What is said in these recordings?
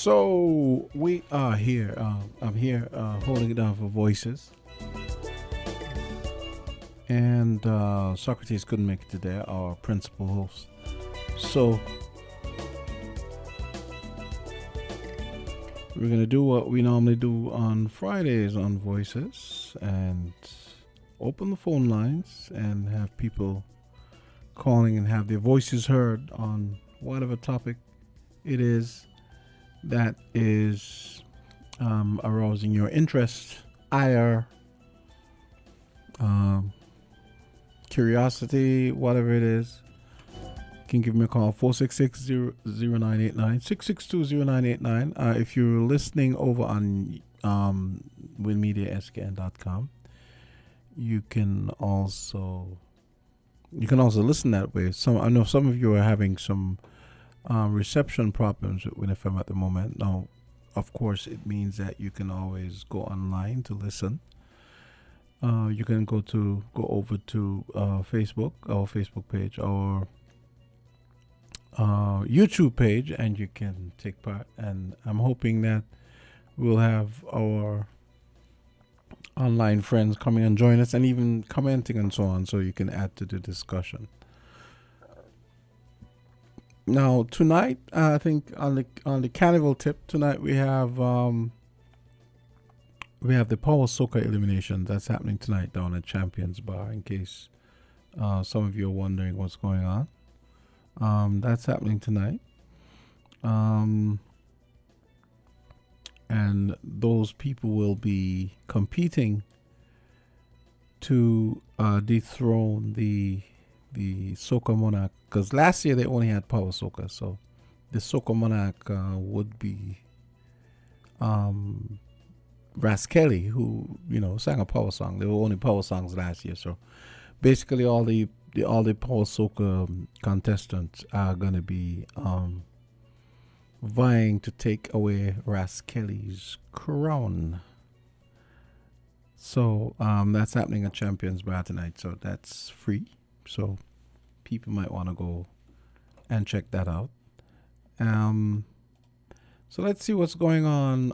So we are here. I'm here holding it down for voices. And Socrates couldn't make it today, our principal host. So we're going to do what we normally do on Fridays on Voices and open the phone lines and have people calling and have their voices heard on whatever topic it is that is arousing your interest, ire, curiosity, whatever it is. You can give me a call, 466-0989, 662-0989. If you're listening over on winmediaskn.com, you can also listen that way. I know some of you are having some reception problems with WinFM at the moment. Now, of course, it means that you can always go online to listen. You can go over to Facebook, our Facebook page, or YouTube page, and you can take part. And I'm hoping that we'll have our online friends coming and join us, and even commenting and so on, so you can add to the discussion. Now tonight, I think on the carnival tip tonight we have the Power Soca elimination that's happening tonight down at Champions Bar. In case some of you are wondering what's going on, that's happening tonight. And those people will be competing to dethrone the Soca Monarch, because last year they only had Power Soca, so the Soca Monarch would be Ras Kelly, who sang a power song. There were only power songs last year, so basically all the Power Soca contestants are gonna be vying to take away Ras Kelly's crown. So that's happening at Champions Bar tonight. So that's free. So people might want to go and check that out. So let's see what's going on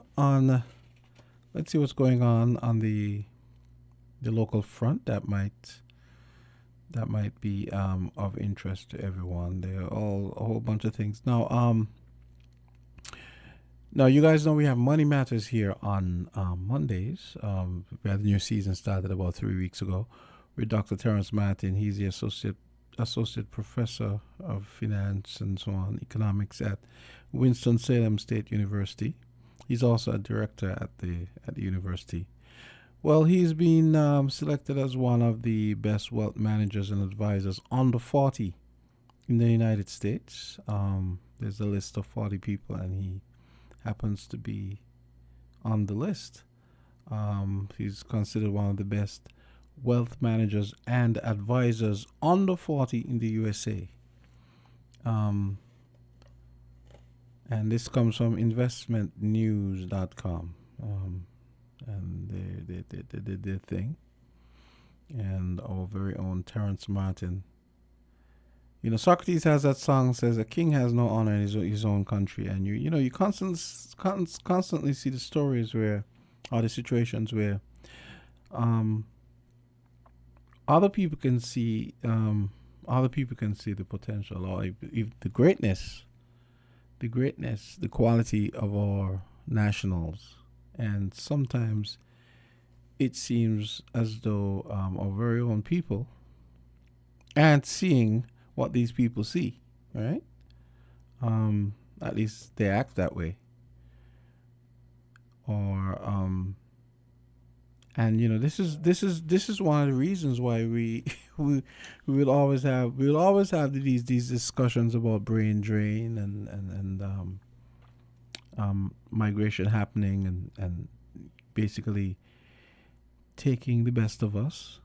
the local front that might be of interest to everyone. There are a whole bunch of things. Now you guys know we have Money Matters here on Mondays. We had the new season started about 3 weeks ago with Dr. Terrence Martin. He's the associate professor of finance and so on, economics at Winston-Salem State University. He's also a director at the university. Well, he's been selected as one of the best wealth managers and advisors under 40 in the United States. There's a list of 40 people, and he happens to be on the list. He's considered one of the best wealth managers and advisors under 40 in the USA. And this comes from investmentnews.com. And they did their thing. And our very own Terrence Martin. Socrates has that song, says a king has no honor in his own country. And you constantly see the stories or the situations where other people can see the potential, or if the greatness, the quality of our nationals. And sometimes it seems as though our very own people aren't seeing what these people see, right? At least they act that way. Or and this is one of the reasons why we will always have these discussions about brain drain and migration happening and basically taking the best of us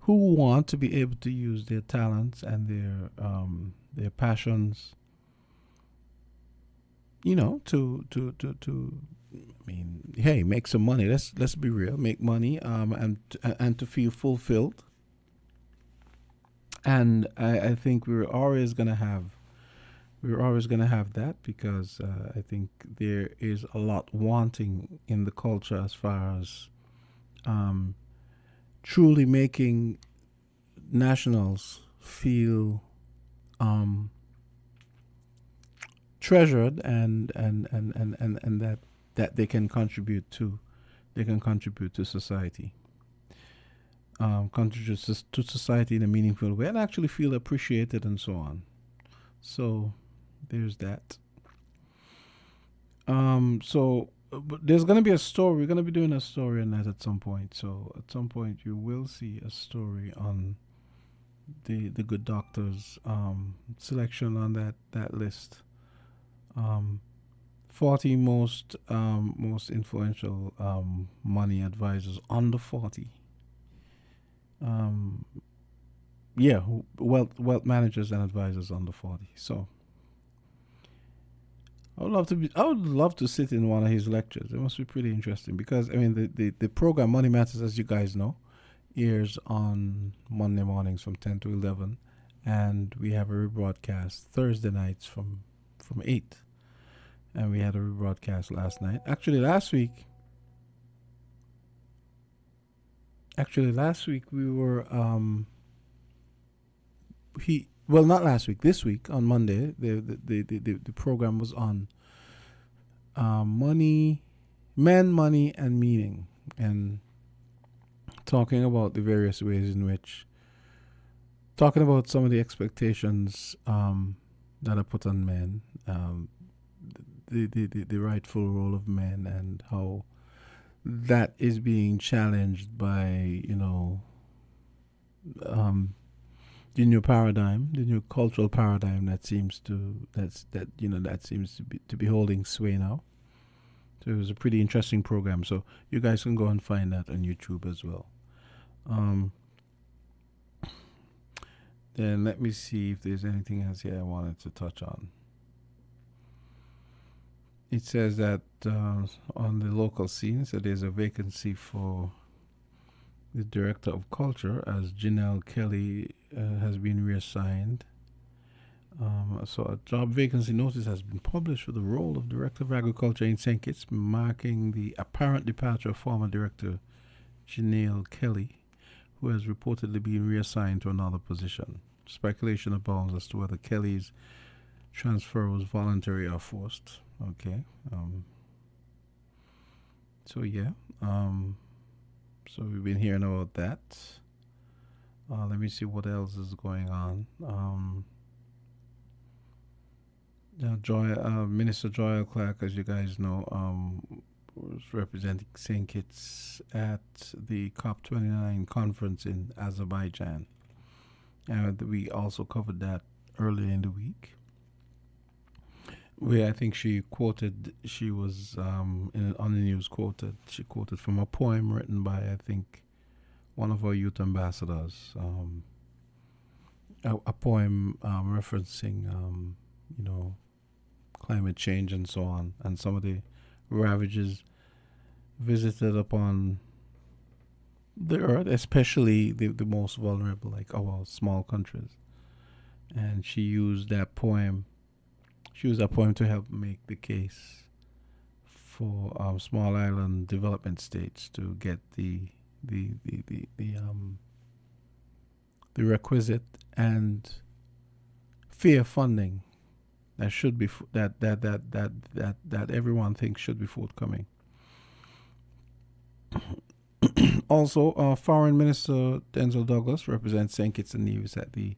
who want to be able to use their talents and their passions, hey, make some money. Let's be real, make money, and to feel fulfilled. And I think we're always gonna have We're always going to have that because I think there is a lot wanting in the culture as far as um, truly making nationals feel um, treasured and that they can contribute to society, contribute to society in a meaningful way and actually feel appreciated and so on. So there's that. But there's gonna be a story. We're gonna be doing a story on that at some point. So at some point, you will see a story on the good doctors selection on that list. Um, 40 most influential money advisors under 40. Um, yeah, wealth managers and advisors under 40. So I would love to sit in one of his lectures. It must be pretty interesting because I mean the program Money Matters, as you guys know, airs on Monday mornings from 10 to 11, and we have a rebroadcast Thursday nights from 8. And we had a rebroadcast last night. Last week we were he well not last week, this week on Monday the program was on money, men, money, and meaning, and talking about the various ways in which, talking about some of the expectations that are put on men, the rightful role of men, and how that is being challenged by the new paradigm, the new cultural paradigm that seems to that seems to be holding sway now. So it was a pretty interesting program. So you guys can go and find that on YouTube as well. Um, then let me see if there's anything else here I wanted to touch on. It says that on the local scene, so there's a vacancy for the director of culture, as Janelle Kelly has been reassigned. So a job vacancy notice has been published for the role of Director of Agriculture in St. Kitts, marking the apparent departure of former Director Janelle Kelly, who has reportedly been reassigned to another position. Speculation abounds as to whether Kelly's transfer was voluntary or forced. Okay. So yeah. So we've been hearing about that. Let me see what else is going on. Minister Joy Clark, as you guys know, was representing St. Kitts at the COP29 conference in Azerbaijan. And we also covered that earlier in the week, where I think she was on the news she quoted from a poem written by, I think, one of our youth ambassadors, a poem referencing, climate change and so on, and some of the ravages visited upon the earth, especially the most vulnerable, like our small countries. And she used that poem to help make the case for small island development states to get the requisite and fair funding that should be that everyone thinks should be forthcoming. Also, Foreign Minister Denzel Douglas represents St. Kitts and Nevis at the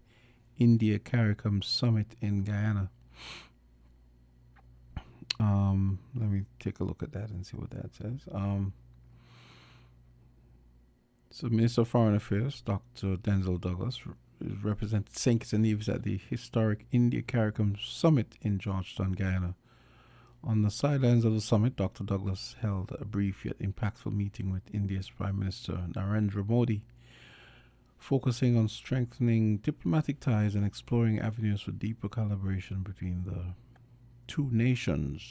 India CARICOM Summit in Guyana. Let me take a look at that and see what that says. So, Minister of Foreign Affairs, Dr. Denzel Douglas, represents St. Kitts and Nevis at the historic India CARICOM Summit in Georgetown, Guyana. On the sidelines of the summit, Dr. Douglas held a brief yet impactful meeting with India's Prime Minister Narendra Modi, focusing on strengthening diplomatic ties and exploring avenues for deeper collaboration between the two nations.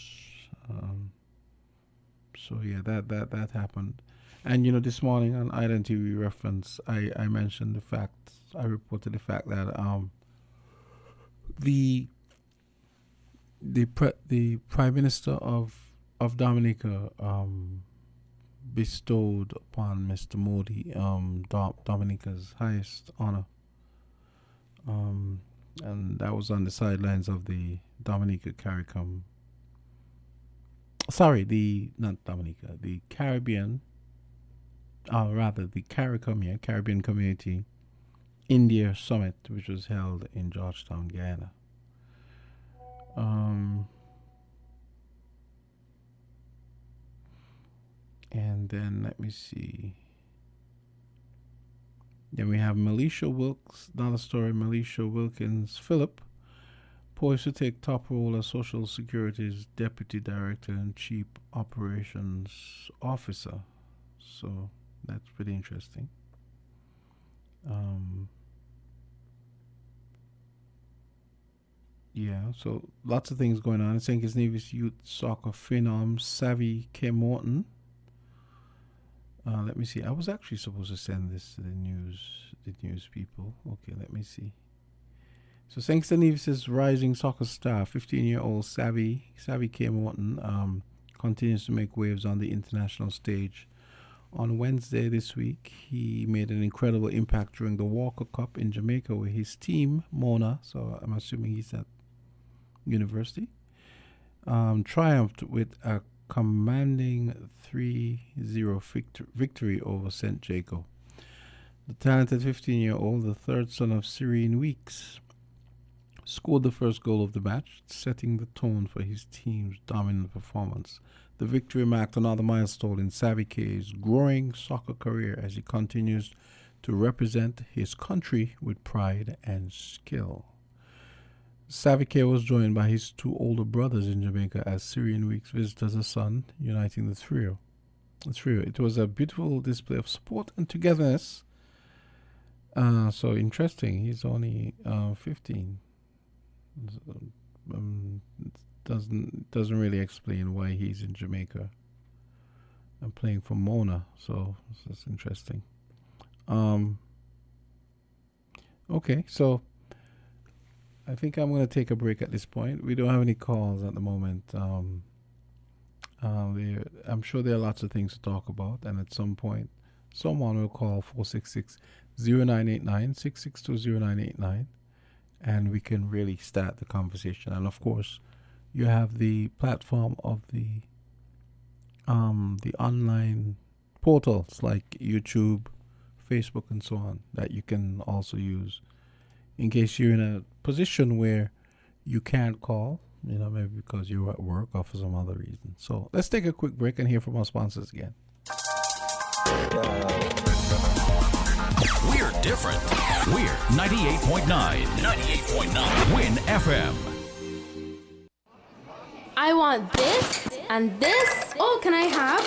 So yeah, that happened. And this morning on Island TV Reference, I mentioned I reported the fact that the the Prime Minister of Dominica bestowed upon Mr. Modi Dominica's highest honor, and that was on the sidelines of the Dominica CARICOM. Sorry, the not Dominica, the Caribbean, rather the CARICOM, yeah, Caribbean Community India Summit, which was held in Georgetown, Guyana. And then let me see. Then we have Militia Wilkes, another story. Militia Wilkins Phillip, poised to take top role as Social Security's Deputy Director and Chief Operations Officer. So that's pretty interesting. Yeah, so lots of things going on. St. Kitts Nevis Youth Soccer Phenom Savvy K. Morton. Let me see. I was actually supposed to send this to the news people. Okay, let me see. So St. Kitts Nevis's rising soccer star, 15-year-old Savvy K. Morton, continues to make waves on the international stage. On Wednesday this week, he made an incredible impact during the Walker Cup in Jamaica with his team, Mona, so I'm assuming he's at university, triumphed with a commanding 3-0 victory over St. Jaco. The talented 15-year-old, the third son of Serene Weeks, scored the first goal of the match, setting the tone for his team's dominant performance. The victory marked another milestone in Savvy K's growing soccer career as he continues to represent his country with pride and skill. Savvy K was joined by his two older brothers in Jamaica as Syrian Weeks visited his son, uniting the trio. It was a beautiful display of support and togetherness. So interesting. He's only 15. Doesn't really explain why he's in Jamaica and playing for Mona. So that's interesting. Okay, so I think I'm going to take a break at this point. We don't have any calls at the moment. I'm sure there are lots of things to talk about, and at some point, someone will call 466-0989, 662-0989, and we can really start the conversation. And of course, you have the platform of the online portals like YouTube, Facebook, and so on that you can also use in case you're in a position where you can't call, maybe because you're at work or for some other reason. So let's take a quick break and hear from our sponsors again. We're different. We're 98.9. 98.9 Win FM. I want this and this. Oh, can I have?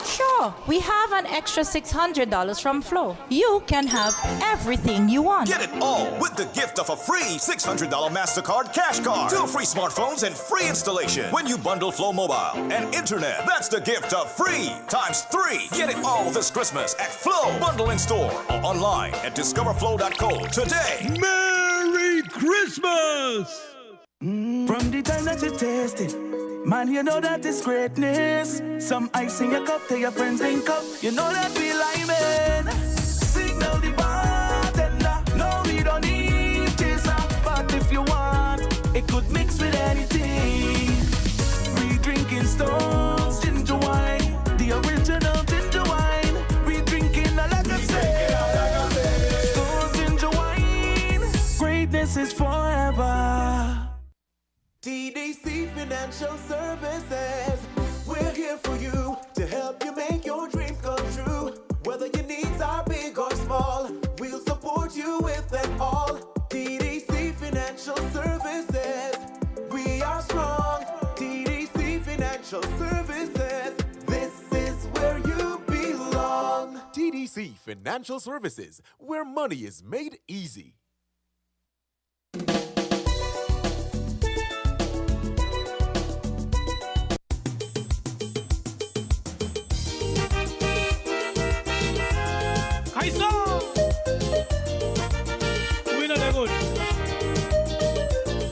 Sure, we have an extra $600 from Flo. You can have everything you want. Get it all with the gift of a free $600 MasterCard cash card. 2 free smartphones and free installation when you bundle Flo Mobile and Internet. That's the gift of free times 3. Get it all this Christmas at Flo. Bundle in store or online at discoverflo.co today. Merry Christmas! From the time that you taste it, man, you know that is greatness. Some ice in your cup, tell your friends drink up. You know that we like signal the bartender. No, we don't need chaser, but if you want, it could mix with anything. We drinking Stones ginger wine, the original ginger wine. We drinking a like I say, Stones ginger wine. Greatness is forever. TDC Financial Services, we're here for you to help you make your dreams come true. Whether your needs are big or small, we'll support you with them all. TDC Financial Services, we are strong. TDC Financial Services, this is where you belong. TDC Financial Services, where money is made easy. We know they're good.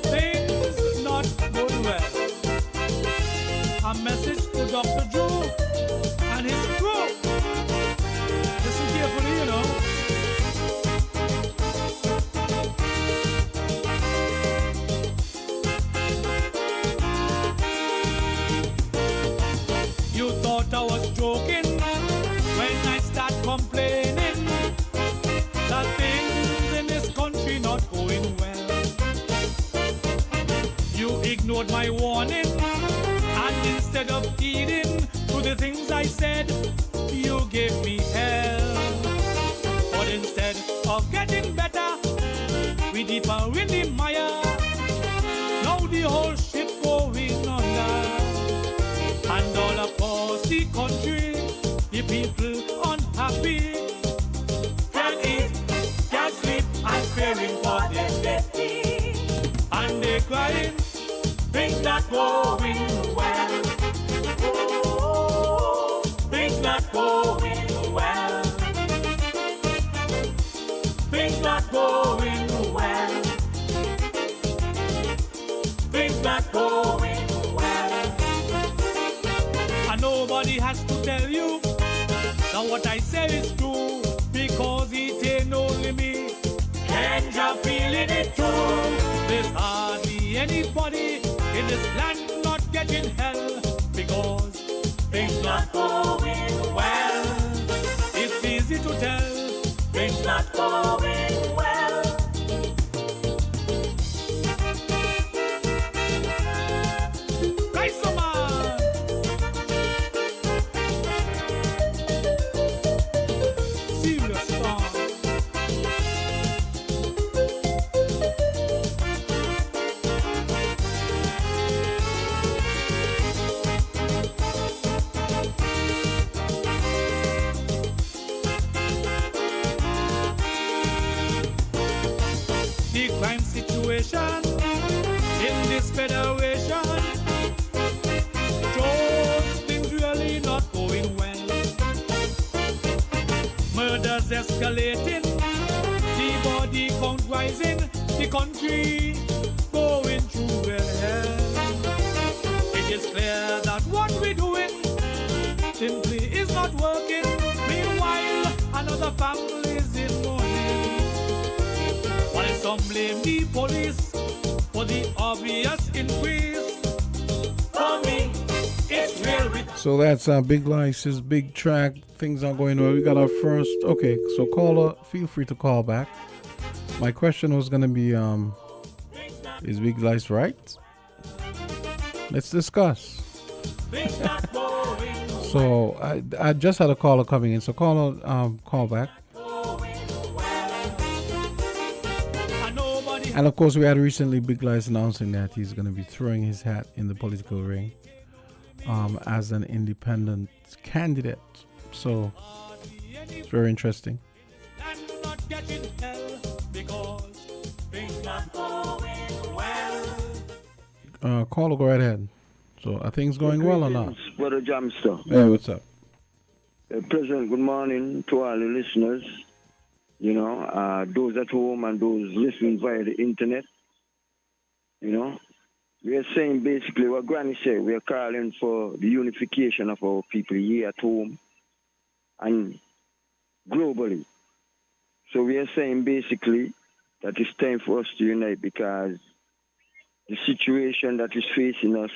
Things not going well. A message to Dr. Drew and his crew. Listen carefully, you know. You thought I was joking when I start complaining that things in this country not going well. You ignored my warning, and instead of heeding to the things I said, you gave me hell. But instead of getting better, we deeper in the mire. Now the whole ship going under. And all across the country, the people unhappy. Can't eat, can't sleep, and fearing for their safety. And they crying, things not going well. Oh, things not going well. Things not going well. Things not going well. And nobody has to tell you that what I say is true, because it ain't only me. Can't you feeling it too? There's hardly anybody in this land not getting hell, because things not going well. It's easy to tell, things not going well. Right, so man. Serious song. The crime situation in this federation shows things really not going well. Murders escalating, the body count rising, the country going through hell. It is clear that what we're doing simply is not working. Meanwhile, another family is in mourning. While some blame the police for the obvious increase, for me, it's real with. So that's Big Lice's big track. Things are going well. We got our first. Okay, so caller, feel free to call back. My question was gonna be, is Big Lice right? Let's discuss. So I just had a caller coming in. So caller, call back. And of course, we had recently Big Lice announcing that he's going to be throwing his hat in the political ring as an independent candidate. So it's very interesting. Caller, go right ahead. So are things going well or not? Brother Jamster. Hey, what's up? Pleasant good morning to all the listeners. You know, those at home and those listening via the internet. You know, we are saying basically what Granny said. We are calling for the unification of our people here at home and globally. So we are saying basically that it's time for us to unite, because the situation that is facing us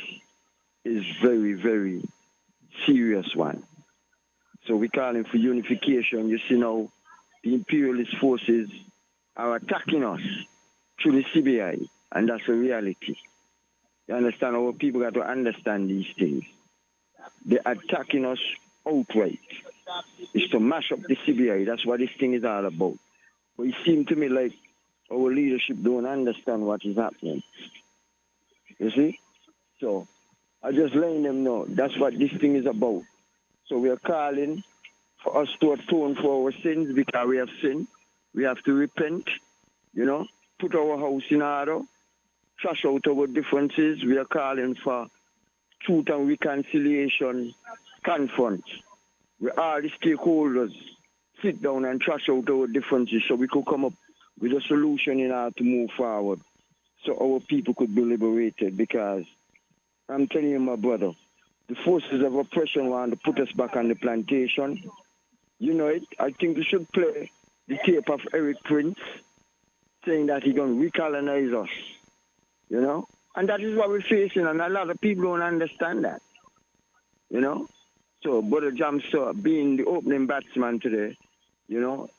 is very, very serious one. So we're calling for unification. You see now, the imperialist forces are attacking us through the CBI, and that's a reality. You understand? Our people got to understand these things. They're attacking us outright. It's to mash up the CBI. That's what this thing is all about. But it seems to me like our leadership don't understand what is happening. You see? So I just letting them know that's what this thing is about. So we are calling for us to atone for our sins, because we have sinned. We have to repent, you know, put our house in order, trash out our differences. We are calling for truth and reconciliation conference, where all the stakeholders sit down and trash out our differences so we could come up with a solution in order to move forward, so our people could be liberated. Because I'm telling you, my brother, the forces of oppression want to put us back on the plantation. You know it. I think we should play the tape of Eric Prince saying that he's going to recolonize us, you know? And that is what we're facing, and a lot of people don't understand that, you know? So, Brother Jamster, being the opening batsman today, you know,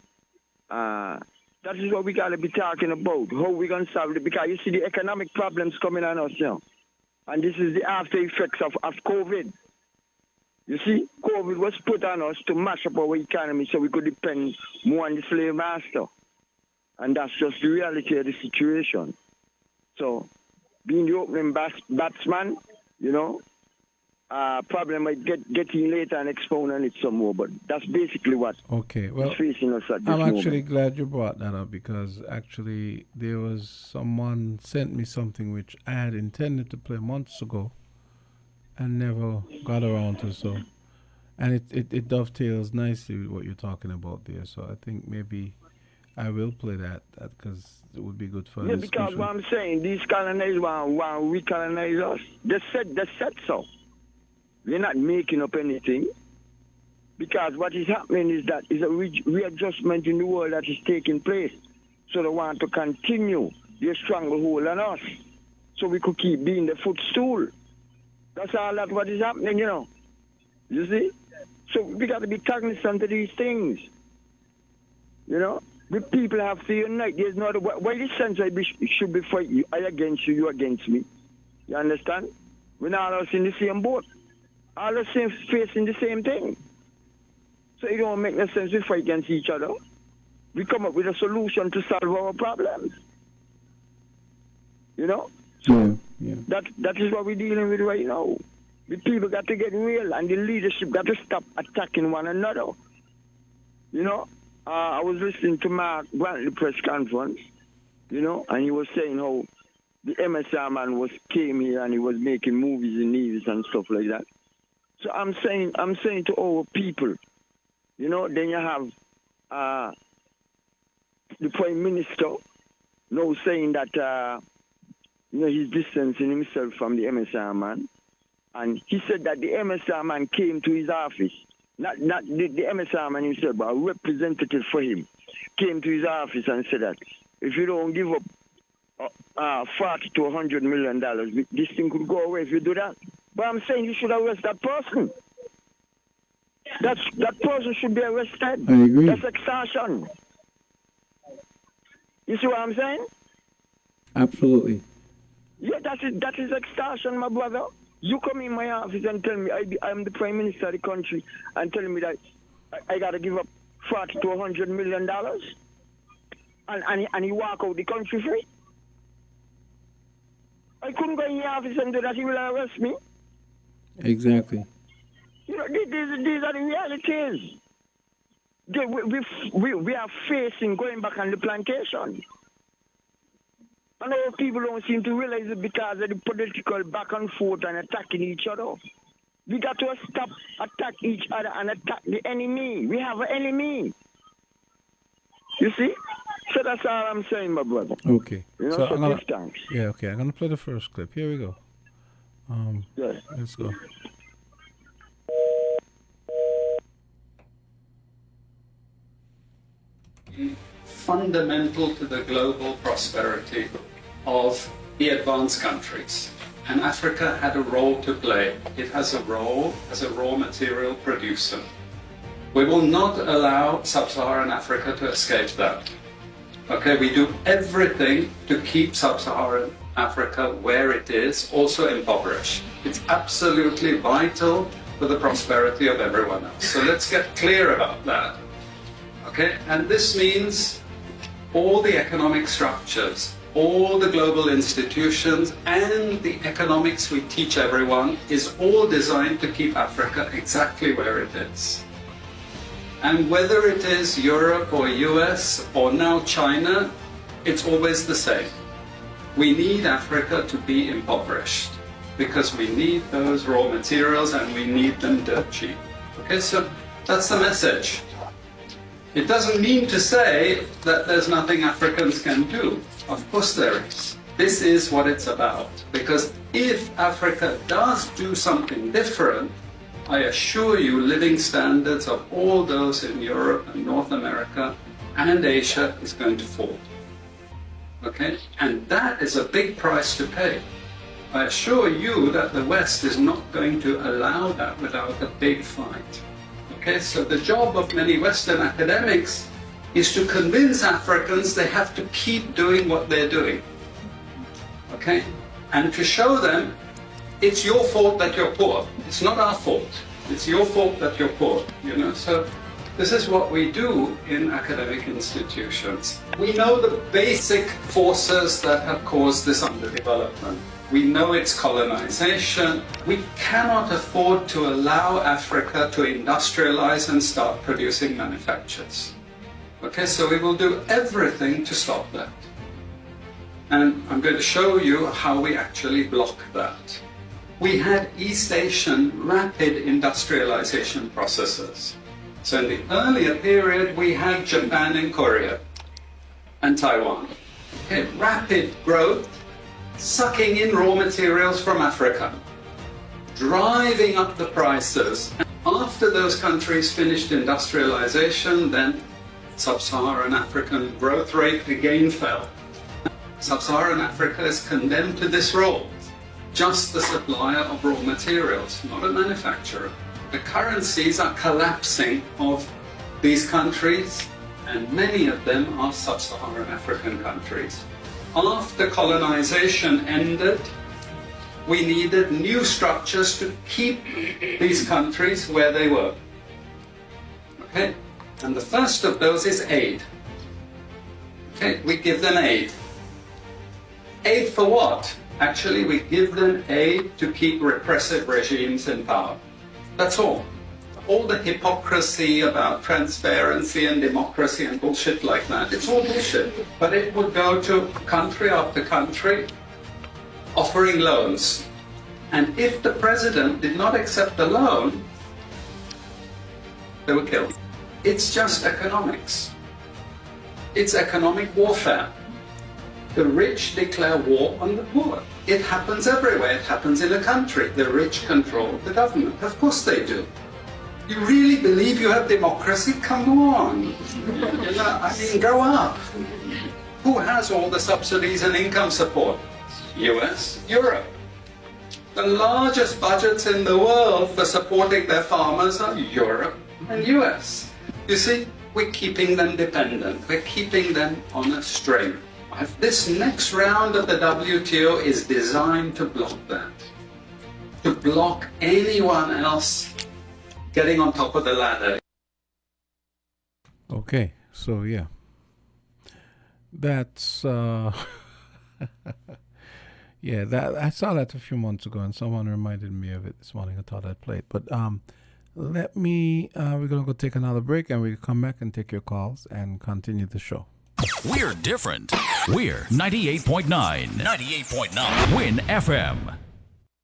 that is what we got to be talking about, how we going to solve it, because you see the economic problems coming on us, you know? And this is the after effects of COVID. You see, COVID was put on us to mash up our economy so we could depend more on the slave master. And that's just the reality of the situation. So, being the opening batsman, you know, probably might get in later and expound on it some more, but that's basically what is facing us at this moment. I'm actually glad you brought that up, because actually there was someone sent me something which I had intended to play months ago and never got around to, so, and it dovetails nicely with what you're talking about there, so I think maybe I will play that because it would be good for yeah, because what I'm saying, these colonizers want to recolonize us. They said so. We're not making up anything, because what is happening is that is a readjustment in the world that is taking place. So they want to continue their stranglehold on us, so we could keep being the footstool. That's all that what is happening, you know. You see? So we got to be cognizant of these things. You know? The people have to unite. There's no other way. Why the sense should be fight you? I against you, you against me. You understand? We're not all in the same boat. All the same facing the same thing. So it don't make no sense we fight against each other. We come up with a solution to solve our problems. You know? So that is what we're dealing with right now. The people got to get real, and the leadership got to stop attacking one another. You know? I was listening to Mark Brantley press conference, you know, and he was saying how the MSR man came here and he was making movies in Nevis and stuff like that. So I'm saying to our people, you know, then you have the Prime Minister now saying that you know, he's distancing himself from the MSR man, and he said that the MSR man came to his office. Not the MSR man himself, but a representative for him came to his office and said that if you don't give up $40 to $100 million, this thing could go away if you do that. But I'm saying you should arrest that person. That person should be arrested. I agree. That's extortion. You see what I'm saying? Absolutely. Yeah, that is extortion, my brother. You come in my office and tell me I'm the Prime Minister of the country and tell me that I got to give up $40 to $100 million and he walk out the country free? I couldn't go in your office and do that. He will arrest me. Exactly. You know, these are the realities. We are facing going back on the plantation. And our people don't seem to realize it because of the political back and forth and attacking each other. We got to stop attack each other and attack the enemy. We have an enemy. You see? So that's all I'm saying, my brother. Okay. You know, so I'm gonna, yeah, okay. I'm going to play the first clip. Here we go. Let's go. Fundamental to the global prosperity of the advanced countries. And Africa had a role to play. It has a role as a raw material producer. We will not allow sub-Saharan Africa to escape that. Okay, we do everything to keep sub-Saharan Africa where it is, also impoverished. It's absolutely vital for the prosperity of everyone else. So let's get clear about that. Okay, and this means all the economic structures, all the global institutions, and the economics we teach everyone is all designed to keep Africa exactly where it is. And whether it is Europe or US or now China, it's always the same. We need Africa to be impoverished because we need those raw materials and we need them dirt cheap. Okay, so that's the message. It doesn't mean to say that there's nothing Africans can do. Of course there is. This is what it's about, because If Africa does do something different, I assure you living standards of all those in Europe and North America and Asia is going to fall. Okay? And that is a big price to pay. I assure you that the West is not going to allow that without a big fight. Okay? So the job of many Western academics is to convince Africans they have to keep doing what they're doing. Okay? And to show them it's your fault that you're poor. It's not our fault. It's your fault that you're poor. You know? So this is what we do in academic institutions. We know the basic forces that have caused this underdevelopment. We know it's colonization. We cannot afford to allow Africa to industrialize and start producing manufactures. Okay, so we will do everything to stop that. And I'm going to show you how we actually block that. We had East Asian rapid industrialization processes. So in the earlier period, we had Japan and Korea and Taiwan. Okay, rapid growth, sucking in raw materials from Africa, driving up the prices. After those countries finished industrialization, then Sub-Saharan African growth rate again fell. Sub-Saharan Africa is condemned to this role, just the supplier of raw materials, not a manufacturer. The currencies are collapsing of these countries, and many of them are Sub-Saharan African countries. After colonization ended, we needed new structures to keep these countries where they were. Okay? And the first of those is aid. Okay? We give them aid. Aid for what? Actually, we give them aid to keep repressive regimes in power. That's all. All the hypocrisy about transparency and democracy and bullshit like that, it's all bullshit. But it would go to country after country offering loans. And if the president did not accept the loan, they were killed. It's just economics. It's economic warfare. The rich declare war on the poor. It happens everywhere. It happens in a country. The rich control the government. Of course they do. You really believe you have democracy? Come on. You know, I mean, grow up. Who has all the subsidies and income support? US, Europe. The largest budgets in the world for supporting their farmers are Europe and US. You see, we're keeping them dependent. We're keeping them on a string. This next round of the WTO is designed to block that. To block anyone else getting on top of the ladder. Okay, so yeah. That's yeah, that I saw that a few months ago and someone reminded me of it this morning. I thought I'd play it. But we're gonna go take another break and we'll come back and take your calls and continue the show. We're different. We're 98.9. 98.9. Win FM.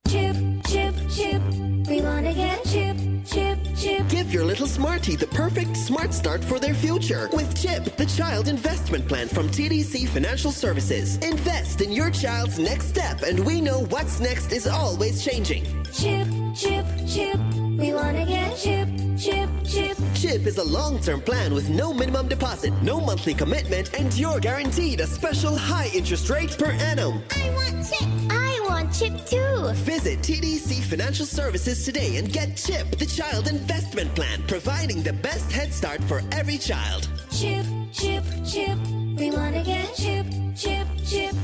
Chip, chip, chip. We want to get chip, chip, chip. Give your little smartie the perfect smart start for their future with CHIP, the child investment plan from TDC Financial Services. Invest in your child's next step, and we know what's next is always changing. Chip, chip, chip. We want to get chip, chip, chip. CHIP is a long-term plan with no minimum deposit, no monthly commitment, and you're guaranteed a special high interest rate per annum. I want chip. I want chip too. Visit TDC Financial Services today and get CHIP, the child investment plan, providing the best head start for every child. Chip, chip, chip. We want to get chip, chip, chip.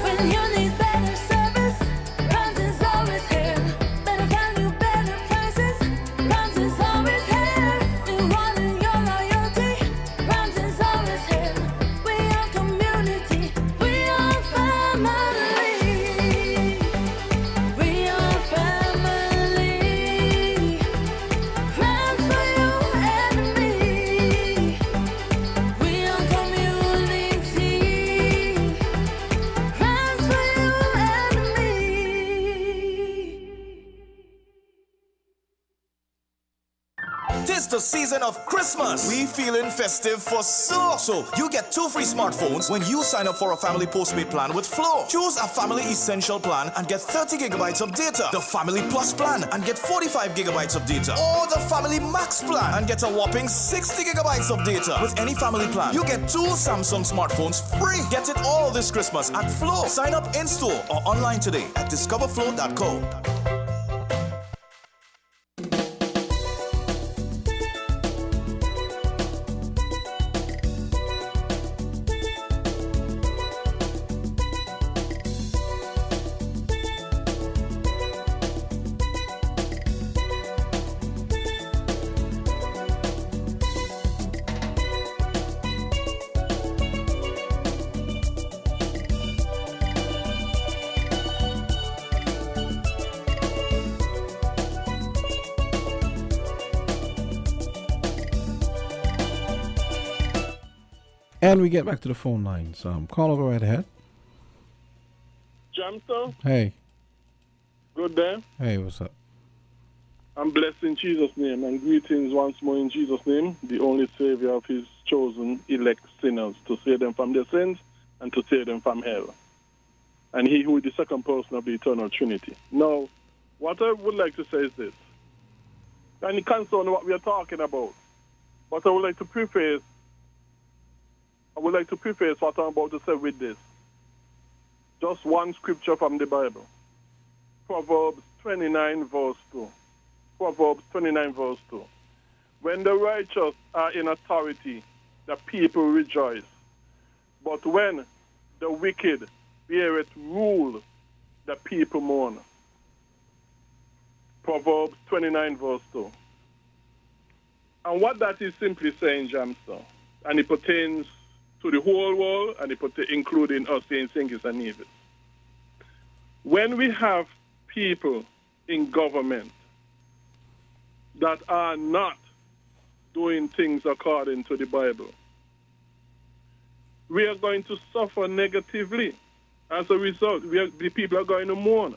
When you need better service, Rams is always 'Tis the season of Christmas. We feeling festive for so. So you get 2 free smartphones when you sign up for a family postpaid plan with Flow. Choose a family essential plan and get 30 gigabytes of data. The family plus plan and get 45 gigabytes of data. Or the family max plan and get a whopping 60 gigabytes of data. With any family plan, you get 2 Samsung smartphones free. Get it all this Christmas at Flow. Sign up in store or online today at discoverflow.co. And we get back to the phone lines. Caller, go right ahead. Jamster, Hey. good day. Hey, what's up? I'm blessed in Jesus' name, and greetings once more in Jesus' name, the only Savior of His chosen elect sinners, to save them from their sins and to save them from hell. And He who is the second person of the eternal Trinity. Now, what I would like to say is this, and it concerns what we are talking about, but I would like to preface what I'm about to say with this. Just one scripture from the Bible. Proverbs 29 verse 2. Proverbs 29 verse 2. When the righteous are in authority, the people rejoice. But when the wicked beareth rule, the people mourn. Proverbs 29 verse 2. And what that is simply saying, Jamster, and it pertains to the whole world, and including us in Singis and Nevis. When we have people in government that are not doing things according to the Bible, we are going to suffer negatively. As a result, the people are going to mourn.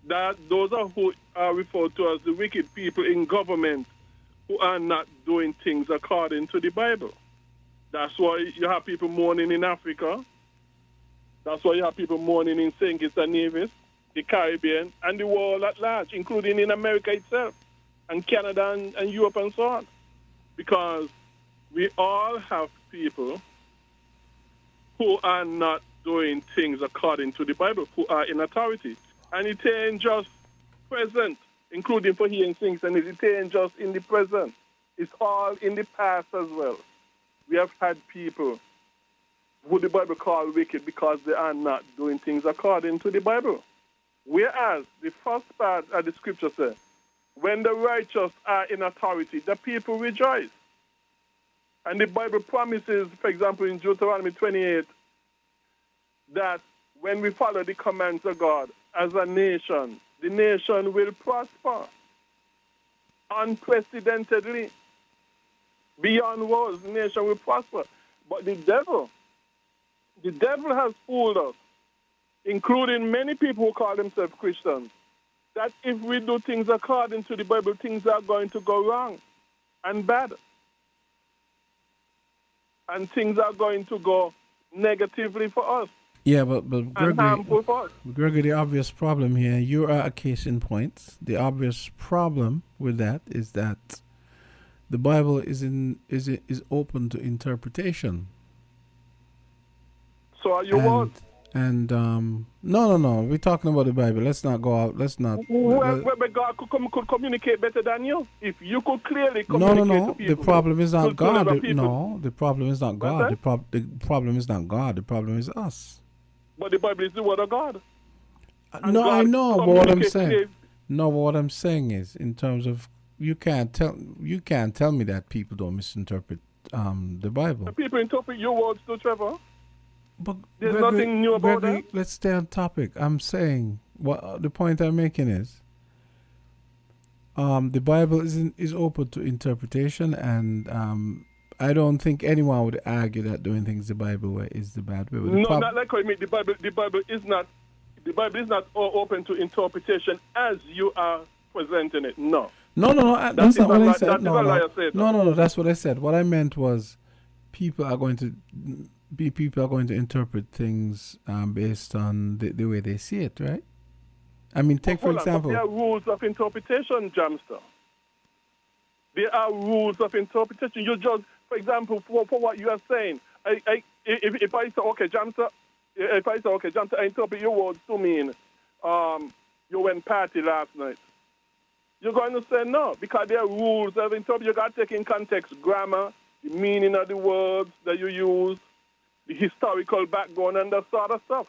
That those are who are referred to as the wicked people in government who are not doing things according to the Bible. That's why you have people mourning in Africa. That's why you have people mourning in St. Kitts and Nevis, the Caribbean, and the world at large, including in America itself, and Canada and Europe and so on. Because we all have people who are not doing things according to the Bible, who are in authority. And it ain't just present, including for here in St. Kitts and Nevis. It ain't just in the present. It's all in the past as well. We have had people who the Bible calls wicked because they are not doing things according to the Bible. Whereas the first part of the scripture says, when the righteous are in authority, the people rejoice. And the Bible promises, for example, in Deuteronomy 28, that when we follow the commands of God as a nation, the nation will prosper unprecedentedly. Beyond words, the nation will prosper. But the devil has fooled us, including many people who call themselves Christians, that if we do things according to the Bible, things are going to go wrong and bad. And things are going to go negatively for us. Yeah, but and harmful for us. Gregory, the obvious problem here, you are a case in point. The obvious problem with that is that the Bible is open to interpretation. So are you what? And no. We're talking about the Bible. Let's not go out. Let's not. But God could communicate better than you. If you could clearly communicate to people. The problem is not God. No, the problem is not God. The problem is not God. The problem is us. But the Bible is the word of God. No, I know. But what I'm saying. No, but what I'm saying is, in terms of, you can't tell me that people don't misinterpret the Bible. The people interpret your words too, Trevor. But there's nothing new about that. Let's stay on topic. I'm saying the point I'm making is the Bible is open to interpretation, and I don't think anyone would argue that doing things the Bible way is the bad way. Not like I mean. The Bible is not open to interpretation as you are presenting it. No. No. That's not what I said. That is a liar say that. No. That's what I said. What I meant was, people are going to interpret things based on the way they see it, right? I mean, take for Hold on, but example. there are rules of interpretation, Jamster. There are rules of interpretation. You just, for example, for what you are saying, if I say, okay, Jamster, I interpret your words to mean you went party last night. You're going to say no, because there are rules of interpretation. You got to take in context grammar, the meaning of the words that you use, the historical background, and that sort of stuff.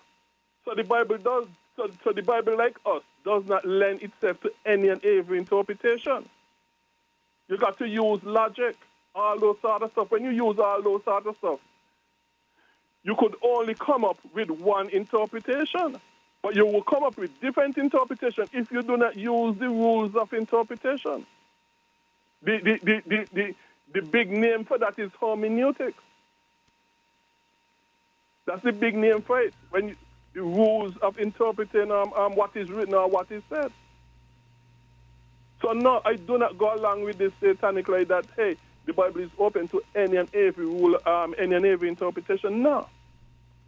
So the Bible does. So the Bible, like us, does not lend itself to any and every interpretation. You got to use logic, all those sort of stuff. When you use all those sort of stuff, you could only come up with one interpretation. But you will come up with different interpretation if you do not use the rules of interpretation. The big name for that is hermeneutics. That's the big name for it. When the rules of interpreting what is written or what is said. So no, I do not go along with this satanic like that. Hey, the Bible is open to any and every rule, any and every interpretation. No.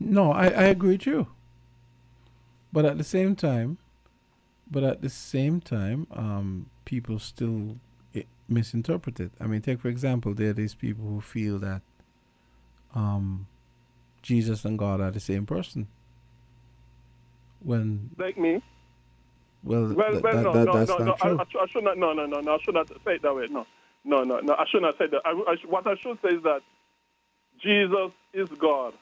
No, I agree with you. But at the same time, people still misinterpret it. I mean, take for example, there are these people who feel that Jesus and God are the same person. When like me. Well, that's not true. I should not. No. I should not say it that way. No. I should not say that. What I should say is that Jesus is God.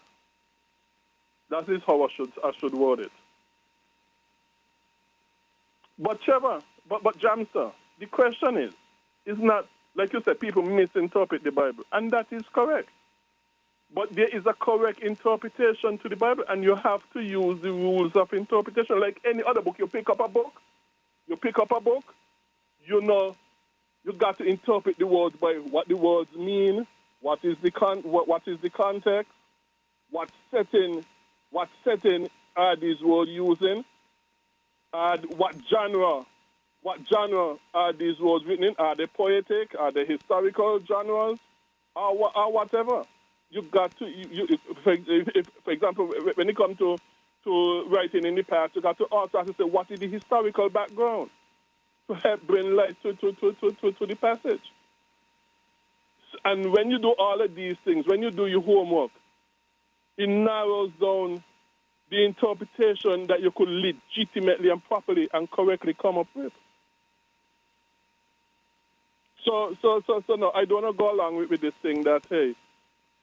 That is how I should word it. But Trevor, but Jamster, the question is not, like you said, people misinterpret the Bible, and that is correct. But there is a correct interpretation to the Bible, and you have to use the rules of interpretation. Like any other book, you pick up a book, you know, you got to interpret the words by what the words mean, what is the context, what setting are these words using, and what genre are these words written in? Are they poetic? Are they historical genres? Or whatever. You got to, for example, when it comes to writing in the past, you got to also have to say, what is the historical background to help bring light to the passage. And when you do all of these things, when you do your homework, it narrows down the interpretation that you could legitimately and properly and correctly come up with. So no, I don't want to go along with this thing that, hey,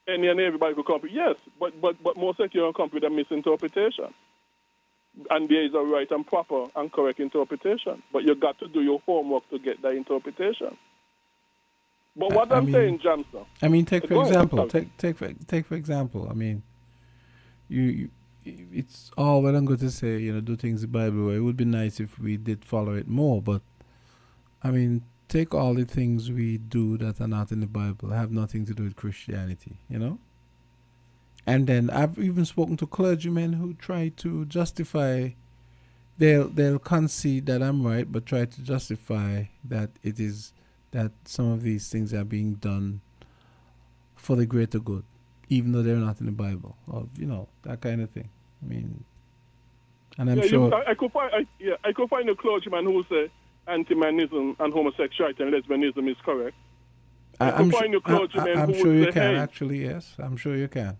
any and everybody could come up with, yes, but most likely you'll come up with a misinterpretation. And there is a right and proper and correct interpretation. But you got to do your homework to get that interpretation. But what I'm saying, Jamster. I mean, take for example. I mean, you it's all well and good to say, do things the Bible way. It would be nice if we did follow it more, but I mean, take all the things we do that are not in the Bible, have nothing to do with Christianity, And then I've even spoken to clergymen who try to justify, they'll concede that I'm right, but try to justify that it is that some of these things are being done for the greater good, even though they're not in the Bible, or that kind of thing. I mean, and I'm sure I could find a clergyman who say anti-manism and homosexuality and lesbianism is correct. I'm sure you can, actually. Yes, I'm sure you can.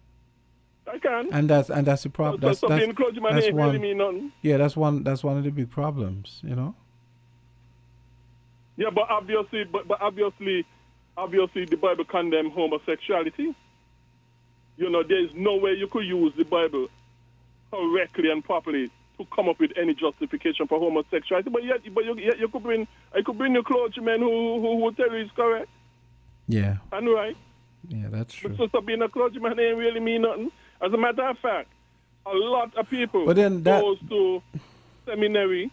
I can. And that's the problem. So being a clergyman ain't really mean nothing. Yeah, that's one of the big problems, Yeah, but obviously the Bible condemns homosexuality. There is no way you could use the Bible correctly and properly to come up with any justification for homosexuality. But I could bring a clergyman who will tell you it's correct. Yeah. And right. Yeah, that's true. So being a clergyman ain't really mean nothing. As a matter of fact, a lot of people goes to seminary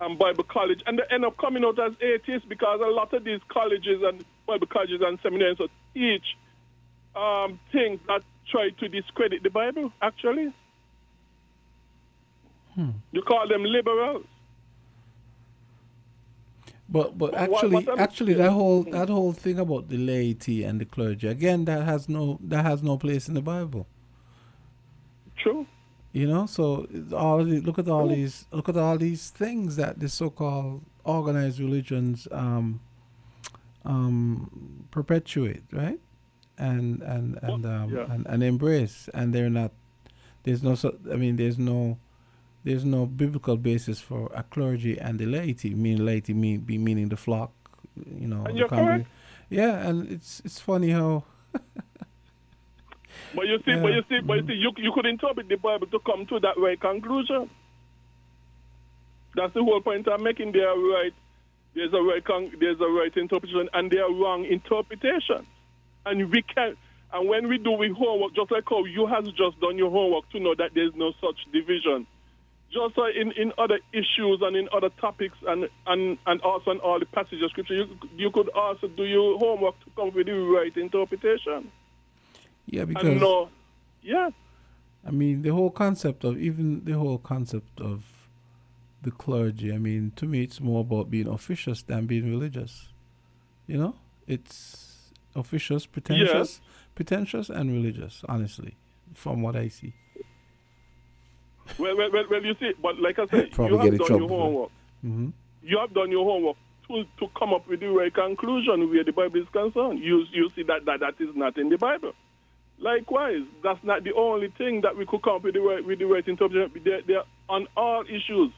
and Bible college, and they end up coming out as atheists because a lot of these colleges and Bible colleges and seminaries teach things that try to discredit the Bible, actually. You call them liberals. But What I'm actually saying, that whole thing about the laity and the clergy again, that has no place in the Bible. true. You know, so look at all these things that the so-called organized religions perpetuate, right? Yeah. And embrace, and they're not. There's no. I mean, there's no biblical basis for a clergy and the laity. Meaning the flock, you know, And the you're correct. Yeah, and it's funny how. But you see, you could interpret the Bible to come to that right conclusion. That's the whole point I'm making. They are right. There's a right interpretation, and there are wrong interpretations. And we can. And when we do homework, just like how you have just done your homework to know that there's no such division. Just in other issues and in other topics and also in all the passages of scripture, you could also do your homework to come with the right interpretation. Yeah, because and no, yeah. I mean the whole concept of the clergy. I mean, to me, it's more about being officious than being religious. You know, it's officious, pretentious, and religious. Honestly, from what I see. Well, you see, but like I said, Probably you get have in done your trouble. homework. Mm-hmm. You have done your homework to come up with the right conclusion where the Bible is concerned. You see that is not in the Bible. Likewise, that's not the only thing that we could come up with the right interpretation. They're on all issues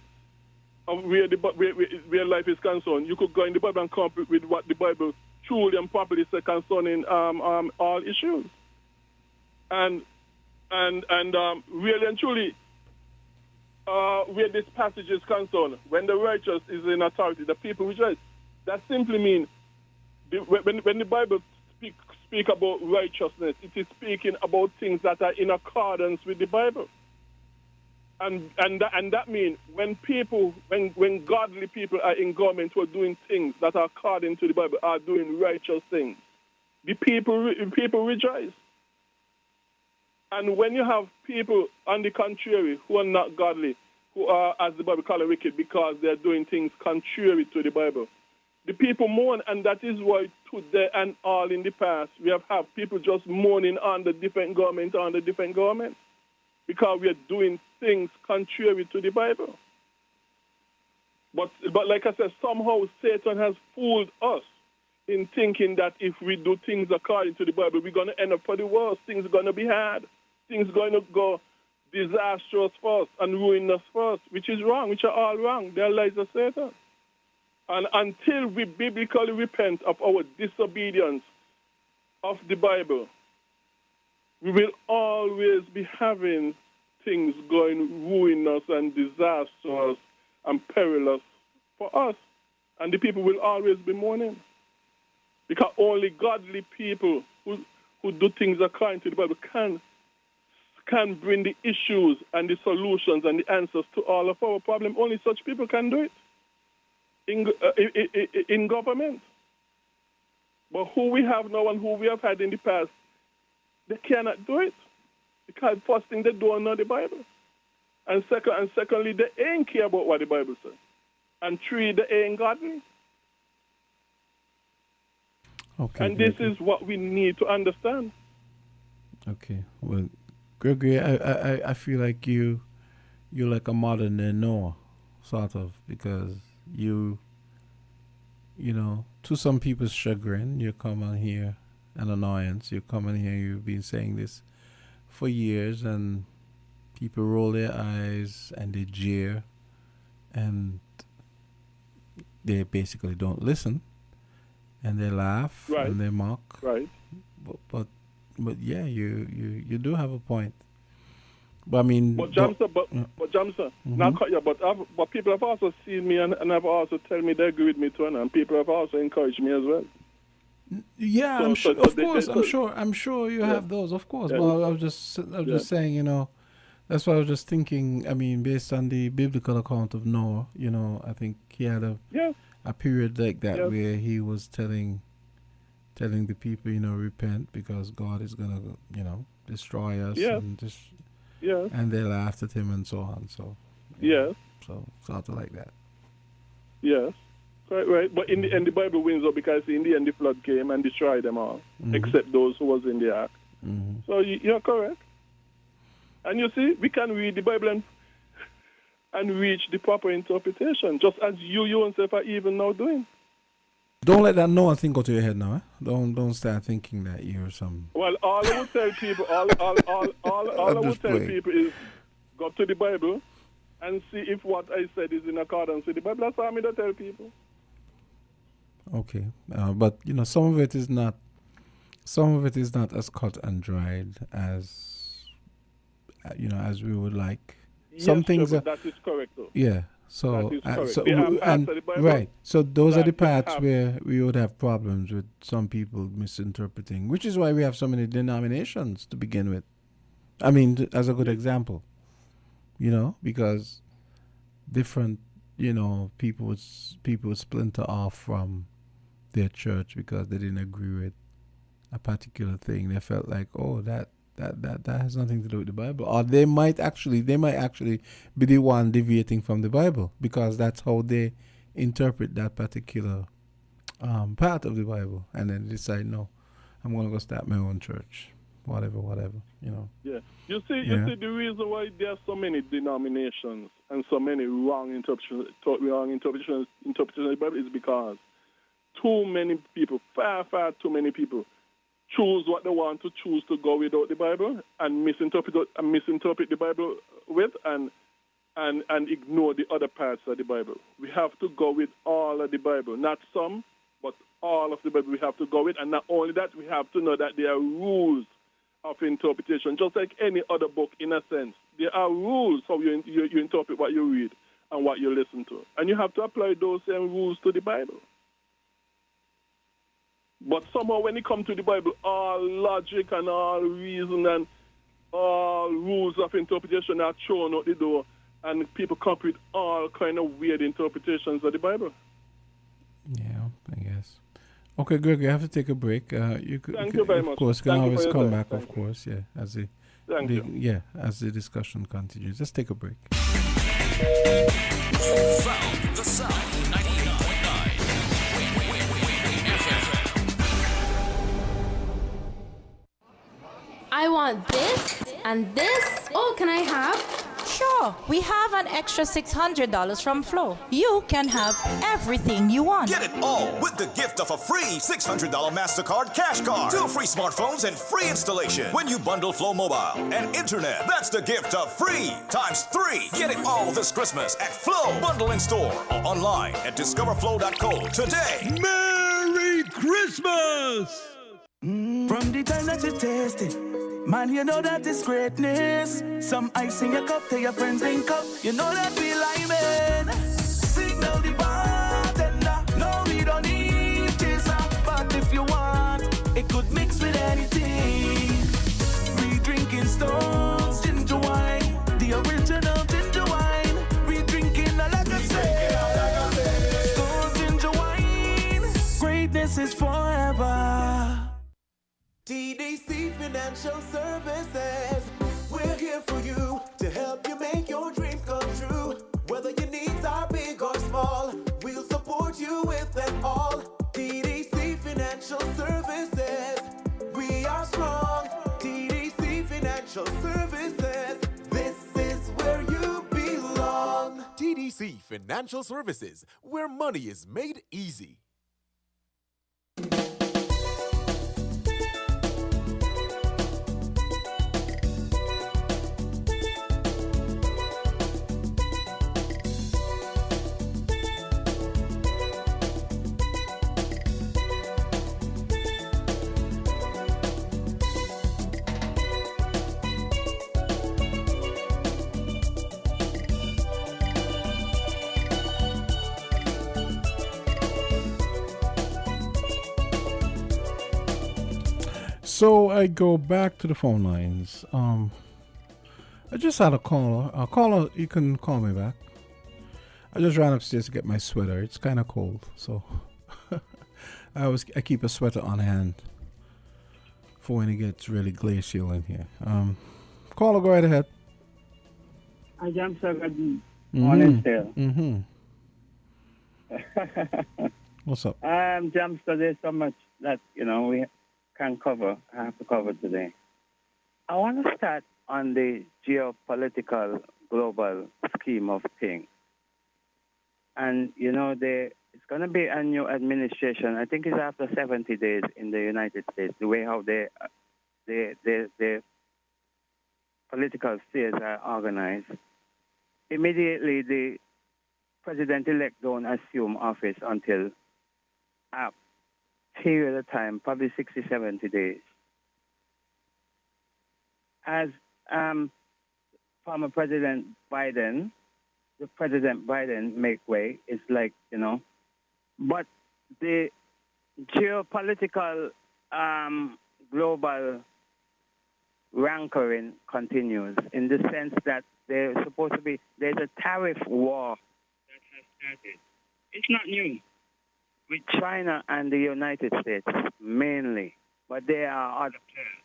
of where life is concerned. You could go in the Bible and come up with what the Bible truly and properly says concerning all issues. And really and truly, where this passage is concerned, when the righteous is in authority, the people rejoice. That simply means when the Bible speak about righteousness, it is speaking about things that are in accordance with the Bible. And that means when godly people are in government who are doing things that are according to the Bible, are doing righteous things, the people rejoice. And when you have people, on the contrary, who are not godly, who are, as the Bible calls it, wicked, because they're doing things contrary to the Bible, the people mourn, and that is why today and all in the past, we have people just mourning on the different government, because we are doing things contrary to the Bible. But like I said, somehow Satan has fooled us in thinking that if we do things according to the Bible, we're going to end up for the worst. Things are going to be hard. Things are going to go disastrous first and ruinous first, which is wrong, which are all wrong. They're lies of Satan. And until we biblically repent of our disobedience of the Bible, we will always be having things going ruinous and disastrous and perilous for us. And the people will always be mourning. Because only godly people who do things according to the Bible can bring the issues and the solutions and the answers to all of our problems. Only such people can do it in government. But who we have now and who we have had in the past, they cannot do it. Because first thing, they don't know the Bible. And secondly, they ain't care about what the Bible says. And three, they ain't godly. Okay. And this is what we need to understand. Okay. Well, Gregory, I feel like you're like a modern day Noah, sort of, because you know, to some people's chagrin, you come on here, an annoyance, you come on here, you've been saying this for years, and people roll their eyes and they jeer, and they basically don't listen, and they laugh and they mock. Right. But yeah, you do have a point. But I mean, but Jamsa, not cut you, but people have also seen me and have also tell me they agree with me too, and people have also encouraged me as well. Yeah, I'm sure you have those, of course. Yeah. But I was just saying, you know, that's why I was just thinking. I mean, based on the biblical account of Noah, you know, I think he had a period like that where he was telling the people, you know, repent because God is gonna, you know, destroy us and just and they laughed at him and so on. So so sort of like that. Yes. Right. But in the end, the Bible wins up because in the end, the flood came and destroyed them all, except those who was in the ark. So you're correct. And you see, we can read the Bible and reach the proper interpretation, just as you yourself are even now doing. Don't let that no one thing go to your head now. Don't start thinking that you're some. Well, all I would tell people, all I would tell people is go to the Bible and see if what I said is in accordance with the Bible. That's all I'm going to tell people. Okay, but you know, some of it is not as cut and dried as you know, as we would like. Some things sure, that is correct, though. Yeah. So, Bible, right. So those are the parts where we would have problems with some people misinterpreting, which is why we have so many denominations to begin with. I mean, as a good example, you know, because different, you know, people would splinter off from their church because they didn't agree with a particular thing. They felt like, oh, that has nothing to do with the Bible, or they might actually be the one deviating from the Bible because that's how they interpret that particular part of the Bible, and then decide, no, I'm going to go start my own church, whatever, you know. Yeah, you see the reason why there are so many denominations and so many wrong interpretations of the Bible is because too many people, far too many people, choose what they want to choose to go without the Bible and misinterpret the Bible with and ignore the other parts of the Bible. We have to go with all of the Bible, not some, but all of the Bible we have to go with. And not only that, we have to know that there are rules of interpretation, just like any other book in a sense. There are rules how you interpret what you read and what you listen to. And you have to apply those same rules to the Bible. But somehow when it comes to the Bible, all logic and all reason and all rules of interpretation are thrown out the door, and people come up with all kind of weird interpretations of the Bible. Yeah, I guess. Okay, Greg, you have to take a break. Thank you very much. Of course, can always come back, of course, yeah, as the discussion continues. Let's take a break. Found the Sound 98.9. I want this and this. Oh, can I have? Sure, we have an extra $600 from Flow. You can have everything you want. Get it all with the gift of a free $600 MasterCard cash card. 2 free smartphones and free installation when you bundle Flow Mobile and Internet. That's the gift of free times 3. Get it all this Christmas at Flow. Bundle in store or online at discoverflow.co today. Merry Christmas! From the time that you taste it, man, you know that it's greatness. Some ice in your cup, tell your friends drink up. You know that we like it. Signal the bartender. No, we don't need chaser, but if you want, it could mix with anything. We drinking Stones ginger wine, the original ginger wine. We drinking like I say, Stones ginger wine. Greatness is forever. TDC Financial Services. We're here for you to help you make your dreams come true. Whether your needs are big or small, we'll support you with them all. TDC Financial Services. We are strong. TDC Financial Services. This is where you belong. TDC Financial Services, where money is made easy. So I go back to the phone lines. I just had a caller. Caller, you can call me back. I just ran upstairs to get my sweater. It's kind of cold, so I keep a sweater on hand for when it gets really glacial in here. Caller, go right ahead. I am Socrates. Honest there. What's up? Jamster, there's so much that, we can cover. I have to cover today. I want to start on the geopolitical global scheme of things. And, it's going to be a new administration. I think it's after 70 days in the United States, the way how the political spheres are organized. Immediately, the president-elect don't assume office until a period of time, probably 60, 70 days. As former President Biden, the President Biden make way, it's like, but the geopolitical global rankering continues in the sense that there's a tariff war that has started. It's not new. With China and the United States mainly, but there are other players.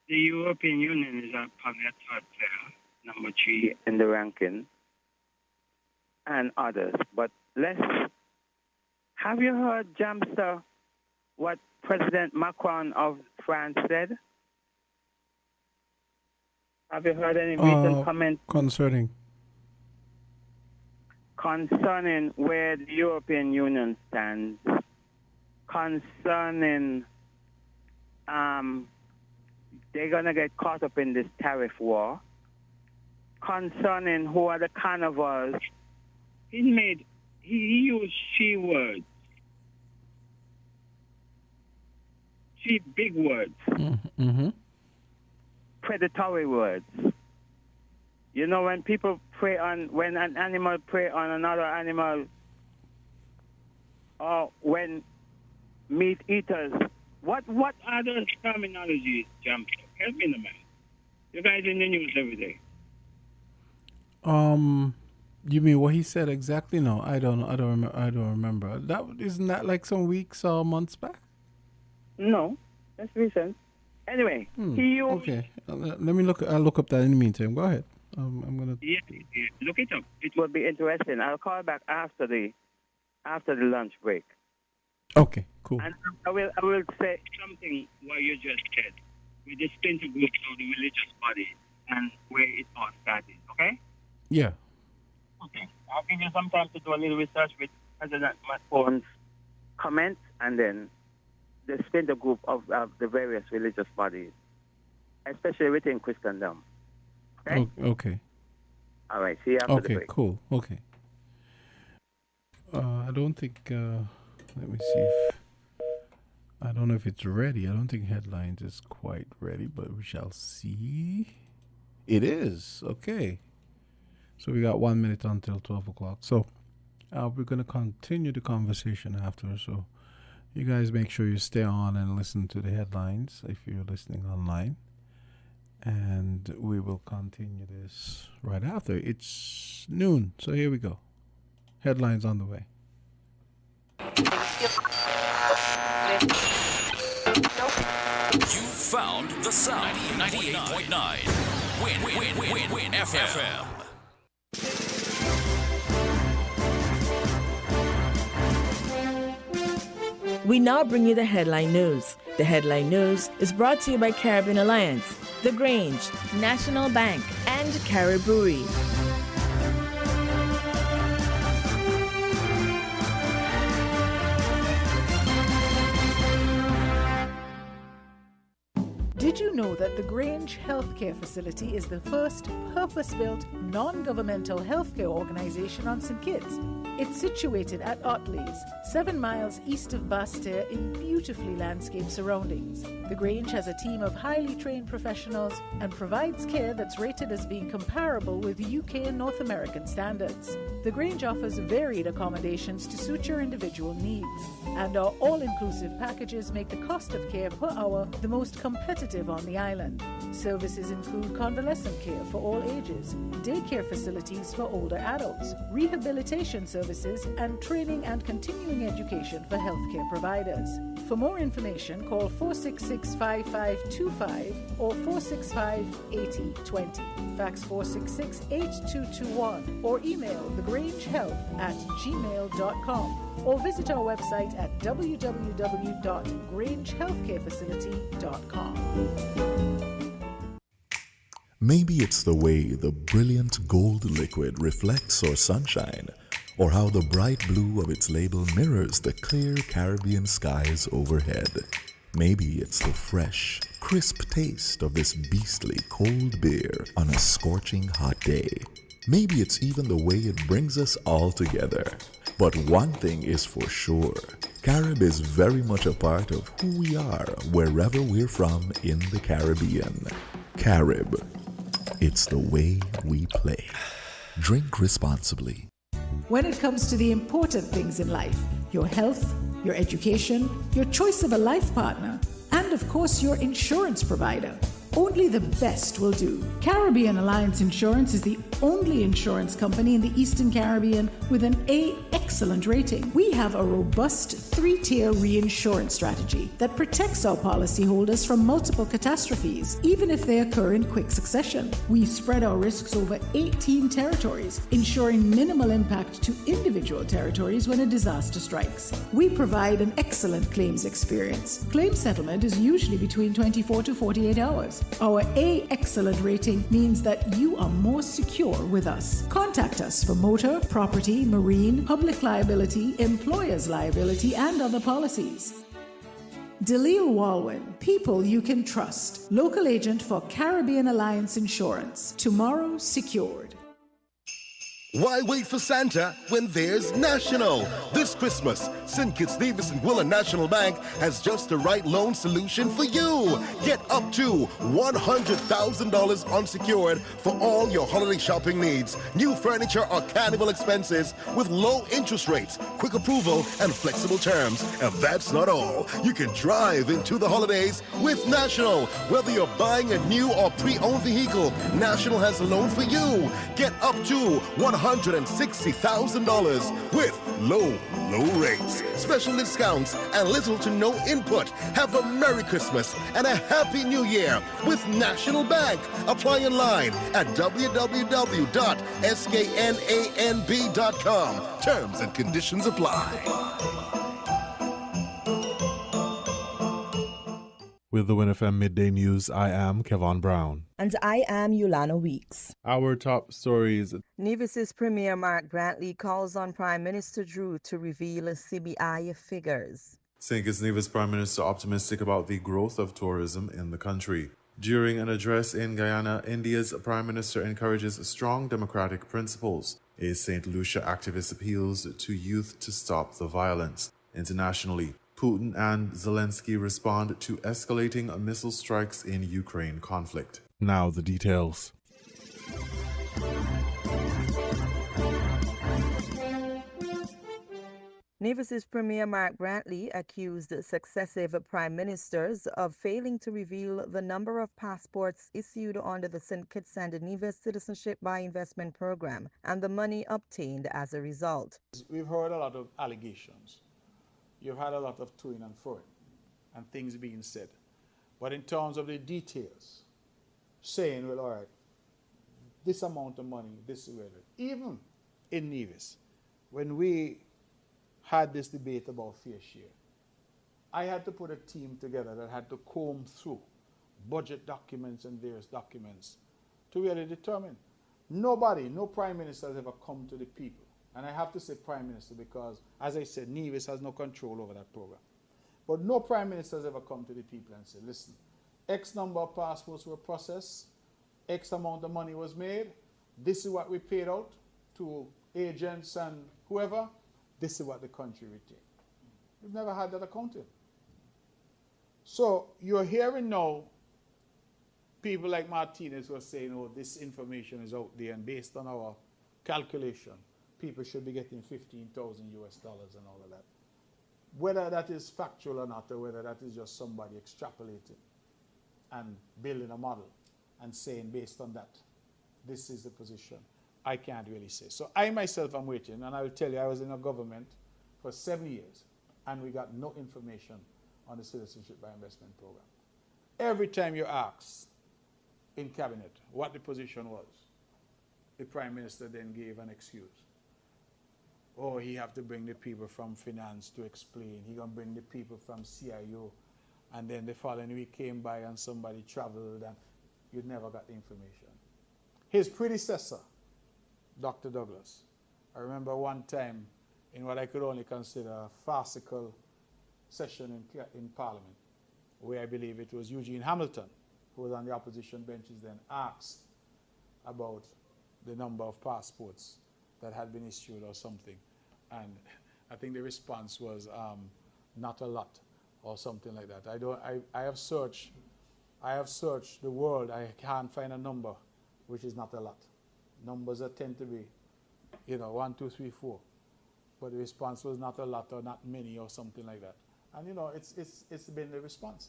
The European Union is probably a third player, number 3 in the ranking, and others. But have you heard, Jamster, what President Macron of France said? Have you heard any recent comments? Concerning where the European Union stands, concerning they're going to get caught up in this tariff war, concerning who are the carnivores. He used she words, she big words, predatory words. When an animal prey on another animal, or when meat eaters, what are those terminologies, Jump? Help me, man. You guys in the news every day. You mean what he said exactly? No, I don't know. I don't remember. Isn't that like some weeks or months back? No, that's recent. Anyway, he used. Okay, let me look. I'll look up that in the meantime. Go ahead. I'm gonna. Yeah, look it up. It will be interesting. I'll call back after the lunch break. Okay, cool. And I will say something what you just said with the splinter groups of the religious body and where it all started. Okay. Yeah. Okay. I'll give you some time to do a little research with President Macron's comments and then the splinter group of the various religious bodies, especially within Christendom. Okay? Okay. All right. See you after the break. Okay, cool. Okay. I don't think, let me see if, I don't know if it's ready. I don't think headlines is quite ready, but we shall see. It is. Okay. So we got 1 minute until 12 o'clock. So we're going to continue the conversation after. So you guys make sure you stay on and listen to the headlines if you're listening online. And we will continue this right after. It's noon. So here we go. Headlines on the way. You found the sound. 98.9. Win FM. We now bring you the headline news. The headline news is brought to you by Caribbean Alliance, The Grange, National Bank, and Carib Brewery. Did you know that the Grange Healthcare Facility is the first purpose-built, non-governmental healthcare organization on St. Kitts? It's situated at Otley's, 7 miles east of Basseterre in beautifully landscaped surroundings. The Grange has a team of highly trained professionals and provides care that's rated as being comparable with UK and North American standards. The Grange offers varied accommodations to suit your individual needs, and our all-inclusive packages make the cost of care per hour the most competitive active on the island. Services include convalescent care for all ages, daycare facilities for older adults, rehabilitation services, and training and continuing education for healthcare providers. For more information, call 466-5525 or 465-8020. Fax 466-8221 or email thegrangehealth@gmail.com or visit our website at www.grangehealthcarefacility.com. Maybe it's the way the brilliant gold liquid reflects our sunshine, or how the bright blue of its label mirrors the clear Caribbean skies overhead. Maybe it's the fresh, crisp taste of this beastly cold beer on a scorching hot day. Maybe it's even the way it brings us all together. But one thing is for sure, Carib is very much a part of who we are wherever we're from in the Caribbean. Carib, it's the way we play. Drink responsibly. When it comes to the important things in life, your health, your education, your choice of a life partner, and of course your insurance provider, only the best will do. Caribbean Alliance Insurance is the only insurance company in the Eastern Caribbean with an A excellent rating. We have a robust 3-tier reinsurance strategy that protects our policyholders from multiple catastrophes, even if they occur in quick succession. We spread our risks over 18 territories, ensuring minimal impact to individual territories when a disaster strikes. We provide an excellent claims experience. Claim settlement is usually between 24 to 48 hours. Our A excellent rating means that you are more secure with us. Contact us for motor, property, marine, public liability, employer's liability, and other policies. Delisle Walwyn, people you can trust. Local agent for Caribbean Alliance Insurance. Tomorrow secured. Why wait for Santa when there's National? This Christmas, St. Kitts Nevis and Gwilla National Bank has just the right loan solution for you. Get up to $100,000 unsecured for all your holiday shopping needs. New furniture or carnival expenses with low interest rates, quick approval, and flexible terms. And that's not all. You can drive into the holidays with National. Whether you're buying a new or pre-owned vehicle, National has a loan for you. Get up to $160,000 with low rates, special discounts, and little to no input. Have a Merry Christmas and a Happy New Year with National Bank. Apply online at www.sknanb.com. Terms and conditions apply. With the WinFM Midday News, I am Kevon Brown. And I am Yolana Weeks. Our top stories. Nevis's Premier Mark Brantley calls on Prime Minister Drew to reveal CBI figures. St. Kitts Nevis Prime Minister optimistic about the growth of tourism in the country. During an address in Guyana, India's Prime Minister encourages strong democratic principles. A St. Lucia activist appeals to youth to stop the violence. Internationally, Putin and Zelensky respond to escalating missile strikes in Ukraine conflict. Now the details. Nevis's Premier Mark Brantley accused successive prime ministers of failing to reveal the number of passports issued under the St. Kitts and Nevis Citizenship by Investment Program and the money obtained as a result. We've heard a lot of allegations. You've had a lot of toing and froing and things being said. But in terms of the details, saying, well, all right, this amount of money, this is where it is. Even in Nevis, when we had this debate about fair share, I had to put a team together that had to comb through budget documents and various documents to really determine. Nobody, no prime minister has ever come to the people. And I have to say prime minister because, as I said, Nevis has no control over that program. But no prime minister has ever come to the people and said, listen, X number of passports were processed, X amount of money was made, this is what we paid out to agents and whoever, this is what the country retained. We've never had that accounted. So you're hearing now people like Martinez who are saying, oh, this information is out there, and based on our calculation, people should be getting $15,000 US and all of that. Whether that is factual or not, or whether that is just somebody extrapolating, and building a model and saying based on that, this is the position. I can't really say. So I myself am waiting, and I will tell you, I was in a government for 7 years, and we got no information on the Citizenship by Investment Program. Every time you ask in cabinet what the position was, the Prime Minister then gave an excuse. Oh, he have to bring the people from finance to explain. He gonna bring the people from CIO. And then the following week came by and somebody traveled and you never got the information. His predecessor, Dr. Douglas, I remember one time in what I could only consider a farcical session in Parliament, where I believe it was Eugene Hamilton, who was on the opposition benches then, asked about the number of passports that had been issued or something. And I think the response was not a lot or something like that. I have searched the world. I can't find a number which is not a lot. Numbers that tend to be, 1, 2, 3, 4. But the response was not a lot or not many or something like that. And it's been the response.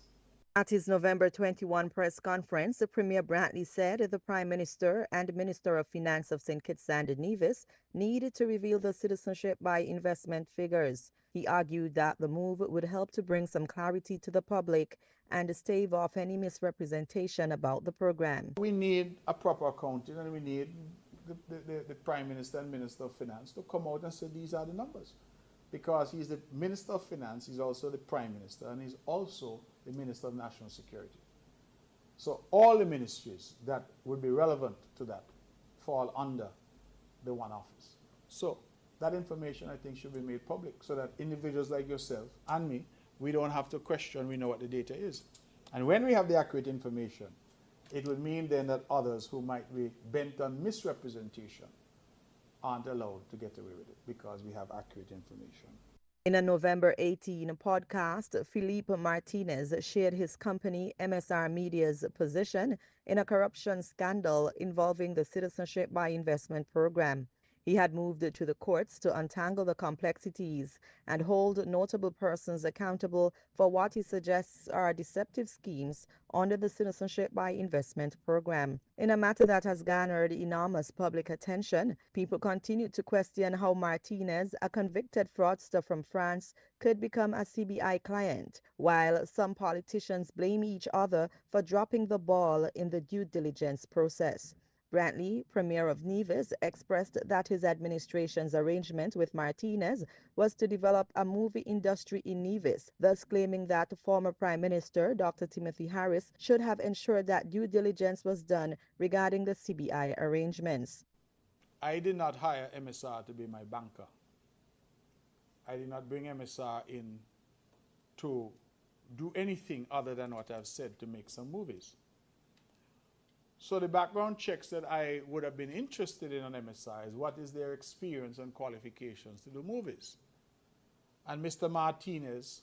At his November 21 press conference, the Premier Brantley said the Prime Minister and Minister of Finance of St. Kitts and Nevis needed to reveal the citizenship by investment figures. He argued that the move would help to bring some clarity to the public and stave off any misrepresentation about the program. We need a proper accounting, and we need the Prime Minister and Minister of Finance to come out and say these are the numbers. Because he's the Minister of Finance, he's also the Prime Minister, and he's also the Minister of National Security. So all the ministries that would be relevant to that fall under the one office. So that information, I think, should be made public so that individuals like yourself and me, we don't have to question, we know what the data is. And when we have the accurate information, it would mean then that others who might be bent on misrepresentation aren't allowed to get away with it because we have accurate information. In a November 18 podcast, Philippe Martinez shared his company MSR Media's position in a corruption scandal involving the Citizenship by Investment Program. He had moved to the courts to untangle the complexities and hold notable persons accountable for what he suggests are deceptive schemes under the Citizenship by Investment Program. In a matter that has garnered enormous public attention, people continue to question how Martinez, a convicted fraudster from France, could become a CBI client, while some politicians blame each other for dropping the ball in the due diligence process. Brantley, Premier of Nevis, expressed that his administration's arrangement with Martinez was to develop a movie industry in Nevis, thus claiming that former Prime Minister Dr. Timothy Harris should have ensured that due diligence was done regarding the CBI arrangements. I did not hire MSR to be my banker. I did not bring MSR in to do anything other than what I've said, to make some movies. So the background checks that I would have been interested in on MSI is what is their experience and qualifications to do movies. And Mr. Martinez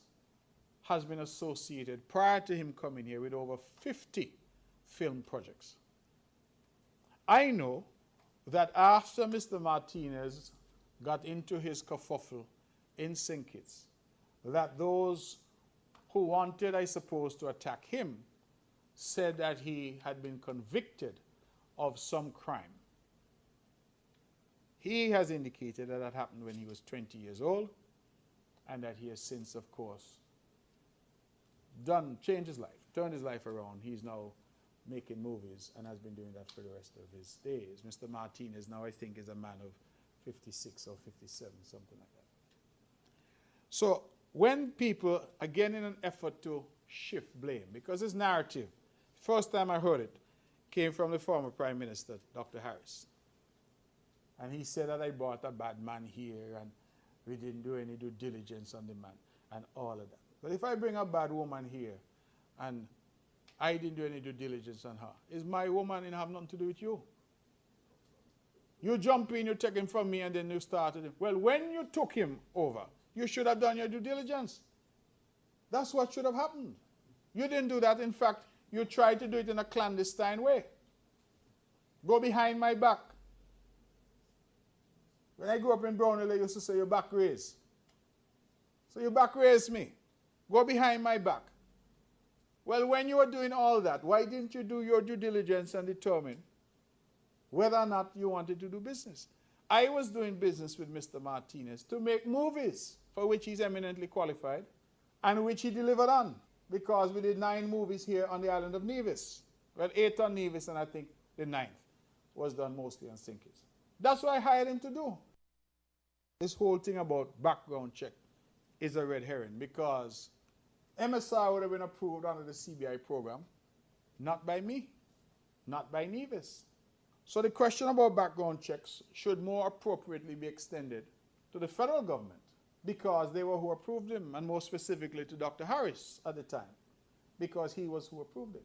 has been associated, prior to him coming here, with over 50 film projects. I know that after Mr. Martinez got into his kerfuffle in St. Kitts, that those who wanted, I suppose, to attack him said that he had been convicted of some crime. He has indicated that that happened when he was 20 years old, and that he has since, of course, changed his life, turned his life around. He's now making movies and has been doing that for the rest of his days. Mr. Martinez now, I think, is a man of 56 or 57, something like that. So when people, again in an effort to shift blame, because his narrative, first time I heard it, came from the former Prime Minister, Dr. Harris. And he said that I brought a bad man here and we didn't do any due diligence on the man and all of that. But if I bring a bad woman here and I didn't do any due diligence on her, is my woman and have nothing to do with you? You jump in, you take him from me, and then you started him. Well, when you took him over, you should have done your due diligence. That's what should have happened. You didn't do that. In fact, you tried to do it in a clandestine way. Go behind my back. When I grew up in Brownhill, they used to say, your back raised. So you back raised me. Go behind my back. Well, when you were doing all that, why didn't you do your due diligence and determine whether or not you wanted to do business? I was doing business with Mr. Martinez to make movies for which he's eminently qualified and which he delivered on, because we did 9 movies here on the island of Nevis. Well, 8 on Nevis, and I think the 9th was done mostly on St. Kitts. That's what I hired him to do. This whole thing about background check is a red herring, because MSR would have been approved under the CBI program, not by me, not by Nevis. So the question about background checks should more appropriately be extended to the federal government, because they were who approved him, and more specifically to Dr. Harris at the time, because he was who approved him.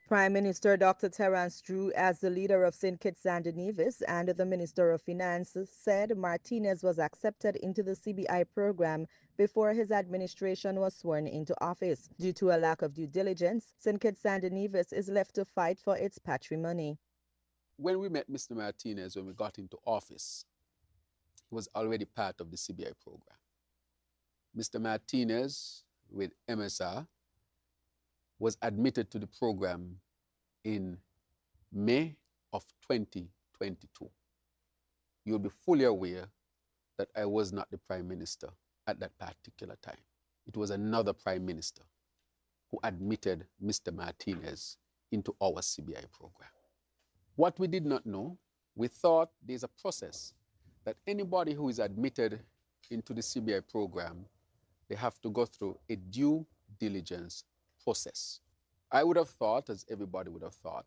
Prime Minister Dr. Terence Drew, as the leader of St. Kitts and Nevis and the Minister of Finance, said Martinez was accepted into the CBI program before his administration was sworn into office. Due to a lack of due diligence, St. Kitts and Nevis is left to fight for its patrimony. When we met Mr. Martinez, when we got into office, he was already part of the CBI program. Mr. Martinez, with MSR, was admitted to the program in May of 2022. You'll be fully aware that I was not the Prime Minister at that particular time. It was another Prime Minister who admitted Mr. Martinez into our CBI program. What we did not know, we thought there's a process that anybody who is admitted into the CBI program, they have to go through a due diligence process. I would have thought, as everybody would have thought,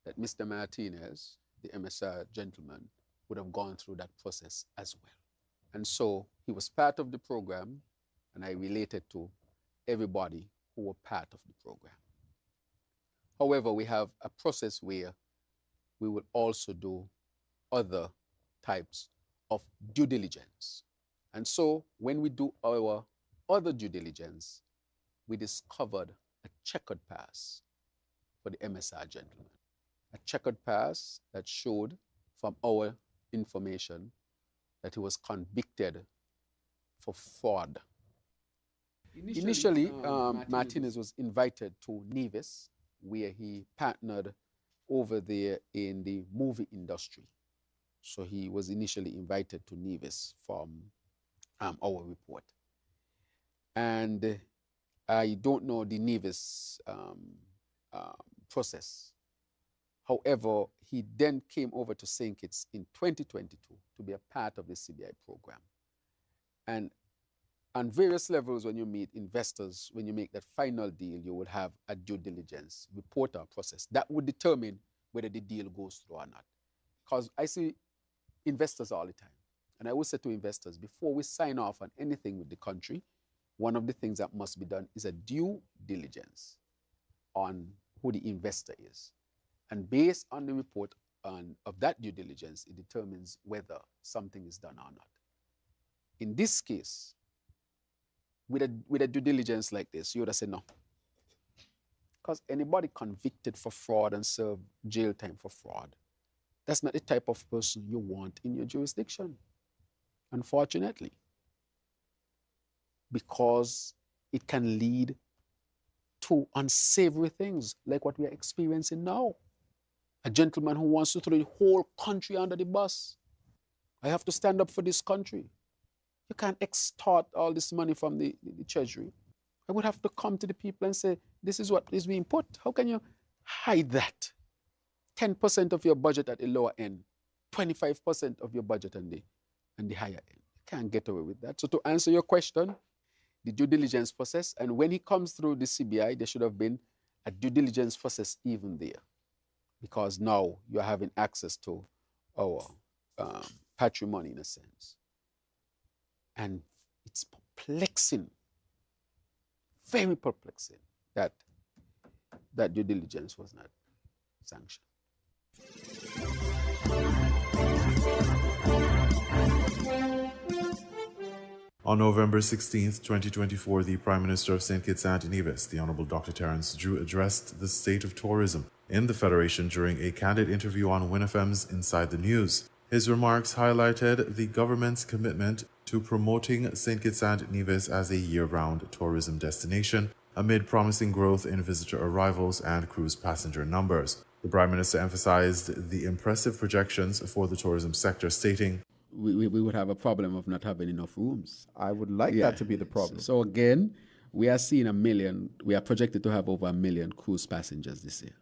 that Mr. Martinez, the MSR gentleman, would have gone through that process as well. And so he was part of the program, and I related to everybody who were part of the program. However, we have a process where we will also do other types of due diligence. And so when we do our other due diligence, we discovered a checkered past for the MSR gentleman. A checkered past that showed from our information that he was convicted for fraud. Initially, Martinez was invited to Nevis, where he partnered over there in the movie industry. So he was initially invited to Nevis from our report. And I don't know the Nevis process. However, he then came over to St. Kitts in 2022 to be a part of the CBI program. And on various levels, when you meet investors, when you make that final deal, you will have a due diligence report or process that would determine whether the deal goes through or not. Because I see investors all the time. And I always say to investors, before we sign off on anything with the country, one of the things that must be done is a due diligence on who the investor is. And based on the report of that due diligence, it determines whether something is done or not. In this case, with a due diligence like this, you would have said no. Because anybody convicted for fraud and serve jail time for fraud, that's not the type of person you want in your jurisdiction, unfortunately. Because it can lead to unsavory things like what we are experiencing now. A gentleman who wants to throw the whole country under the bus. I have to stand up for this country. You can't extort all this money from the treasury. I would have to come to the people and say, this is what is being put. How can you hide that? 10% of your budget at the lower end, 25% of your budget on the higher end. You can't get away with that. So to answer your question, the due diligence process, and when he comes through the CBI, there should have been a due diligence process even there, because now you're having access to our patrimony in a sense. And it's perplexing, very perplexing, that due diligence was not sanctioned. On November 16, 2024, the Prime Minister of St. Kitts and Nevis, the Honorable Dr. Terence Drew, addressed the state of tourism in the Federation during a candid interview on WinFM's Inside the News. His remarks highlighted the government's commitment to promoting St. Kitts and Nevis as a year-round tourism destination, amid promising growth in visitor arrivals and cruise passenger numbers. The Prime Minister emphasized the impressive projections for the tourism sector, stating, we would have a problem of not having enough rooms. I would like that to be the problem. So again, we are seeing we are projected to have over 1 million cruise passengers this year,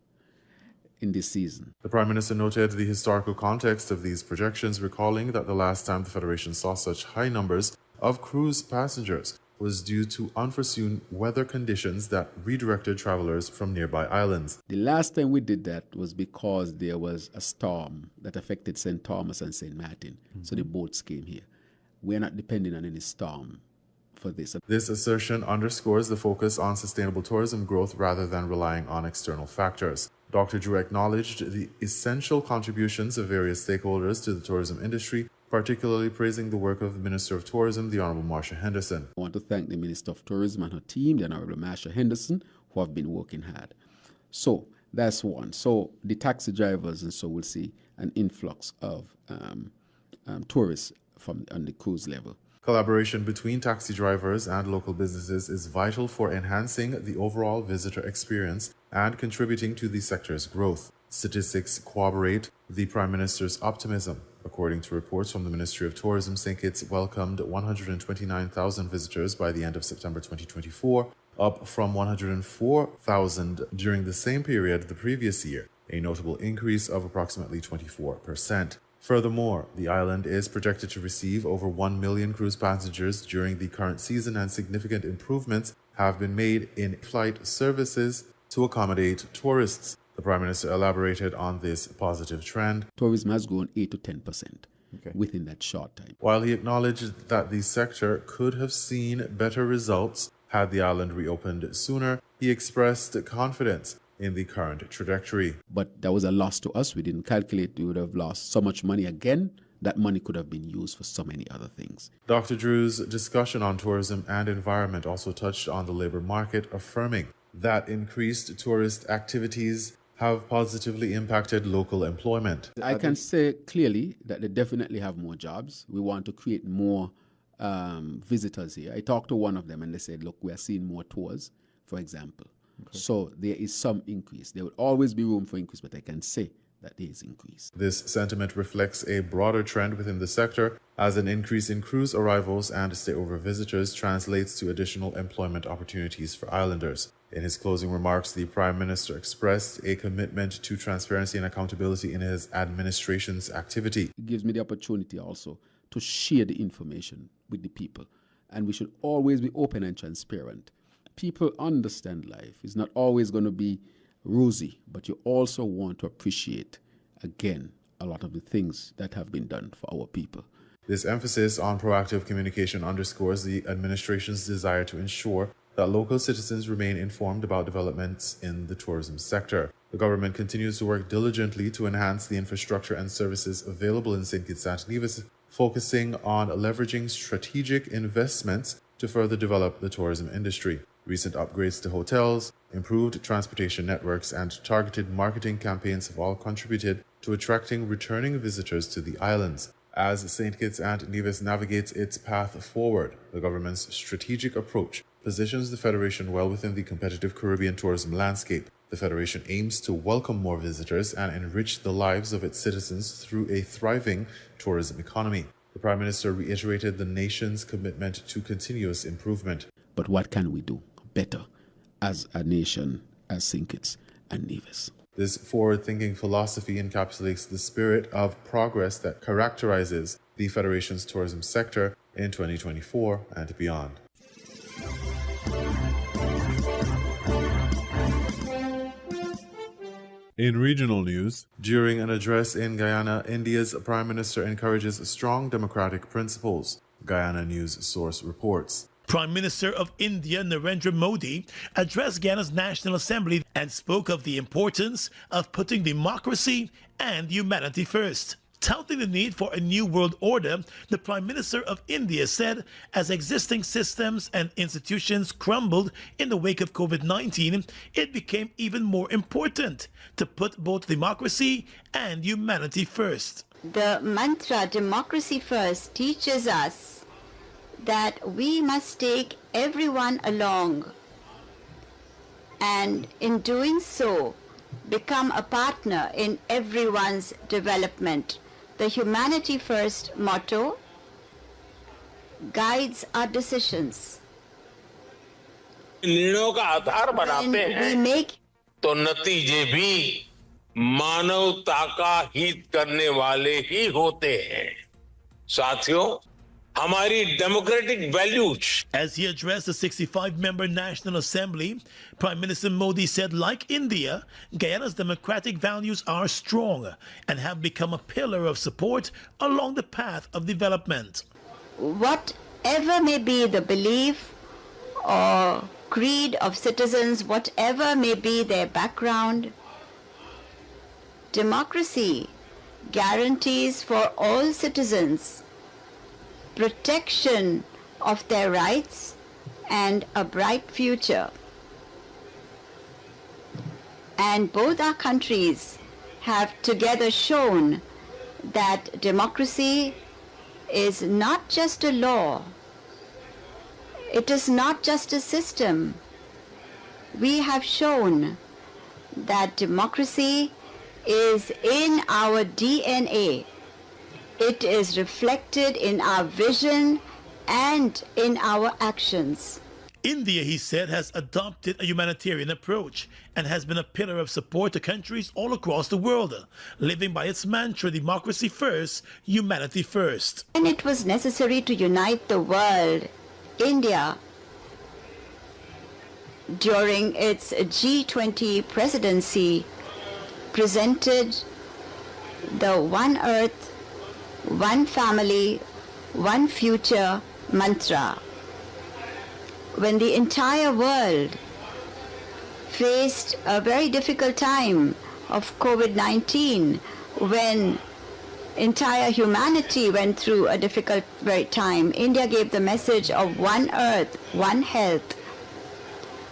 in this season. The Prime Minister noted the historical context of these projections, recalling that the last time the Federation saw such high numbers of cruise passengers was due to unforeseen weather conditions that redirected travelers from nearby islands. The last time we did that was because there was a storm that affected St. Thomas and St. Martin, so the boats came here. We're not depending on any storm for this. This assertion underscores the focus on sustainable tourism growth rather than relying on external factors. Dr. Drew acknowledged the essential contributions of various stakeholders to the tourism industry, particularly praising the work of the Minister of Tourism, the Honorable Marsha Henderson. I want to thank the Minister of Tourism and her team, the Honorable Marsha Henderson, who have been working hard. So that's one. So the taxi drivers, and so we'll see an influx of tourists on the cruise level. Collaboration between taxi drivers and local businesses is vital for enhancing the overall visitor experience and contributing to the sector's growth. Statistics corroborate the Prime Minister's optimism. According to reports from the Ministry of Tourism, St. Kitts welcomed 129,000 visitors by the end of September 2024, up from 104,000 during the same period the previous year, a notable increase of approximately 24%. Furthermore, the island is projected to receive over 1 million cruise passengers during the current season, and significant improvements have been made in flight services to accommodate tourists. The Prime Minister elaborated on this positive trend. Tourism has grown 8 to 10% within that short time. While he acknowledged that the sector could have seen better results had the island reopened sooner, he expressed confidence in the current trajectory. But that was a loss to us. We didn't calculate we would have lost so much money again. That money could have been used for so many other things. Dr. Drew's discussion on tourism and environment also touched on the labor market, affirming that increased tourist activities have positively impacted local employment. I can say clearly that they definitely have more jobs. We want to create more visitors here. I talked to one of them and they said, look, we are seeing more tours, for example. So there is some increase. There will always be room for increase, but I can say that there is increase. This sentiment reflects a broader trend within the sector, as an increase in cruise arrivals and stayover visitors translates to additional employment opportunities for islanders. In his closing remarks, the Prime Minister expressed a commitment to transparency and accountability in his administration's activity. It gives me the opportunity also to share the information with the people, and we should always be open and transparent. People understand life. It's not always going to be rosy, but you also want to appreciate, again, a lot of the things that have been done for our people. This emphasis on proactive communication underscores the administration's desire to ensure that local citizens remain informed about developments in the tourism sector. The government continues to work diligently to enhance the infrastructure and services available in St. Kitts and Nevis, focusing on leveraging strategic investments to further develop the tourism industry. Recent upgrades to hotels, improved transportation networks, and targeted marketing campaigns have all contributed to attracting returning visitors to the islands. As St. Kitts and Nevis navigates its path forward, the government's strategic approach positions the Federation well within the competitive Caribbean tourism landscape. The Federation aims to welcome more visitors and enrich the lives of its citizens through a thriving tourism economy. The Prime Minister reiterated the nation's commitment to continuous improvement. But what can we do better as a nation, as St. Kitts and Nevis? This forward-thinking philosophy encapsulates the spirit of progress that characterizes the Federation's tourism sector in 2024 and beyond. In regional news, during an address in Guyana, India's Prime Minister encourages strong democratic principles. Guyana News Source reports. Prime Minister of India Narendra Modi addressed Guyana's National Assembly and spoke of the importance of putting democracy and humanity first. Touting the need for a new world order, the Prime Minister of India said as existing systems and institutions crumbled in the wake of COVID-19, it became even more important to put both democracy and humanity first. The mantra democracy first teaches us that we must take everyone along and in doing so, become a partner in everyone's development. The Humanity First motto guides our decisions. निर्णयों का आधार बनाते हैं तो नतीजे भी मानवता का हित करने वाले ही होते हैं। साथियों, हमारी democratic values. As he addressed the 65-member National Assembly, Prime Minister Modi said, like India, Guyana's democratic values are strong and have become a pillar of support along the path of development. Whatever may be the belief or creed of citizens, whatever may be their background, democracy guarantees for all citizens protection of their rights and a bright future. And both our countries have together shown that democracy is not just a law, it is not just a system. We have shown that democracy is in our DNA. It is reflected in our vision and in our actions. India, he said, has adopted a humanitarian approach and has been a pillar of support to countries all across the world, living by its mantra, democracy first, humanity first. When it was necessary to unite the world, India, during its G20 presidency, presented the One Earth, One Family, One Future mantra. When the entire world faced a very difficult time of COVID-19, when entire humanity went through a difficult time, India gave the message of One Earth, One Health.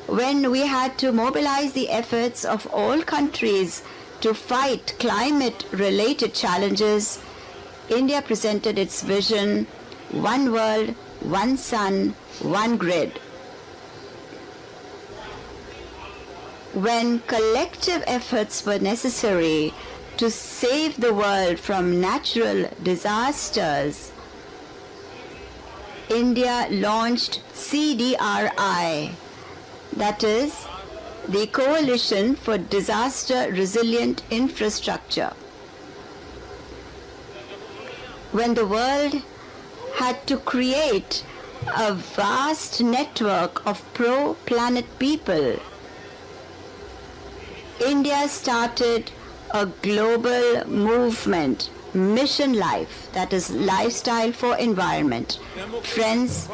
When we had to mobilize the efforts of all countries to fight climate-related challenges, India presented its vision, one world, one sun, one grid. When collective efforts were necessary to save the world from natural disasters, India launched CDRI, that is, the Coalition for Disaster Resilient Infrastructure. When the world had to create a vast network of pro-planet people, India started a global movement, Mission Life, that is lifestyle for environment. Friends,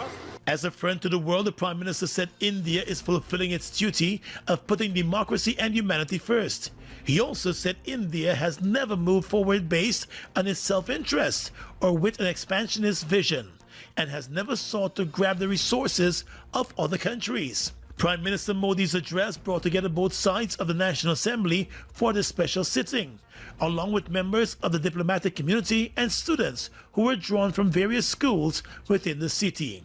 as a friend to the world, the Prime Minister said India is fulfilling its duty of putting democracy and humanity first. He also said India has never moved forward based on its self-interest or with an expansionist vision, and has never sought to grab the resources of other countries. Prime Minister Modi's address brought together both sides of the National Assembly for this special sitting, along with members of the diplomatic community and students who were drawn from various schools within the city.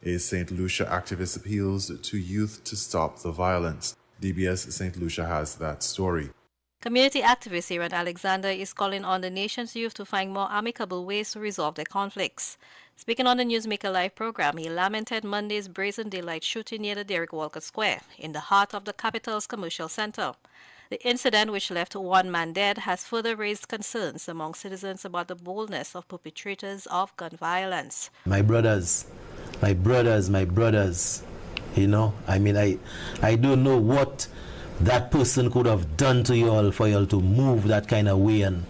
A St. Lucia activist appeals to youth to stop the violence. DBS St. Lucia has that story. Community activist Aaron Alexander is calling on the nation's youth to find more amicable ways to resolve their conflicts. Speaking on the Newsmaker Live program, he lamented Monday's brazen daylight shooting near the Derek Walker Square in the heart of the capital's commercial center. The incident, which left one man dead, has further raised concerns among citizens about the boldness of perpetrators of gun violence. My brothers, you know, I mean, I don't know what that person could have done to you all for you all to move that kind of way and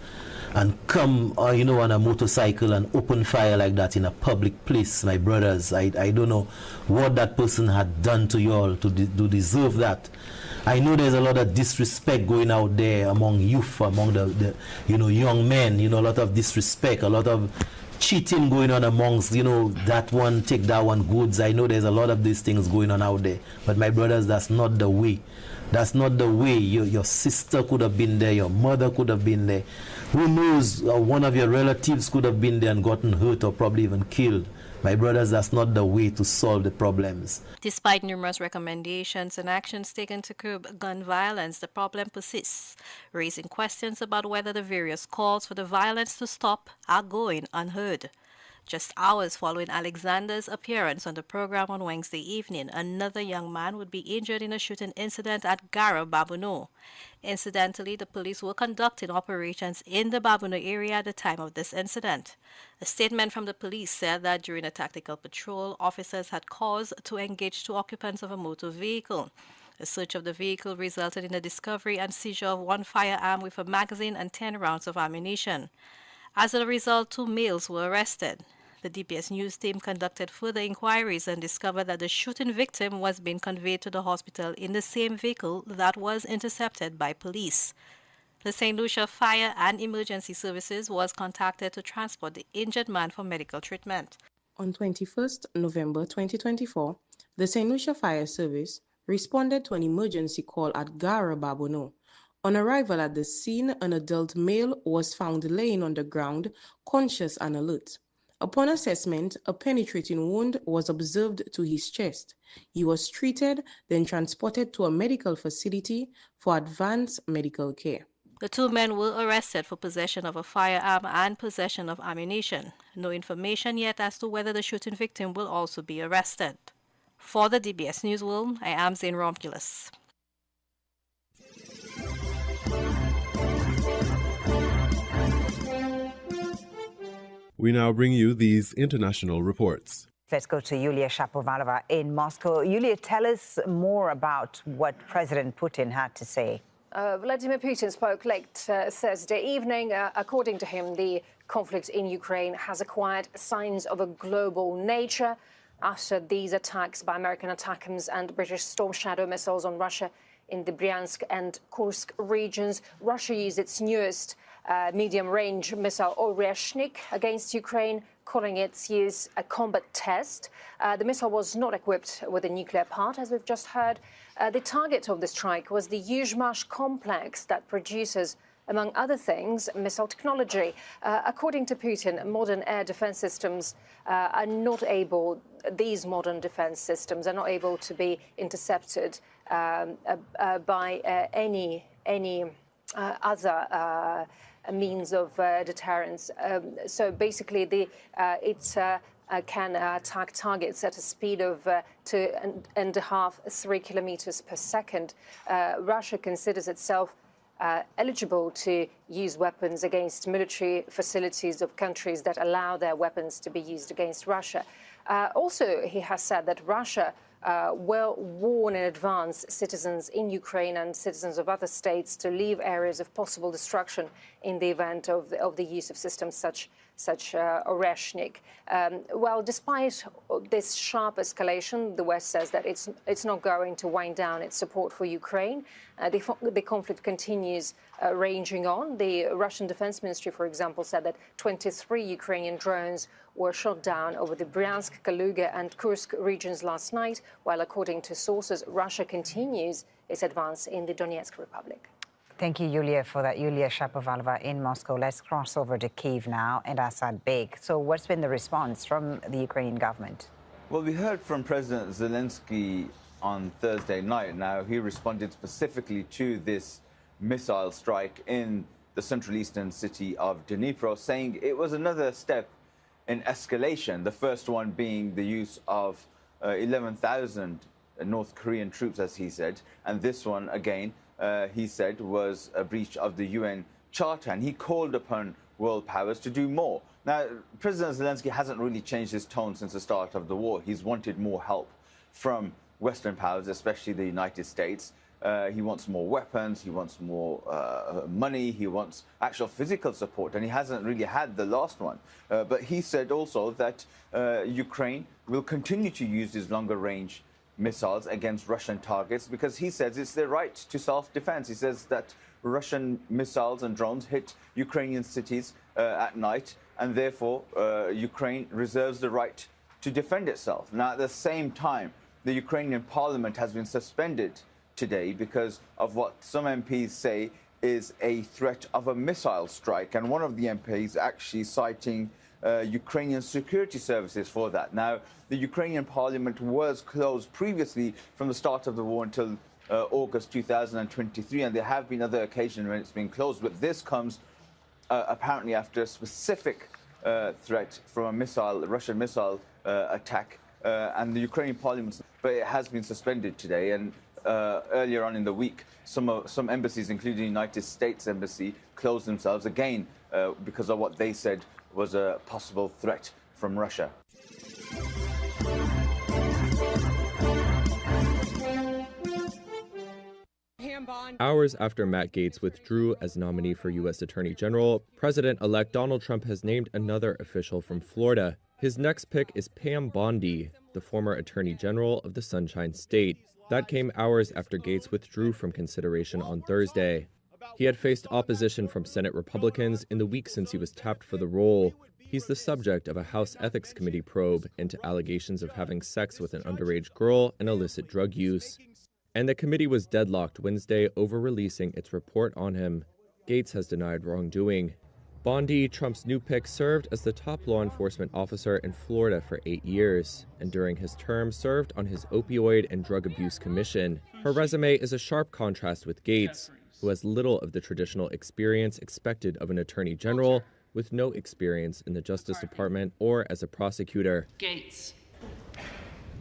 come, you know, on a motorcycle and open fire like that in a public place. My brothers, I don't know what that person had done to you all to deserve that. I know there's a lot of disrespect going out there among youth, among the you know, young men, you know, a lot of disrespect, a lot of cheating going on amongst, you know, that one take that one goods. I know there's a lot of these things going on out there, but my brothers, that's not the way. That's not the way. Your sister could have been there, your mother could have been there. Who knows, one of your relatives could have been there and gotten hurt or probably even killed. My brothers, that's not the way to solve the problems. Despite numerous recommendations and actions taken to curb gun violence, the problem persists, raising questions about whether the various calls for the violence to stop are going unheard. Just hours following Alexander's appearance on the program on Wednesday evening, another young man would be injured in a shooting incident at Gara Babuno. Incidentally, the police were conducting operations in the Babuno area at the time of this incident. A statement from the police said that during a tactical patrol, officers had cause to engage two occupants of a motor vehicle. A search of the vehicle resulted in the discovery and seizure of one firearm with a magazine and 10 rounds of ammunition. As a result, 2 males were arrested. The DPS News team conducted further inquiries and discovered that the shooting victim was being conveyed to the hospital in the same vehicle that was intercepted by police. The St. Lucia Fire and Emergency Services was contacted to transport the injured man for medical treatment. On 21st November 2024, the St. Lucia Fire Service responded to an emergency call at Gara Babuno. On arrival at the scene, an adult male was found laying on the ground, conscious and alert. Upon assessment, a penetrating wound was observed to his chest. He was treated, then transported to a medical facility for advanced medical care. The 2 men were arrested for possession of a firearm and possession of ammunition. No information yet as to whether the shooting victim will also be arrested. For the DBS News World, I am Zain Romulus. We now bring you these international reports. Let's go to Yulia Shapovalova in Moscow. Yulia, tell us more about what President Putin had to say. Vladimir Putin spoke late Thursday evening. According to him, the conflict in Ukraine has acquired signs of a global nature after these attacks by American attackers and British Storm Shadow missiles on Russia in the Bryansk and Kursk regions. Russia used its newest medium-range missile Oreshnik against Ukraine, calling its use a combat test. The missile was not equipped with a nuclear part, as we've just heard. The target of the strike was the Yuzhmash complex that produces, among other things, missile technology. According to Putin, modern air defense systems are not able, these modern defense systems are not able to be intercepted by any other means of deterrence. So basically, it can attack targets at a speed of 2.5-3 kilometers per second. Russia considers itself eligible to use weapons against military facilities of countries that allow their weapons to be used against Russia. Also, he has said that Russia will warn in advance citizens in Ukraine and citizens of other states to leave areas of possible destruction in the event of the use of systems such Oreshnik. Well, despite this sharp escalation, the West says that it's not going to wind down its support for Ukraine. The conflict continues raging on. The Russian Defense Ministry, for example, said that 23 Ukrainian drones were shot down over the Bryansk, Kaluga and Kursk regions last night, while according to sources, Russia continues its advance in the Donetsk Republic. Thank you, Yulia, for that. Yulia Shapovalova in Moscow. Let's cross over to Kyiv now and Assad Beg. So what's been the response from the Ukrainian government? Well, we heard from President Zelensky on Thursday night. Now, he responded specifically to this missile strike in the central eastern city of Dnipro, saying it was another step in escalation, the first one being the use of 11,000 North Korean troops, as he said, and this one, again, he said, was a breach of the UN Charter, and he called upon world powers to do more. Now, President Zelensky hasn't really changed his tone since the start of the war. He's wanted more help from Western powers, especially the United States. He wants more weapons, he wants more money, he wants actual physical support, and he hasn't really had the last one. But he said also that Ukraine will continue to use his longer-range missiles against Russian targets because he says it's their right to self-defense. He says that Russian missiles and drones hit Ukrainian cities at night, and therefore Ukraine reserves the right to defend itself. Now, at the same time, the Ukrainian parliament has been suspended today because of what some MPs say is a threat of a missile strike. And one of the MPs actually citing Ukrainian security services for that. Now, the Ukrainian parliament was closed previously from the start of the war until August 2023, and there have been other occasions when it's been closed, but this comes apparently after a specific threat from a Russian missile attack, and the Ukrainian parliament, but it has been suspended today. And earlier on in the week, some embassies, including the United States Embassy, closed themselves again because of what they said was a possible threat from Russia. Hours after Matt Gaetz withdrew as nominee for U.S. Attorney General, President-elect Donald Trump has named another official from Florida. His next pick is Pam Bondi, the former Attorney General of the Sunshine State. That came hours after Gaetz withdrew from consideration on Thursday. He had faced opposition from Senate Republicans in the week since he was tapped for the role. He's the subject of a House Ethics Committee probe into allegations of having sex with an underage girl and illicit drug use. And the committee was deadlocked Wednesday over releasing its report on him. Gaetz has denied wrongdoing. Bondi, Trump's new pick, served as the top law enforcement officer in Florida for 8 years, and during his term served on his Opioid and Drug Abuse Commission. Her resume is a sharp contrast with Gaetz, who has little of the traditional experience expected of an attorney general, with no experience in the Justice Department or as a prosecutor. Gaetz.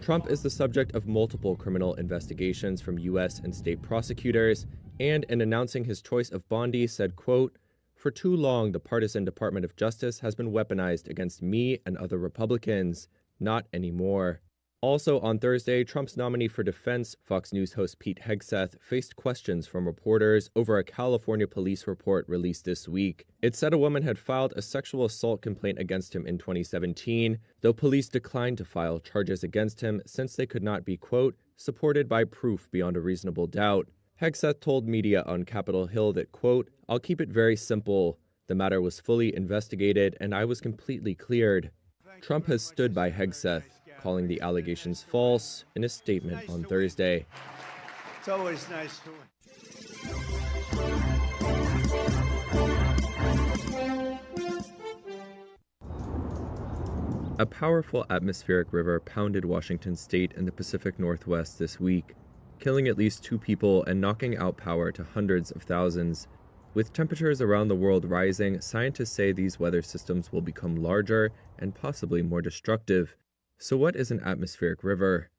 Trump is the subject of multiple criminal investigations from U.S. and state prosecutors, and in announcing his choice of Bondi said, quote, "For too long, the partisan Department of Justice has been weaponized against me and other Republicans. Not anymore." Also on Thursday, Trump's nominee for defense, Fox News host Pete Hegseth, faced questions from reporters over a California police report released this week. It said a woman had filed a sexual assault complaint against him in 2017, though police declined to file charges against him since they could not be, quote, supported by proof beyond a reasonable doubt. Hegseth told media on Capitol Hill that, quote, "I'll keep it very simple. The matter was fully investigated and I was completely cleared." Trump has stood by Hegseth, calling the allegations false in a statement on Thursday. It's always nice to win. A powerful atmospheric river pounded Washington state and the Pacific Northwest this week, killing at least 2 people and knocking out power to hundreds of thousands. With temperatures around the world rising, scientists say these weather systems will become larger and possibly more destructive. So what is an atmospheric river?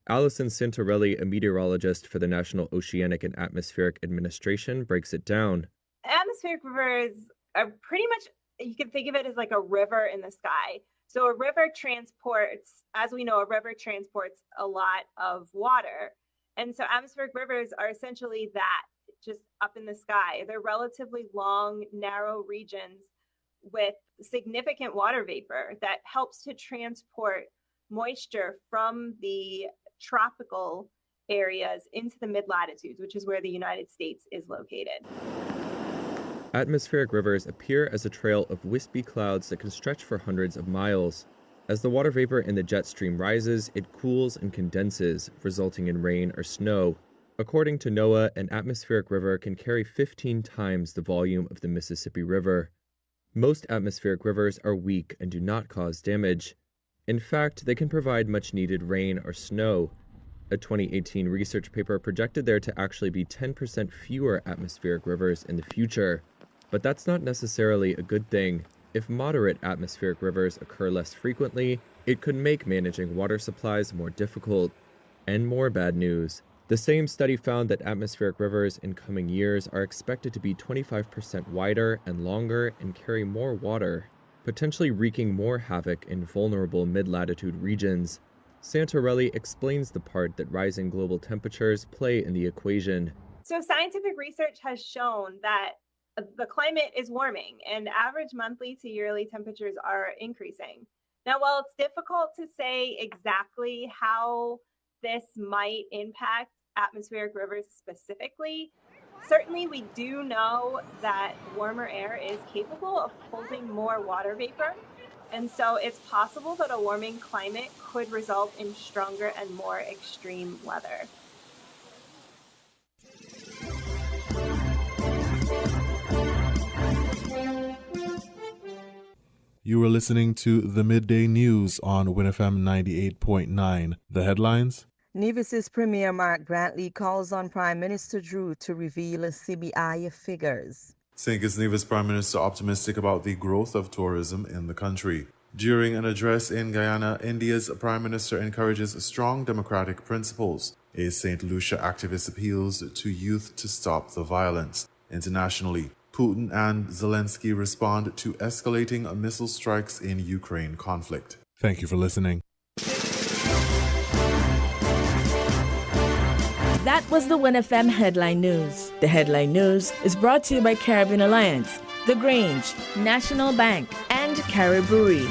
Allison Santorelli, a meteorologist for the National Oceanic and Atmospheric Administration, breaks it down. Atmospheric rivers are pretty much, you can think of it as like a river in the sky. So a river transports, as we know, a river transports a lot of water. And so atmospheric rivers are essentially that, just up in the sky. They're relatively long, narrow regions with significant water vapor that helps to transport moisture from the tropical areas into the mid-latitudes, which is where the United States is located. Atmospheric rivers appear as a trail of wispy clouds that can stretch for hundreds of miles. As the water vapor in the jet stream rises, it cools and condenses, resulting in rain or snow. According to NOAA, an atmospheric river can carry 15 times the volume of the Mississippi River. Most atmospheric rivers are weak and do not cause damage. In fact, they can provide much-needed rain or snow. A 2018 research paper projected there to actually be 10% fewer atmospheric rivers in the future. But that's not necessarily a good thing. If moderate atmospheric rivers occur less frequently, it could make managing water supplies more difficult. And more bad news. The same study found that atmospheric rivers in coming years are expected to be 25% wider and longer and carry more water, potentially wreaking more havoc in vulnerable mid-latitude regions. Santorelli explains the part that rising global temperatures play in the equation. So scientific research has shown that the climate is warming and average monthly to yearly temperatures are increasing. Now, while it's difficult to say exactly how this might impact atmospheric rivers specifically, certainly we do know that warmer air is capable of holding more water vapor. And so it's possible that a warming climate could result in stronger and more extreme weather. You were listening to the Midday News on WinFM 98.9. The headlines? Nevis's Premier Mark Brantley calls on Prime Minister Drew to reveal CBI figures. St. Kitts Nevis Prime Minister optimistic about the growth of tourism in the country. During an address in Guyana, India's Prime Minister encourages strong democratic principles. A St. Lucia activist appeals to youth to stop the violence. Internationally, Putin and Zelensky respond to escalating missile strikes in Ukraine conflict. Thank you for listening. That was the WinFM Headline News. The Headline News is brought to you by Caribbean Alliance, The Grange, National Bank, and Caribbean.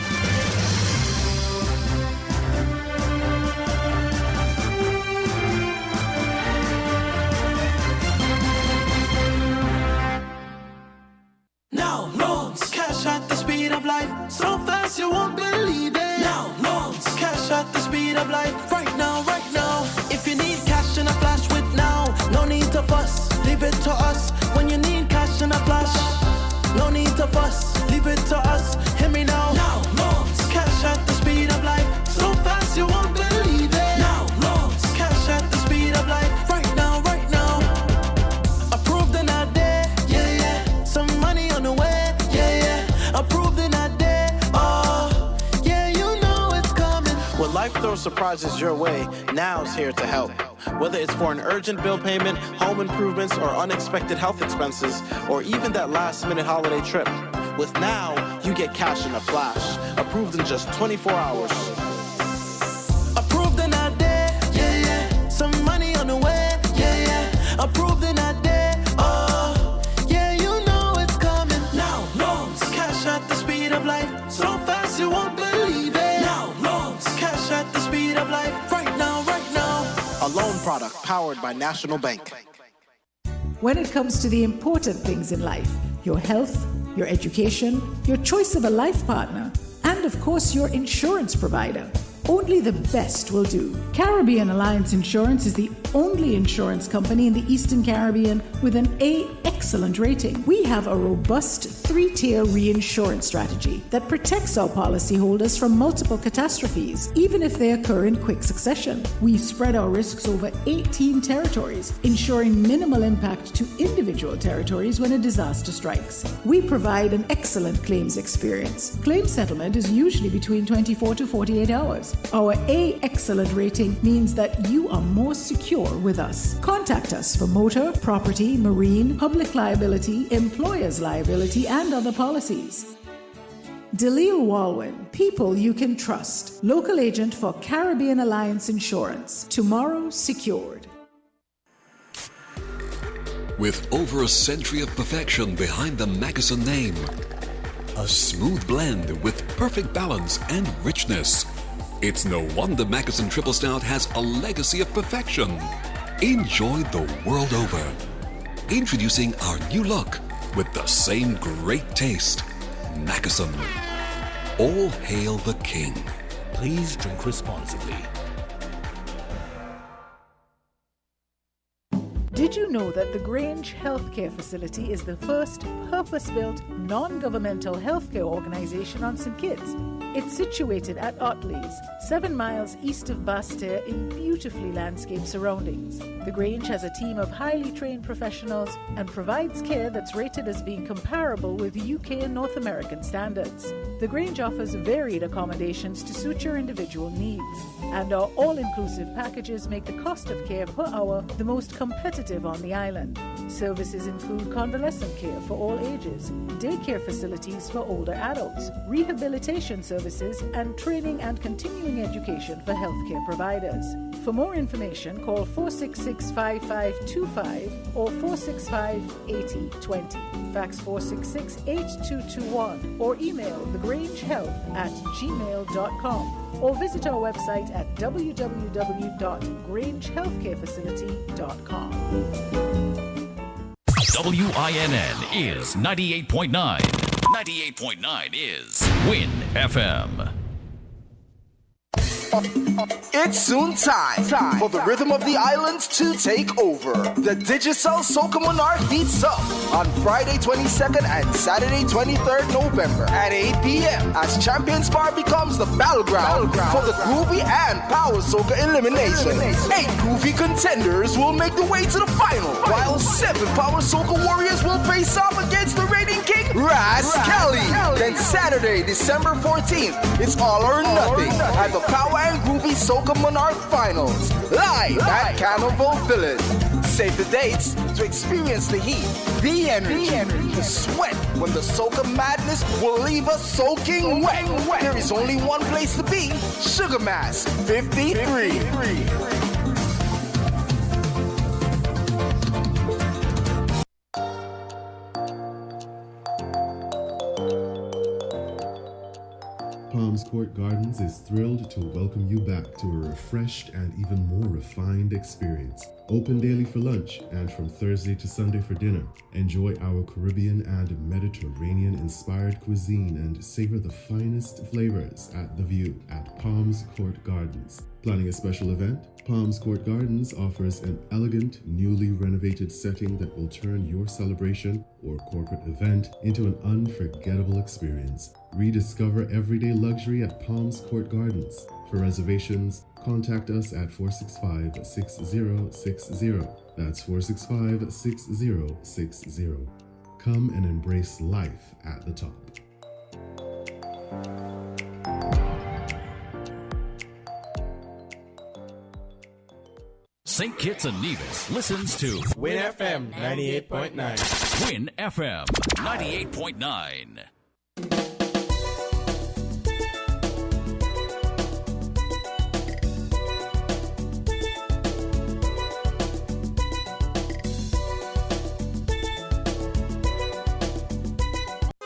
Now loans, cash at the speed of life, so fast you won't believe it. Now loans, cash at the speed of life, right now, right now. If you need cash in a flash with now, no need to fuss, leave it to us. When you need cash in a flash, no need to fuss, leave it to us. Hear me now. Now loans, cash at the speed of life, so fast you won't believe it. Now loans, cash at the speed of life, right now, right now. Approved in a day, yeah, yeah. Some money on the way, yeah, yeah. Approved in a day, oh, yeah, you know it's coming. When life throws surprises your way, Now's here to help. Whether it's for an urgent bill payment, home improvements, or unexpected health expenses, or even that last-minute holiday trip. With Now, you get cash in a flash, approved in just 24 hours. Approved in a day, yeah, yeah. Some money on the way, yeah, yeah. Approved in a day, oh, yeah, you know it's coming. Now loans, cash at the speed of life, so fast you won't believe it. Now loans, cash at the speed of life, right now, right now. A loan product powered by National Bank. When it comes to the important things in life, your health, your education, your choice of a life partner, and of course your insurance provider, only the best will do. Caribbean Alliance Insurance is the only insurance company in the Eastern Caribbean with an A excellent rating. We have a robust 3-tier reinsurance strategy that protects our policyholders from multiple catastrophes, even if they occur in quick succession. We spread our risks over 18 territories, ensuring minimal impact to individual territories when a disaster strikes. We provide an excellent claims experience. Claim settlement is usually between 24 to 48 hours. Our A excellent rating means that you are more secure with us. Contact us for motor, property, marine, public liability, employer's liability, and other policies. Delisle Walwyn, people you can trust. Local agent for Caribbean Alliance Insurance. Tomorrow secured. With over a century of perfection behind the Mackeson name, a smooth blend with perfect balance and richness. It's no wonder Mackeson Triple Stout has a legacy of perfection. Enjoy the world over. Introducing our new look with the same great taste. Mackeson. All hail the king. Please drink responsibly. Did you know that the Grange Healthcare Facility is the first purpose-built, non-governmental healthcare organization on St. Kitts? It's situated at Otley's, 7 miles east of Basseterre in beautifully landscaped surroundings. The Grange has a team of highly trained professionals and provides care that's rated as being comparable with UK and North American standards. The Grange offers varied accommodations to suit your individual needs, and our all-inclusive packages make the cost of care per hour the most competitive on the island. Services include convalescent care for all ages, daycare facilities for older adults, rehabilitation services, and training and continuing education for healthcare providers. For more information, call 466-5525 or 465-8020. Fax 466-8221 or email thegrangehealth@gmail.com or visit our website at www.grangehealthcarefacility.com. WINN is 98.9. 98.9 is Win FM. It's soon time for the rhythm of the islands to take over. The Digicel Soca Monarch beats up on Friday 22nd and Saturday 23rd November at 8 p.m. as Champions Bar becomes the battleground for the Groovy and Power Soca elimination. 8 Groovy contenders will make the way to the final, while 7 Power Soca warriors will face off against the reigning king, Ras Kelly. Then Saturday, December 14th, it's all or nothing at the Power and Groovy Soca Monarch Finals, live at Carnival Village. Save the dates to experience the heat, the energy, the sweat when the Soca madness will leave us soaking wet. There is only one place to be, Sugar Mass 53. Palms Court Gardens is thrilled to welcome you back to a refreshed and even more refined experience. Open daily for lunch and from Thursday to Sunday for dinner. Enjoy our Caribbean and Mediterranean-inspired cuisine and savor the finest flavors at The View at Palms Court Gardens. Planning a special event? Palms Court Gardens offers an elegant, newly renovated setting that will turn your celebration or corporate event into an unforgettable experience. Rediscover everyday luxury at Palms Court Gardens. For reservations, contact us at 465-6060. That's 465-6060. Come and embrace life at the top. St. Kitts and Nevis listens to Win FM 98.9. Win FM 98.9.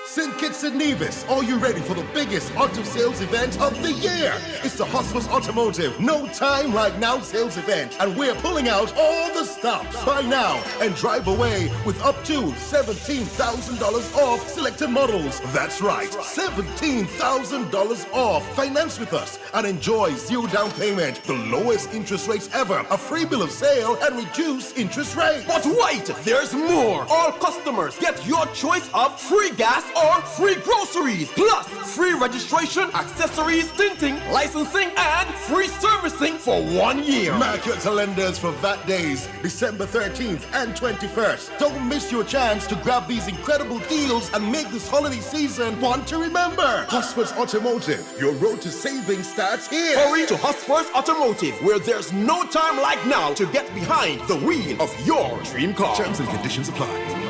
St. Kitts and Nevis, are you ready for the biggest auto sales event of the year? It's the Hustlers Automotive No Time Like Now sales event, and we're pulling out all the stops. Buy now and drive away with up to $17,000 off selected models. That's right, $17,000 off. Finance with us and enjoy zero down payment, the lowest interest rates ever, a free bill of sale, and reduced interest rate. But wait, there's more. All customers get your choice of free gas or free groceries, plus free registration, accessories, tinting, licensing, and free servicing for 1 year. Mark your calendars for that days, December 13th and 21st. Don't miss your chance to grab these incredible deals and make this holiday season one to remember. Hustlers Automotive, your road to savings starts here. Hurry to Hustlers Automotive, where there's no time like now to get behind the wheel of your dream car. Terms and conditions apply.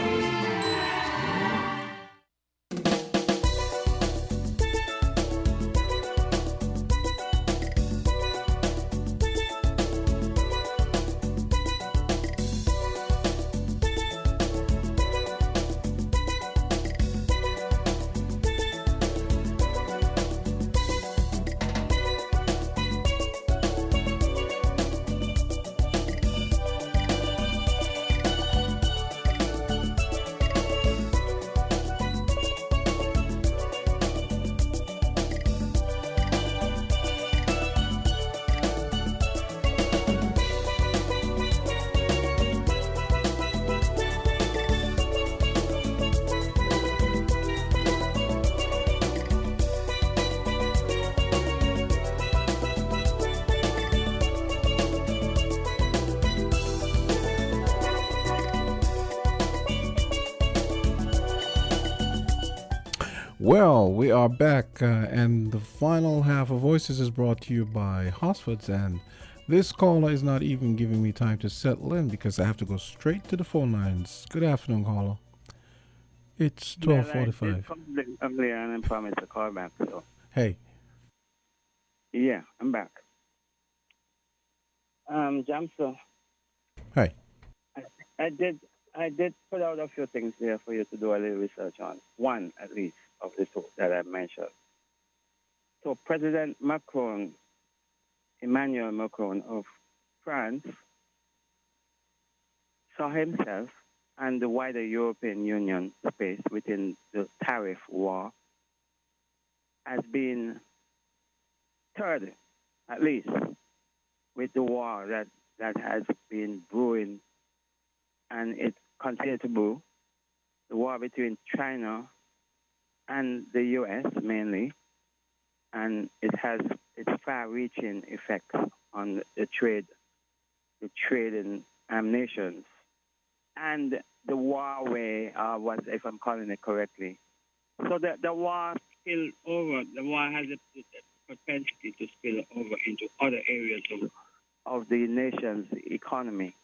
Well, we are back, and the final half of Voices is brought to you by Hosfords, and this caller is not even giving me time to settle in because I have to go straight to the phone lines. Good afternoon, caller. It's 12:45. I'm there and I promised to call back. So. Hey. Yeah, I'm back. Jamso. Hey. I did put out a few things there for you to do a little research on. One, at least, of the two that I mentioned. So President Macron, Emmanuel Macron of France, saw himself and the wider European Union space within the tariff war as being third at least with the war that has been brewing, and it continues to brew, the war between China and the U.S. mainly, and it has its far-reaching effects on the trading nations, and the warway, if I'm calling it correctly. So the war spill over. The war has a propensity to spill over into other areas of the nation's economy.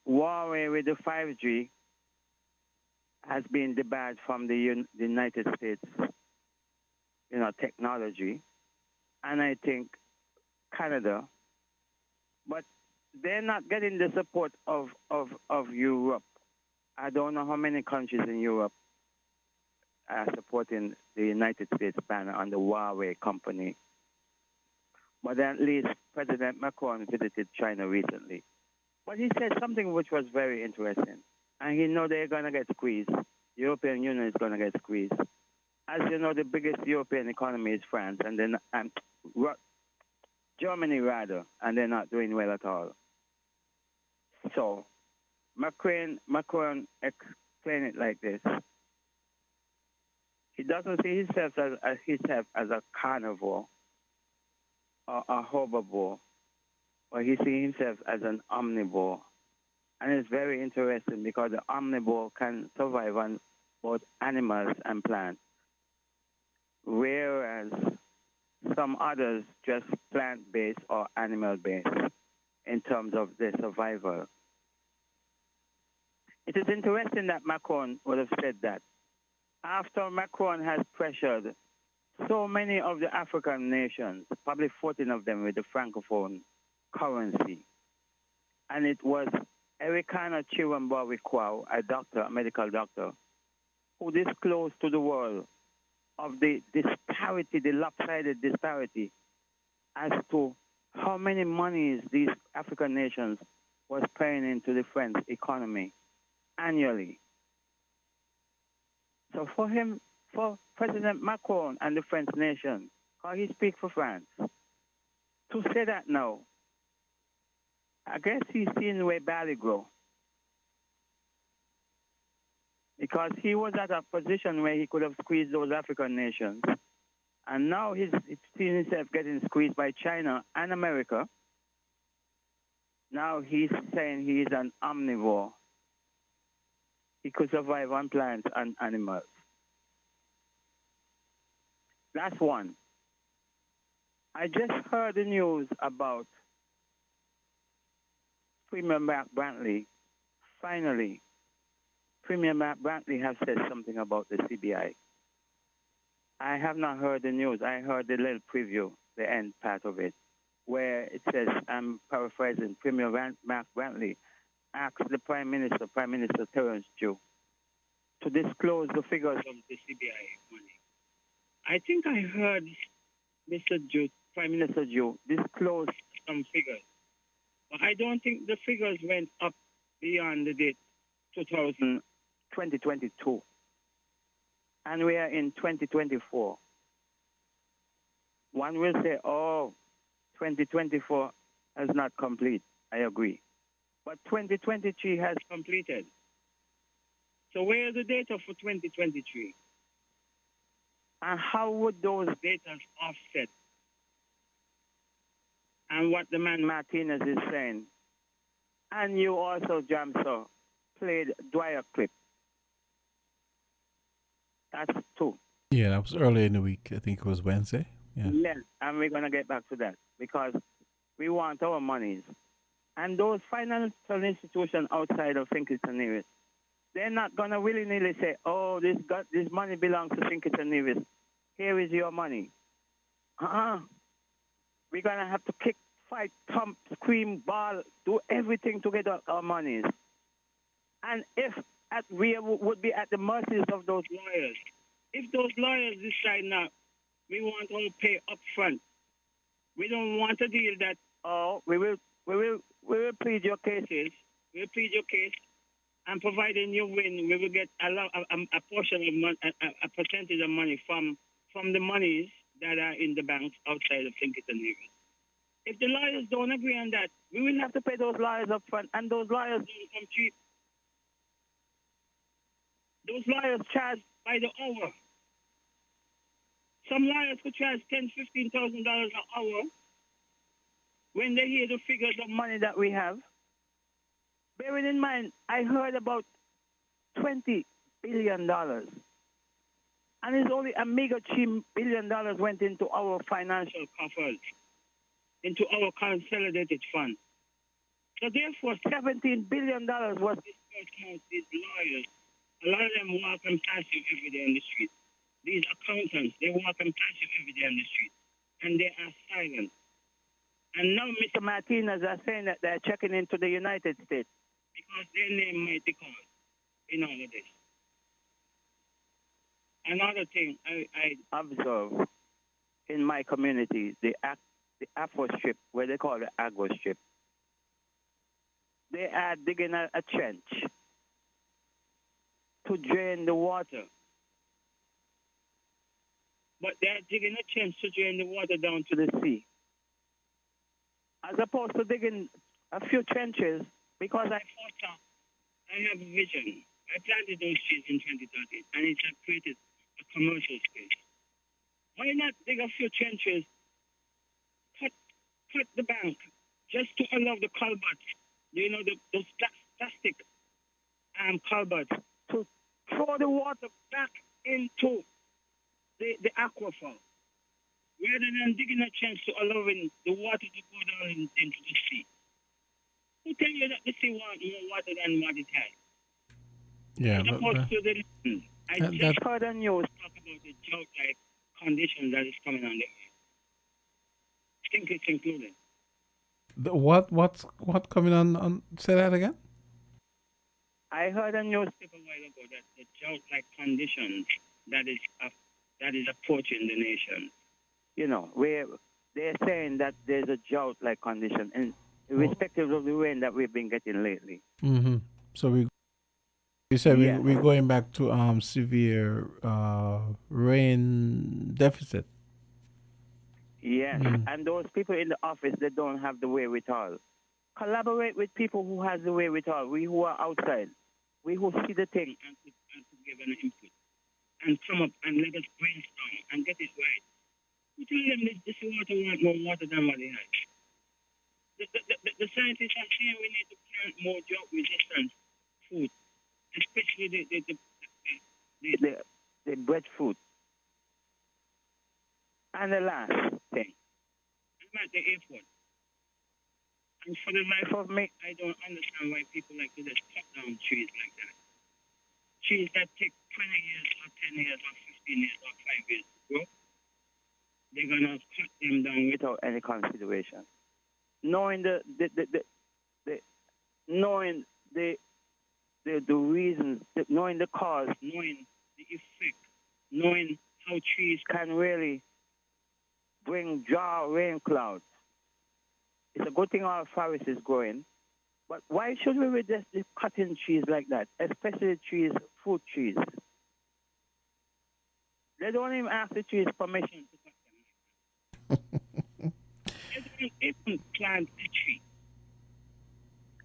Huawei with the 5G has been debarred from the United States, technology, and I think Canada, but they're not getting the support of Europe. I don't know how many countries in Europe are supporting the United States ban on the Huawei company. But at least President Macron visited China recently. But he said something which was very interesting. And he know they're going to get squeezed. The European Union is going to get squeezed. As you know, the biggest European economy is France, and then Germany rather, and they're not doing well at all. So Macron explained it like this. He doesn't see himself as a carnivore or a herbivore, but he sees himself as an omnivore. And it's very interesting because the omnivore can survive on both animals and plants, whereas some others just plant-based or animal-based in terms of their survival. It is interesting that Macron would have said that. After Macron has pressured so many of the African nations, probably 14 of them with the Francophone currency, and it was Ericana Chiwamba-Wikwao, a medical doctor, who disclosed to the world of the disparity, the lopsided disparity, as to how many monies these African nations was paying into the French economy annually. So for President Macron and the French nation, because he speaks for France, to say that now, I guess he's seeing where barley grow. Because he was at a position where he could have squeezed those African nations. And now he's seeing himself getting squeezed by China and America. Now he's saying he is an omnivore. He could survive on plants and animals. That's one. I just heard the news about Premier Mark Brantley. Finally, Premier Mark Brantley has said something about the CBI. I have not heard the news. I heard the little preview, the end part of it, where it says, I'm paraphrasing, Premier Mark Brantley asked the Prime Minister Terence Jew, to disclose the figures of the CBI money. I think I heard Prime Minister Jew disclose some figures. But I don't think the figures went up beyond the date 2022. And we are in 2024. One will say, 2024 is not complete. I agree. But 2023 has completed. So where is the data for 2023? And how would those data offset? And what the man Martinez is saying. And you also, Jamso, played Dwyer clip. That's two. Yeah, that was early in the week. I think it was Wednesday. Yeah. Yes, and we're going to get back to that because we want our monies. And those financial institutions outside of St. Kitts and Nevis, they're not going to willy-nilly say, this money belongs to St. Kitts and Nevis. Here is your money. We're going to have to kick, fight, thump, scream, ball, do everything to get our monies. And if we would be at the mercies of those lawyers, if those lawyers decide now, we want to pay up front. We don't want a deal that, we will plead your cases. We'll plead your case, and providing you win, we will get a portion of money, a percentage of money from the monies that are in the banks outside of St. Kitts and Nevis. If the lawyers don't agree on that, we will have to pay those lawyers up front, and those lawyers don't come cheap. Those lawyers charge by the hour. Some lawyers could charge $10,000, $15,000 an hour when they hear the figures of money that we have. Bearing in mind, I heard about $20 billion. And it's only a meager $3 billion went into our financial coffers, into our consolidated fund. So therefore, $17 billion was dispersed amongst these lawyers. A lot of them walk and pass you every day on the street. These accountants, they walk and pass you every day on the street. And they are silent. And now Mr. Martinez are saying that they're checking into the United States because their name might be called in all of this. Another thing I observe in my community, the Afro strip, where they call it Agro strip, they are digging a trench to drain the water. But they are digging a trench to drain the water down to the sea. As opposed to digging a few trenches, because I have a vision. I planted those trees in 2013, and it has created a commercial space. Why not dig a few trenches, cut the bank, just to allow the culverts, those plastic culverts, to throw the water back into the aquifer, rather than digging a trench to allowing the water to go down into the sea. Who tell you that the sea wants more water than what it has? Yeah, As opposed to the land. I just heard a news talk about the drought-like condition that is coming on the earth. I think it's included. What coming on? Say that again. I heard a newspaper a while ago that the drought-like conditions that is approaching the nation. Where they're saying that there's a drought-like condition, and irrespective of the rain that we've been getting lately. Mm-hmm. So you said we're going back to severe rain deficit. Yes, and those people in the office that don't have the wherewithal. Collaborate with people who has the wherewithal. We who are outside, we who see the thing and give an input, and come up and let us brainstorm and get it right. We tell them this water want more water than what it has. The scientists are saying we need to plant more drought-resistant food, especially the breadfruit. And the last thing, I'm at the airport. And for the life of me, I don't understand why people like to just cut down trees like that. Trees that take 20 years or 10 years or 15 years or 5 years to grow, they're going to cut them down without any consideration. Knowing the reasons, knowing the cause, knowing the effect, knowing how trees can really bring drought, rain clouds. It's a good thing our forest is growing, but why should we just be cutting trees like that, especially trees, fruit trees? They don't even ask the trees permission to cut them. They don't even plant a tree.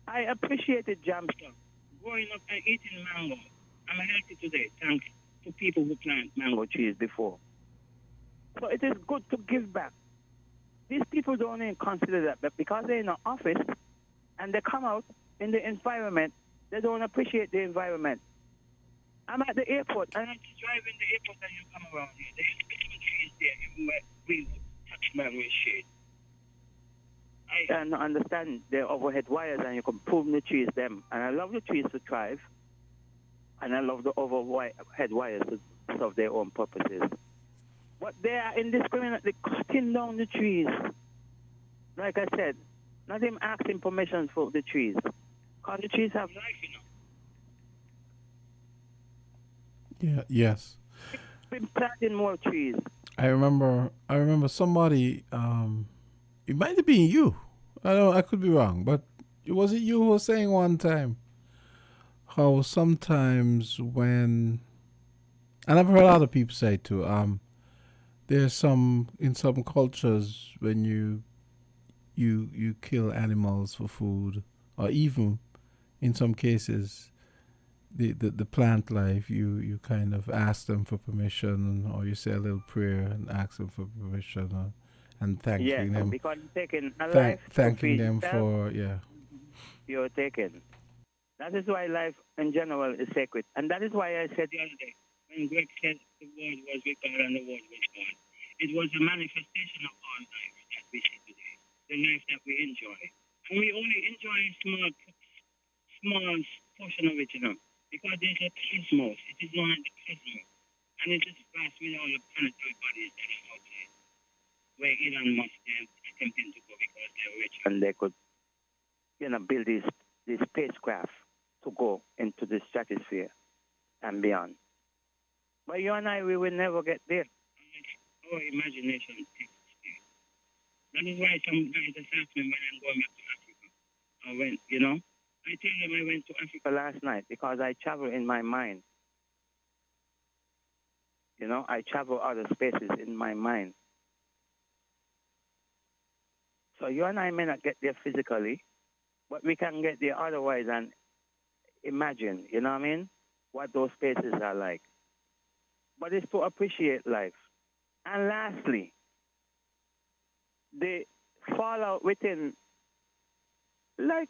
I appreciated Jamster growing up and eating mango. I'm healthy today, thanks to people who plant mango trees before. So it is good to give back. These people don't even consider that, but because they're in an office and they come out in the environment, they don't appreciate the environment. I'm at the airport and I just drive in the airport and you come around here. There's specimen trees there everywhere. We touch my way shade. I can understand the overhead wires and you can prune the trees them. And I love the trees to thrive. And I love the overhead wires to serve their own purposes. But they are indiscriminately cutting down the trees. Like I said, not even asking permission for the trees. Because the trees have life, Yeah. Yes. Been planting more trees. I remember somebody. It might have been you. I could be wrong, but was it you who was saying one time how sometimes when, and I've heard other people say too, There's some in some cultures when you kill animals for food, or even in some cases the plant life, you kind of ask them for permission, or you say a little prayer and ask them for permission, and Yes, thanking them, because taking a life to thanking feed them yourself, for, yeah. you're taken. That is why life in general is sacred. And that is why I said the other day, when Greg said the word was with God and the word was God, it was a manifestation of all life that we see today, the life that we enjoy. And we only enjoy a small portion of it, because there's a cosmos. It is known as the cosmos. And it is vast with all the planetary bodies that are out there, where Elon Musk is attempting to go because they're rich. And they could, build these spacecraft to go into the stratosphere and beyond. But you and I, we will never get there. Our imagination takes us there. That is why some guys just ask me when I'm going back to Africa. I went, I tell them I went to Africa last night because I travel in my mind. I travel other spaces in my mind. So you and I may not get there physically, but we can get there otherwise and imagine, what those spaces are like. But it's to appreciate life. And lastly, the fallout within, like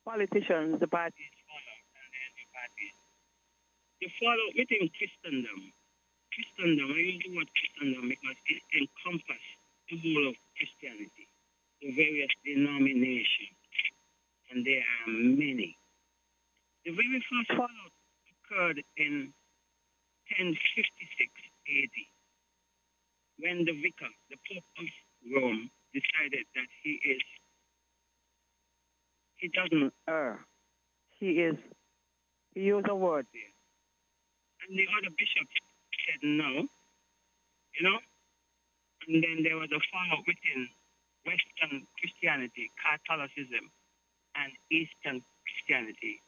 politicians, the parties fall out, and then the parties. The fallout within Christendom, I use the word Christendom because it encompasses the whole of Christianity, the various denominations, and there are many. The very first fallout occurred in 1056 AD, when the vicar, the Pope of Rome, decided that he doesn't err. He used a word there. And the other bishops said no, and then there was a fallout within Western Christianity, Catholicism, and Eastern Christianity,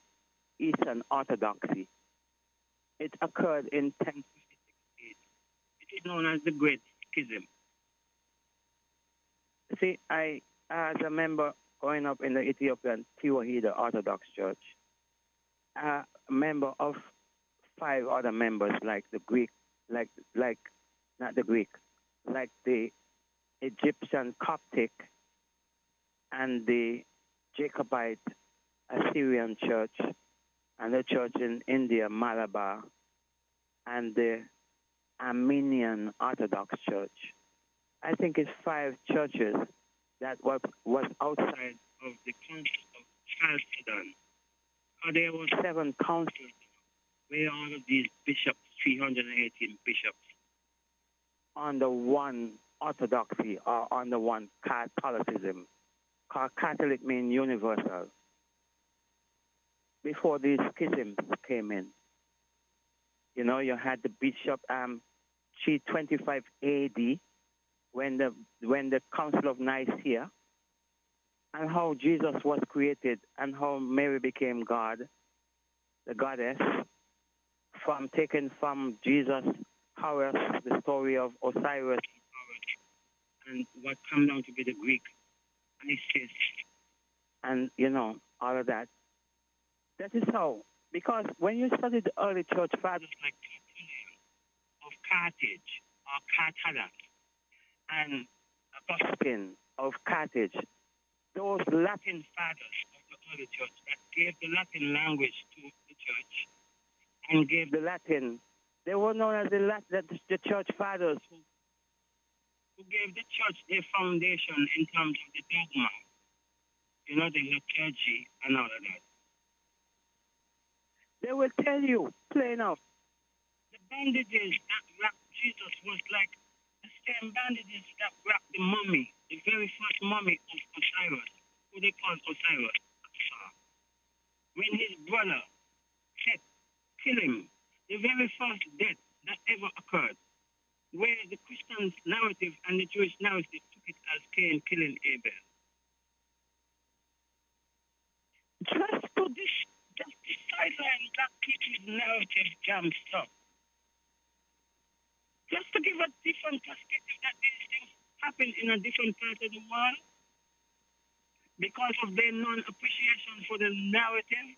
Eastern Orthodoxy. It occurred in 1056 AD. It is known as the Great Schism. See, as a member growing up in the Ethiopian Tewahedo Orthodox Church, a member of 5 other members, like the Greek, not the Greek, like the Egyptian Coptic and the Jacobite Assyrian Church and the church in India, Malabar, and the Armenian Orthodox Church. I think it's 5 churches that was outside of the Council of Chalcedon. There were 7 councils where all of these bishops, 318 bishops, under one orthodoxy or under one Catholicism. Catholic means universal. Before these schisms came in, you had the bishop 325 AD when the Council of Nicaea, and how Jesus was created and how Mary became God, the goddess, taken from Jesus, Horus, the story of Osiris, and what come down to be the Greek Isis, and all of that. That is how, because when you study the early church fathers like Tertullian of Carthage or Carthage and Augustine of Carthage, those Latin fathers of the early church that gave the Latin language to the church and gave the Latin, they were known as the church fathers who gave the church their foundation in terms of the dogma, the liturgy and all of that. They will tell you, plain out, the bandages that wrapped Jesus was like the same bandages that wrapped the mummy, the very first mummy of Osiris, who they called Osiris. When his brother Seth killed him, the very first death that ever occurred, where the Christian narrative and the Jewish narrative took it as Cain killing Abel. Just sideline that people's narrative jam stuff. just to give a different perspective that these things happen in a different part of the world because of their non-appreciation for the narrative.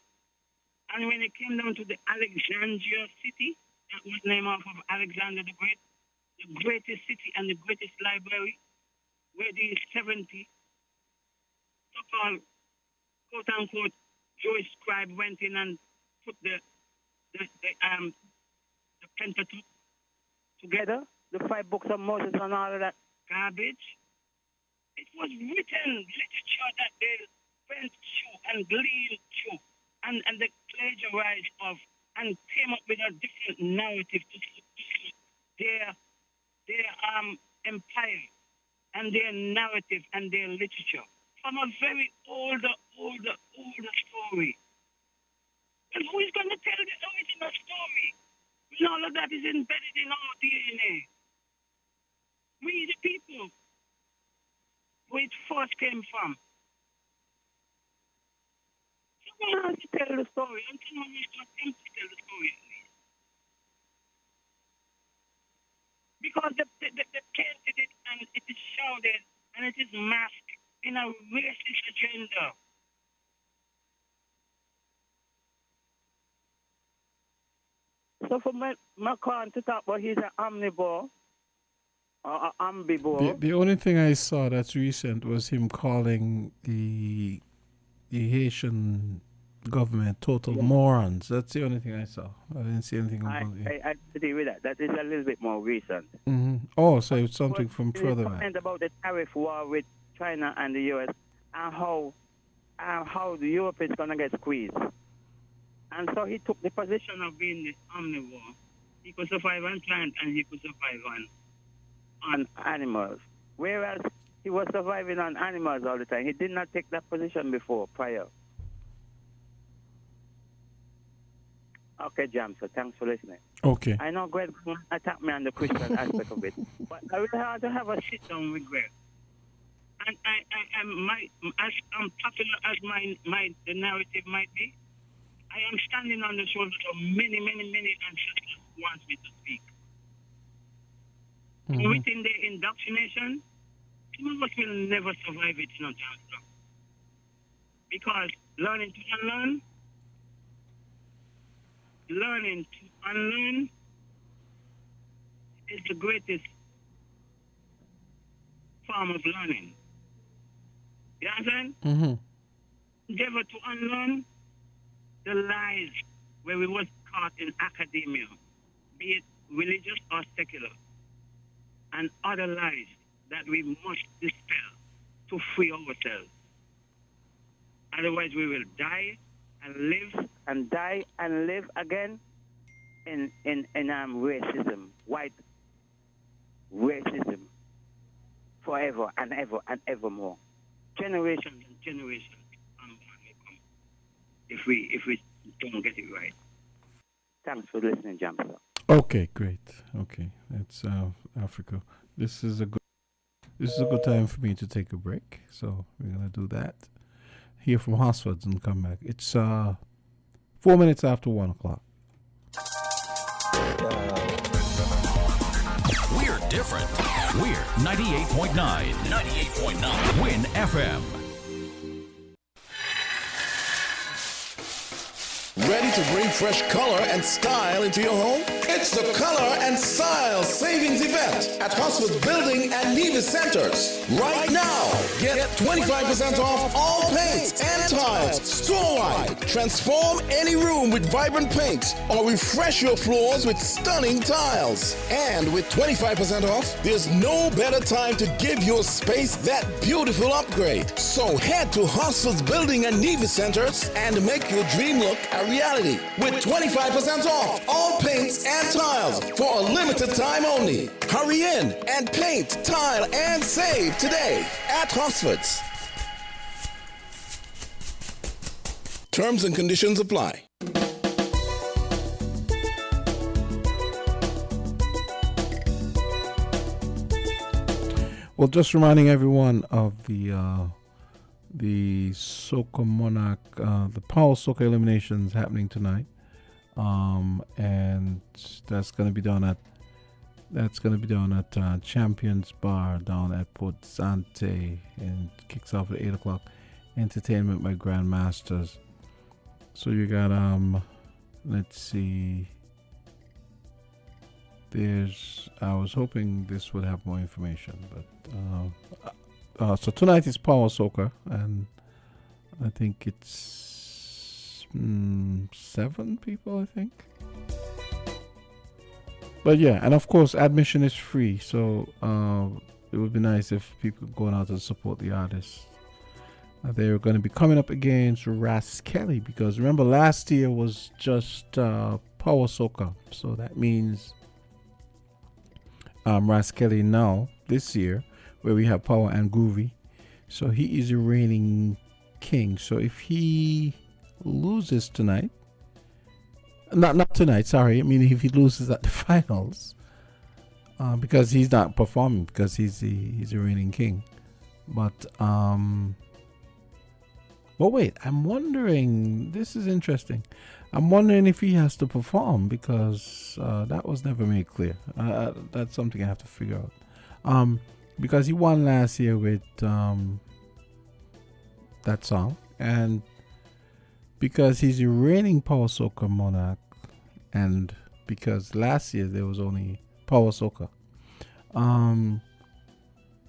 And when it came down to the Alexandria city, that was named off of Alexander the Great, the greatest city and the greatest library, where these 70 so-called quote-unquote Jewish scribe went in and put the Pentateuch together, the 5 books of Moses and all of that garbage. It was written literature that they went through and gleaned through and they plagiarized of and came up with a different narrative to their empire and their narrative and their literature from a very older story. And who is going to tell the original story? When all of that is embedded in our DNA. We the people, where it first came from. Someone has to tell the story, and someone has to attempt to tell the story at least. Because they painted it and it is shrouded and it is masked in a racist agenda. So for Macron to talk about he's an omnivore, or ambivore. The only thing I saw that's recent was him calling the Haitian government total morons. That's the only thing I saw. I didn't see anything about it. I agree with that. That is a little bit more recent. Mm-hmm. Oh, so it's something from further back. Comment about the tariff war with China and the U.S. and how the Europe is going to get squeezed. And so he took the position of being the omnivore. He could survive on plant and he could survive on animals. Whereas he was surviving on animals all the time. He did not take that position prior. Okay, Jam, so thanks for listening. Okay. I know Greg attacked me on the Christian aspect of it, but I really have to have a sit down with Greg. And as unpopular as the narrative might be, I am standing on the shoulders of many ancestors who want me to speak. Mm-hmm. Within the indoctrination, some of us will never survive it, Johnson. Because learning to unlearn is the greatest form of learning. You understand? Mm-hmm. Endeavor to unlearn the lies where we was caught in academia, be it religious or secular, and other lies that we must dispel to free ourselves. Otherwise we will die and live and die and live again in racism, white racism, forever and ever and evermore. Generations and generations if we don't get it right. Thanks for listening, Jamster. Okay, great. Okay, that's Africa. This is a good time for me to take a break. So we're gonna do that. Hear from Hosfords and come back. It's 4 minutes after 1 o'clock. We're different. We're 98.9. 98.9. Win FM. Ready to bring fresh color and style into your home? It's the Color and Style Savings Event at Hosford Building and Nevis Centers. Right now, get 25% off all paints and tiles store-wide. Transform any room with vibrant paints or refresh your floors with stunning tiles. And with 25% off, there's no better time to give your space that beautiful upgrade. So head to Hosford's Building and Nevis Centers and make your dream look a reality with 25% off all paints and tiles for a limited time only. Hurry in and paint, tile, and save today at Hosford's. Terms and conditions apply. Well, just reminding everyone of the Soca Monarch, the Power Soca eliminations happening tonight. And that's going to be done at That's going to be down at Champions Bar down at Port Sante, and kicks off at 8 o'clock. Entertainment by Grandmasters. So you got, let's see. I was hoping this would have more information, but so tonight is Power Soca, and I think it's 7 people, I think. But yeah, and of course admission is free, so it would be nice if people going out to support the artists. They're going to be coming up against Ras Kelly, because remember last year was just Power Soca, so that means Ras Kelly now this year, where we have Power and Groovy, so he is the reigning king. So if he loses tonight, not tonight, sorry, I mean if he loses at the finals, because he's not performing because he's the reigning king, but wait, I'm wondering, this is interesting. I'm wondering if he has to perform, because that was never made clear. That's something I have to figure out. Because he won last year with that song, and because he's a reigning Power Soca monarch, and because last year there was only Power Soca.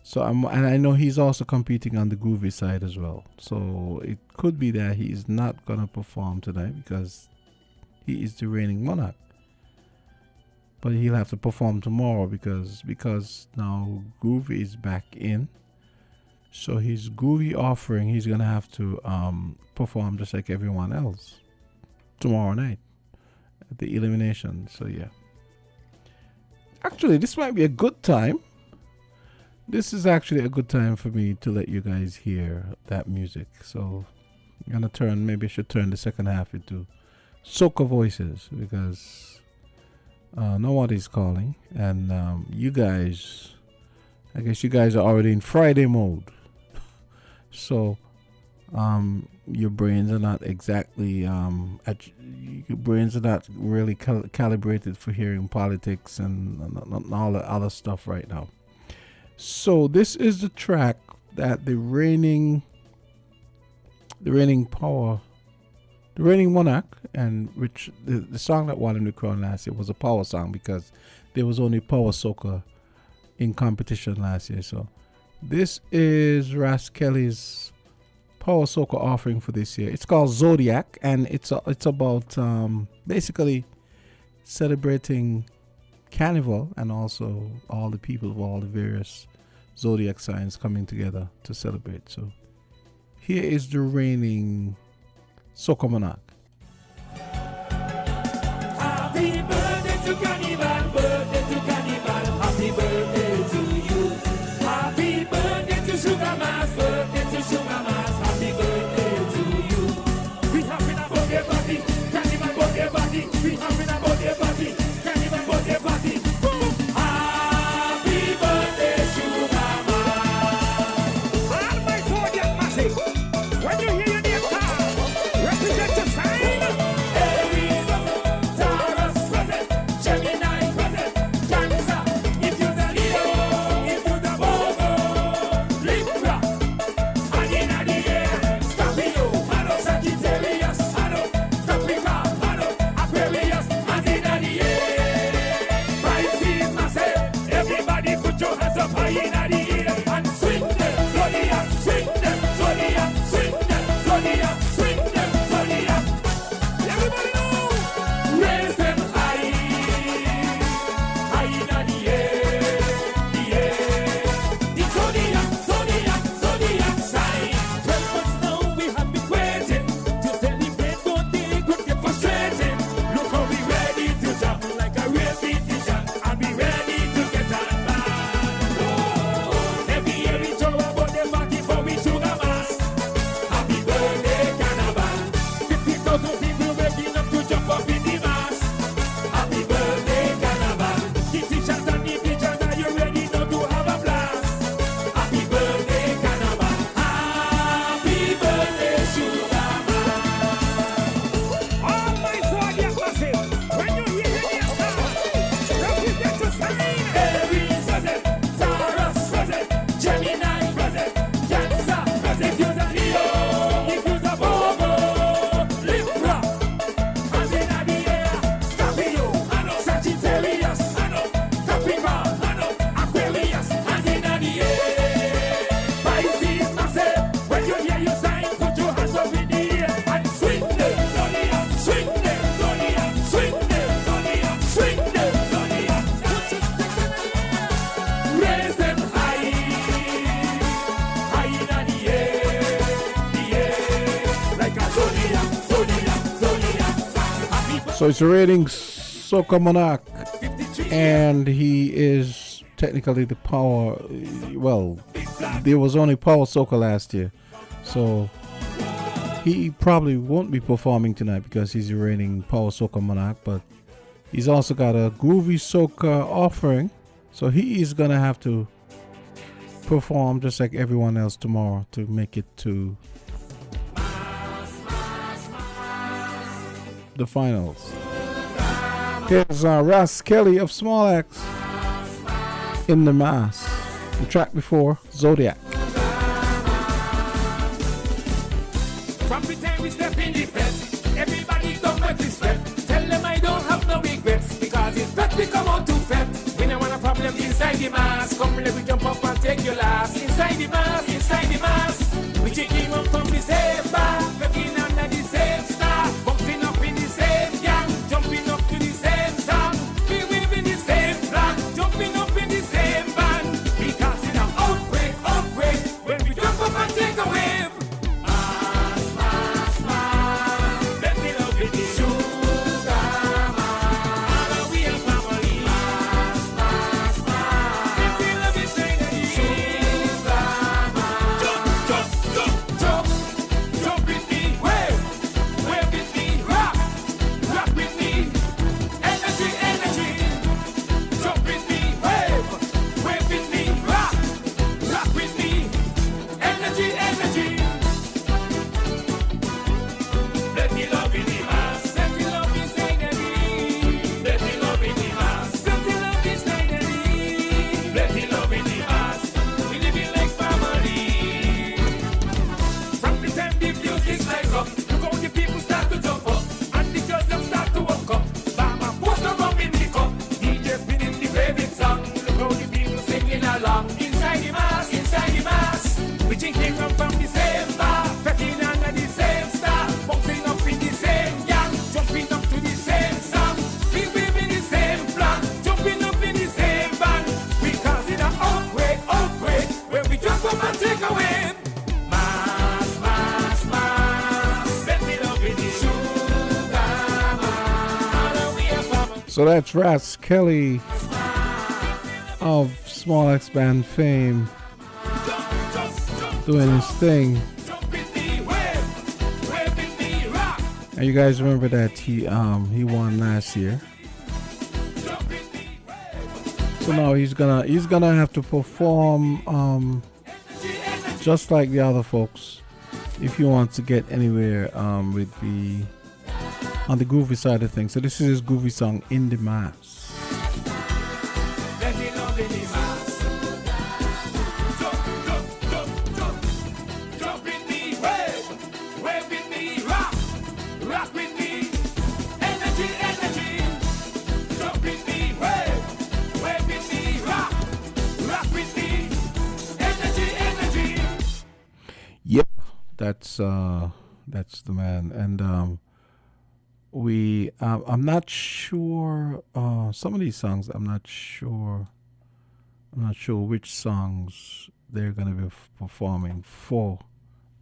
So and I know he's also competing on the Groovy side as well. So it could be that he's not gonna perform tonight because he is the reigning monarch. But he'll have to perform tomorrow because now Groovy is back in. So his Groovy offering, he's gonna have to perform just like everyone else tomorrow night at the elimination. So yeah. Actually, this might be a good time. This is actually a good time for me to let you guys hear that music. So I'm gonna maybe I should turn the second half into Soca Voices, because nobody's calling, and you guys, I guess you guys are already in Friday mode. So your brains are not exactly your brains are not really calibrated for hearing politics and all the other stuff right now. So this is the track that the reigning monarch, and which the song that won him the crown last year was a power song, because there was only Power Soca in competition last year. So this is Ras Kelly's Power Soca offering for this year. It's called Zodiac, and it's about basically celebrating Carnival, and also all the people of all the various zodiac signs coming together to celebrate. So here is the reigning Soca monarch. Happy birthday to Carnival, birthday to Carnival, happy birthday to you. Happy birthday to Sugar Mass, birthday to Sugar Mass, happy birthday to you. We having a birthday party, Carnival birthday party. We having a birthday party, Carnival birthday party. Happy birthday, Sugar Mass. All my zodiac massive, when you hear your name called, represent your sign. So it's rating Soca Monarch, and he is technically the power. Well, there was only Power Soca last year, so he probably won't be performing tonight because he's the reigning Power Soca Monarch. But he's also got a Groovy Soca offering, so he is gonna have to perform just like everyone else tomorrow to make it to the finals. Here's Ras Kelly of Small Axe in the Mass. The track before, Zodiac. From the time we step in the fest, everybody come with respect. Tell them I don't have no regrets, because it's fat we come out to fat. We don't want a problem inside the mass. Come let me jump up and take your last. Inside the mass, inside the mass. We taking up from the same bar, looking under the same star, bumping up in the same gang, jumping up to the same song. We waving the same flag, jumping up in the same band. Because in an outbreak, when we jump up and take a wave. So that's Ras Kelly of Small X Band fame doing his thing. And you guys remember that he won last year. So now he's gonna have to perform just like the other folks if he wants to get anywhere with the on the groovy side of things. So this is his groovy song, In the Mass. Yep, that's the man. And I'm not sure some of these songs. I'm not sure which songs they're gonna be performing for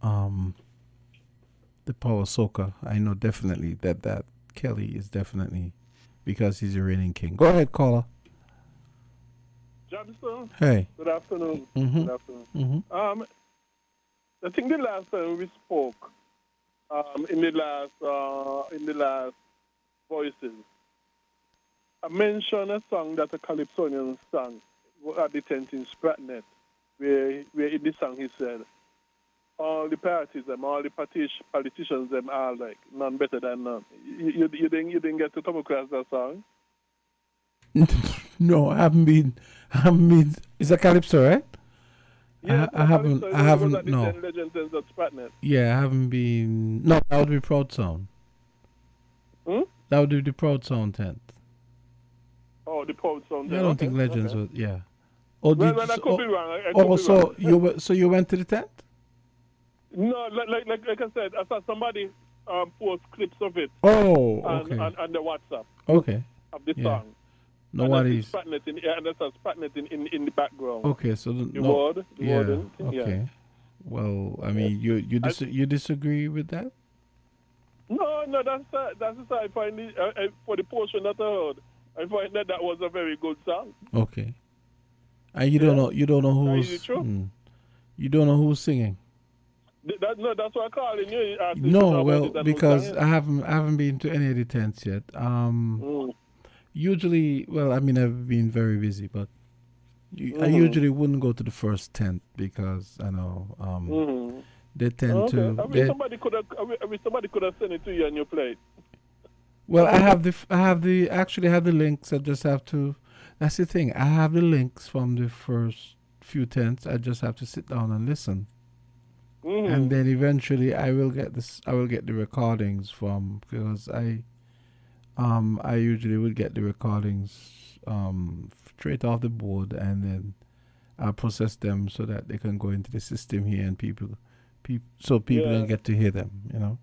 the Power Soca. I know definitely that Kelly is definitely, because he's a reigning king. Go ahead, caller. Johnson. Hey. Good afternoon. Mm-hmm. Good afternoon. I think the last time we spoke, in the last Voices, I mentioned a song that a Calypsonian sang at the tent in Spratnet, where in the song he said, all the parties, all the politicians, them are like none better than none. You didn't get to come across that song? No, I haven't been. It's a Calypso, right? Yeah, I haven't. No. Spratnet. Yeah, I haven't been. No, that would be Proud Sound. That would be the Proud Sound tent. Oh, the Proud Sound. Yeah, I don't think Legends would. Yeah. Well, I could be wrong. I could be wrong. You went to the tent? No, like I said, I saw somebody post clips of it. Oh, okay. On the WhatsApp. Okay. Of the Yeah. song. Nobody's. And there's a Spratnet in the background. Okay, so the word. Okay. Yeah. Well, I mean, you disagree with that? No, no, that's the I find it, for the portion that I heard. I find that was a very good song. Okay. And you don't know Is it true? you don't know who's singing. No, that's why I'm calling you. Asking if you No, know about well, it and who sang because it. I haven't been to any of the tents yet. Usually, well, I mean, I've been very busy, but I usually wouldn't go to the first tent because I know they tend to. I wish somebody could have. I wish somebody could have sent it to you and you played. Well, actually have the links. I just have to. That's the thing. I have the links from the first few tents. I just have to sit down and listen. And then eventually I will get this. I will get the recordings from because I usually would get the recordings straight off the board and then I process them so that they can go into the system here and people can get to hear them. You know.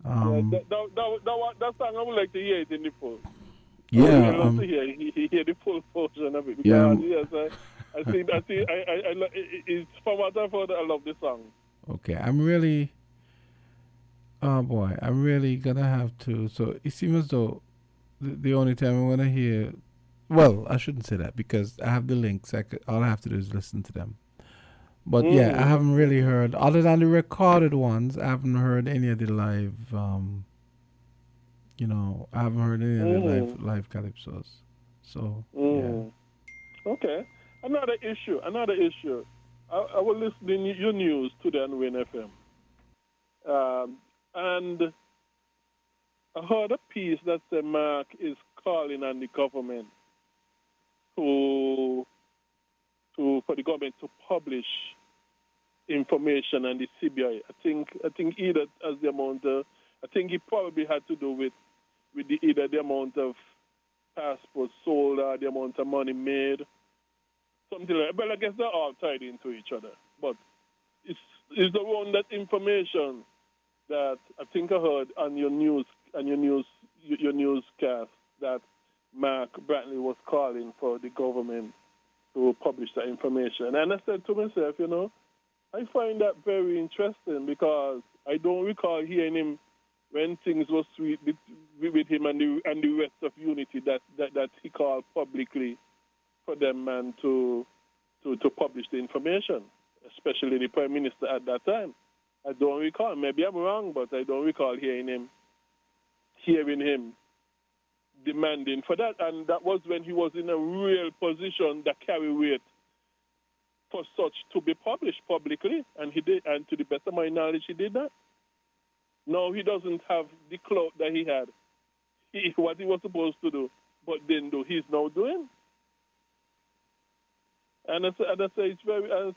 That song I would like to hear it in the full. Yeah, I would love to hear the full portion of it because yes, I see. It's from what I've heard. I love the song. Okay, I'm really gonna have to. So it seems as though the only time I'm gonna hear, well, I shouldn't say that because I have the links. All I have to do is listen to them. But yeah, I haven't really heard, other than the recorded ones, I haven't heard any of the live. I haven't heard any of the live calypsos. So yeah. Okay, another issue. I was listening to your news today on Win FM. And I heard a piece that said Mark is calling on the government for the government to publish information on the CBI. I think either as the amount of, I think it probably had to do with either the amount of passports sold or the amount of money made. Something like that. But I guess they're all tied into each other. But it's around that information that I think I heard on your newscast that Mark Brantley was calling for the government to publish that information. And I said to myself, I find that very interesting because I don't recall hearing him when things were sweet with him and the rest of Unity that he called publicly for them man to publish the information, especially the Prime Minister at that time. I don't recall. Maybe I'm wrong, but I don't recall hearing him demanding for that. And that was when he was in a real position that carry weight for such to be published publicly, and he did. And to the best of my knowledge, he did that. Now he doesn't have the clout that he had. What he was supposed to do, but didn't do, he's now doing. And I say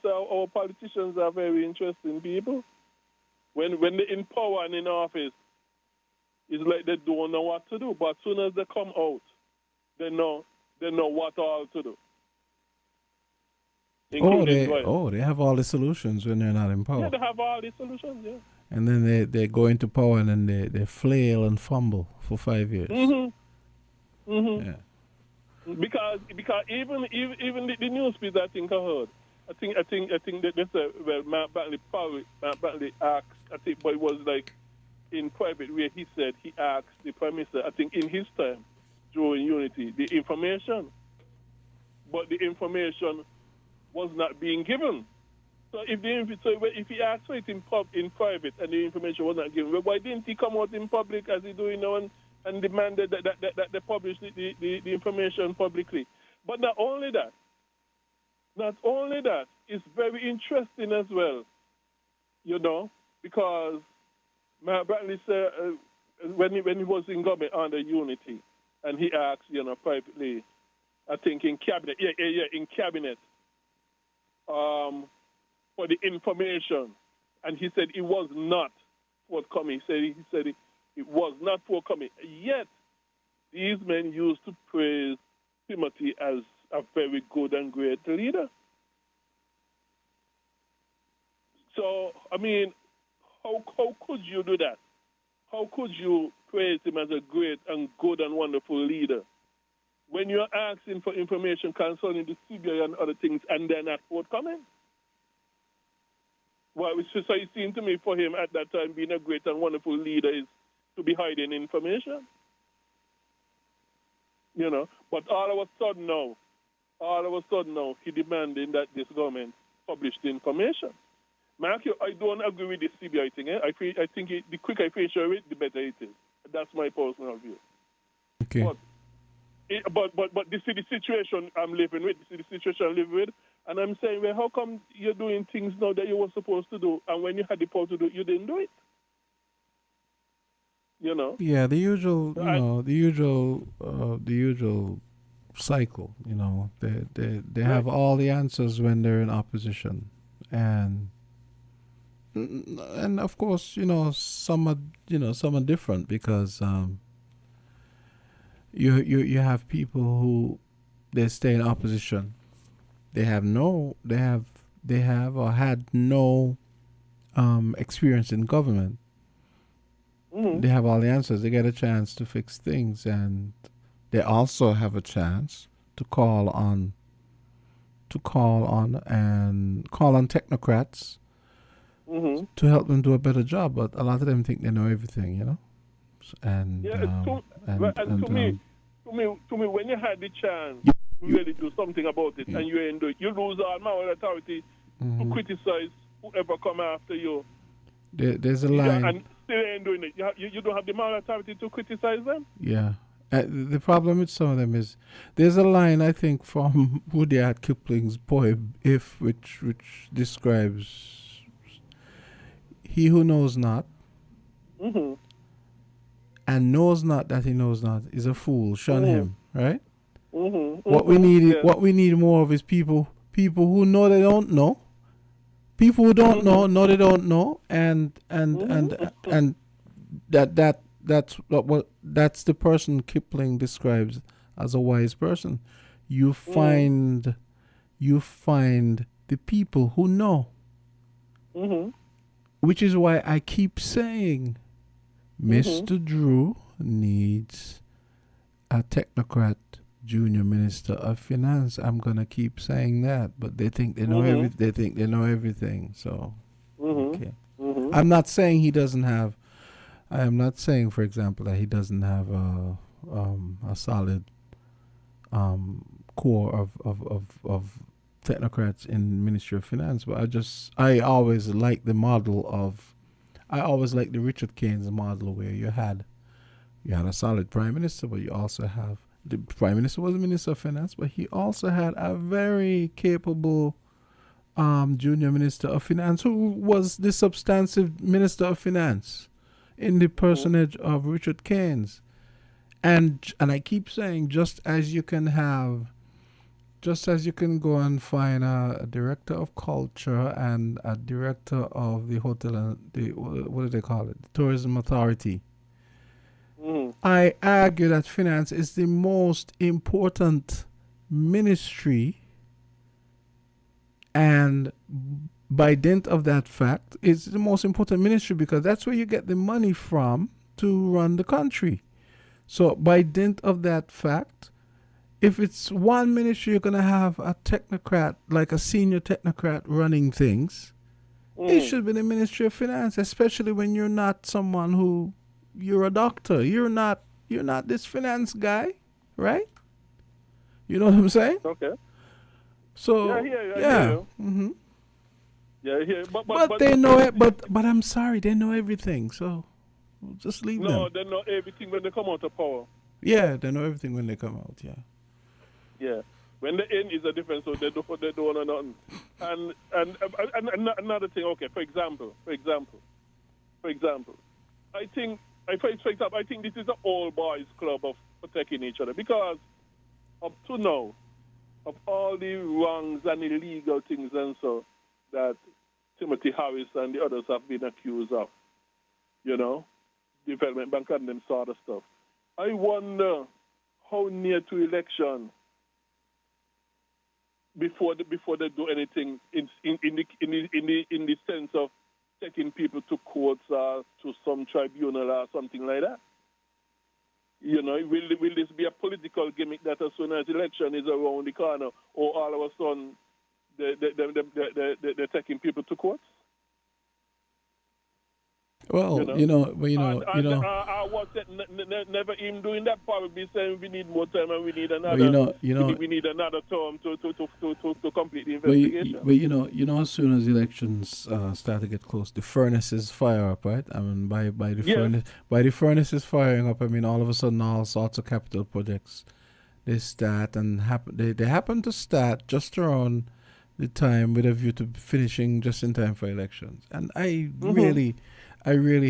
our politicians are very interesting people. When they're in power and in office, it's like they don't know what to do. But as soon as they come out, they know what all to do. They have all the solutions when they're not in power. Yeah, they have all the solutions, yeah. And then they go into power and then they flail and fumble for 5 years. Yeah. Because even the news piece I think I heard, I think that they said, well, Matt Brantley asked, I think, but it was like in private where he said he asked the Prime Minister, I think in his time during Unity, the information, but the information was not being given. So if he asked for it in private and the information was not given, well, why didn't he come out in public as he doing now and demanded that they publish the information publicly? But not only that, it's very interesting as well, because Matt Brantley said when he was in government under Unity, and he asked, privately, I think in cabinet, in cabinet, for the information, and he said it was not forthcoming. He said it was not forthcoming. Yet these men used to praise Timothy as a very good and great leader. So, I mean, how could you do that? How could you praise him as a great and good and wonderful leader when you're asking for information concerning the CBI and other things and they're not forthcoming? Well, so it seemed to me for him at that time being a great and wonderful leader is to be hiding information. You know, but all of a sudden now, he demanding that this government publish the information. Mark, I don't agree with this CBI thing. I think the quicker I finish it, the better it is. That's my personal view. Okay. But this is the situation I'm living with. And I'm saying, well, how come you're doing things now that you were supposed to do, and when you had the power to do it, you didn't do it? You know? Yeah, the usual, the usual cycle. You know, they have all the answers when they're in opposition, and of course, some are different because you have people who they stay in opposition. They have or had no experience in government. Mm-hmm. They have all the answers. They get a chance to fix things, and they also have a chance to call on technocrats to help them do a better job. But a lot of them think they know everything, And to me, when you had the chance to really do something about it, and you ain't do it, you lose all moral authority to criticize whoever come after you. There's a line. And still ain't doing it. You don't have the moral authority to criticize them? Yeah. The problem with some of them is there's a line, I think, from Rudyard Kipling's poem, If, which describes he who knows not and knows not that he knows not is a fool. Shun him, right? What we need more of is people who know they don't know. People who don't know they don't know, and that's the person Kipling describes as a wise person. You find the people who know, which is why I keep saying, Mr. Drew needs a technocrat junior minister of finance. I'm gonna keep saying that, but they think they know they think they know everything. So, okay. I'm not saying he doesn't have. I am not saying, for example, that he doesn't have a solid core of technocrats in Ministry of Finance. But I always like the Richard Keynes model where you had a solid prime minister, but you also have the prime minister was a minister of finance, but he also had a very capable junior minister of finance who was the substantive minister of finance in the personage of Richard Keynes. And I keep saying, just as you can go and find a director of culture and a director of the hotel and what do they call it? The tourism authority. I argue that finance is the most important ministry, and by dint of that fact, it's the most important ministry because that's where you get the money from to run the country. So by dint of that fact, if it's one ministry, you're going to have a technocrat, like a senior technocrat running things. It should be the Ministry of Finance, especially when you're not someone who, you're a doctor. You're not this finance guy, right? You know what I'm saying? Okay. So, yeah. But they know it, but I'm sorry, they know everything, so we'll just leave them. No, they know everything when they come out of power. Yeah, they know everything when they come out, yeah. Yeah. When the end is a difference, so they don't know nothing. And another thing, okay, for example, I think this is an all boys club of protecting each other because up to now, of all the wrongs and illegal things and so that Timothy Harris and the others have been accused of, development bank and them sort of stuff. I wonder how near to election before they do anything in the sense of taking people to courts or to some tribunal or something like that. Will this be a political gimmick that as soon as election is around the corner, or all of a sudden they're taking people to courts? Well, Or was it never even doing that. Probably saying we need more time and we need another. We need another term to complete the investigation. As soon as elections start to get close, the furnaces fire up, right? I mean, by the furnaces firing up, I mean all of a sudden all sorts of capital projects they start and they happen to start just around the time with a view to finishing just in time for elections. And I really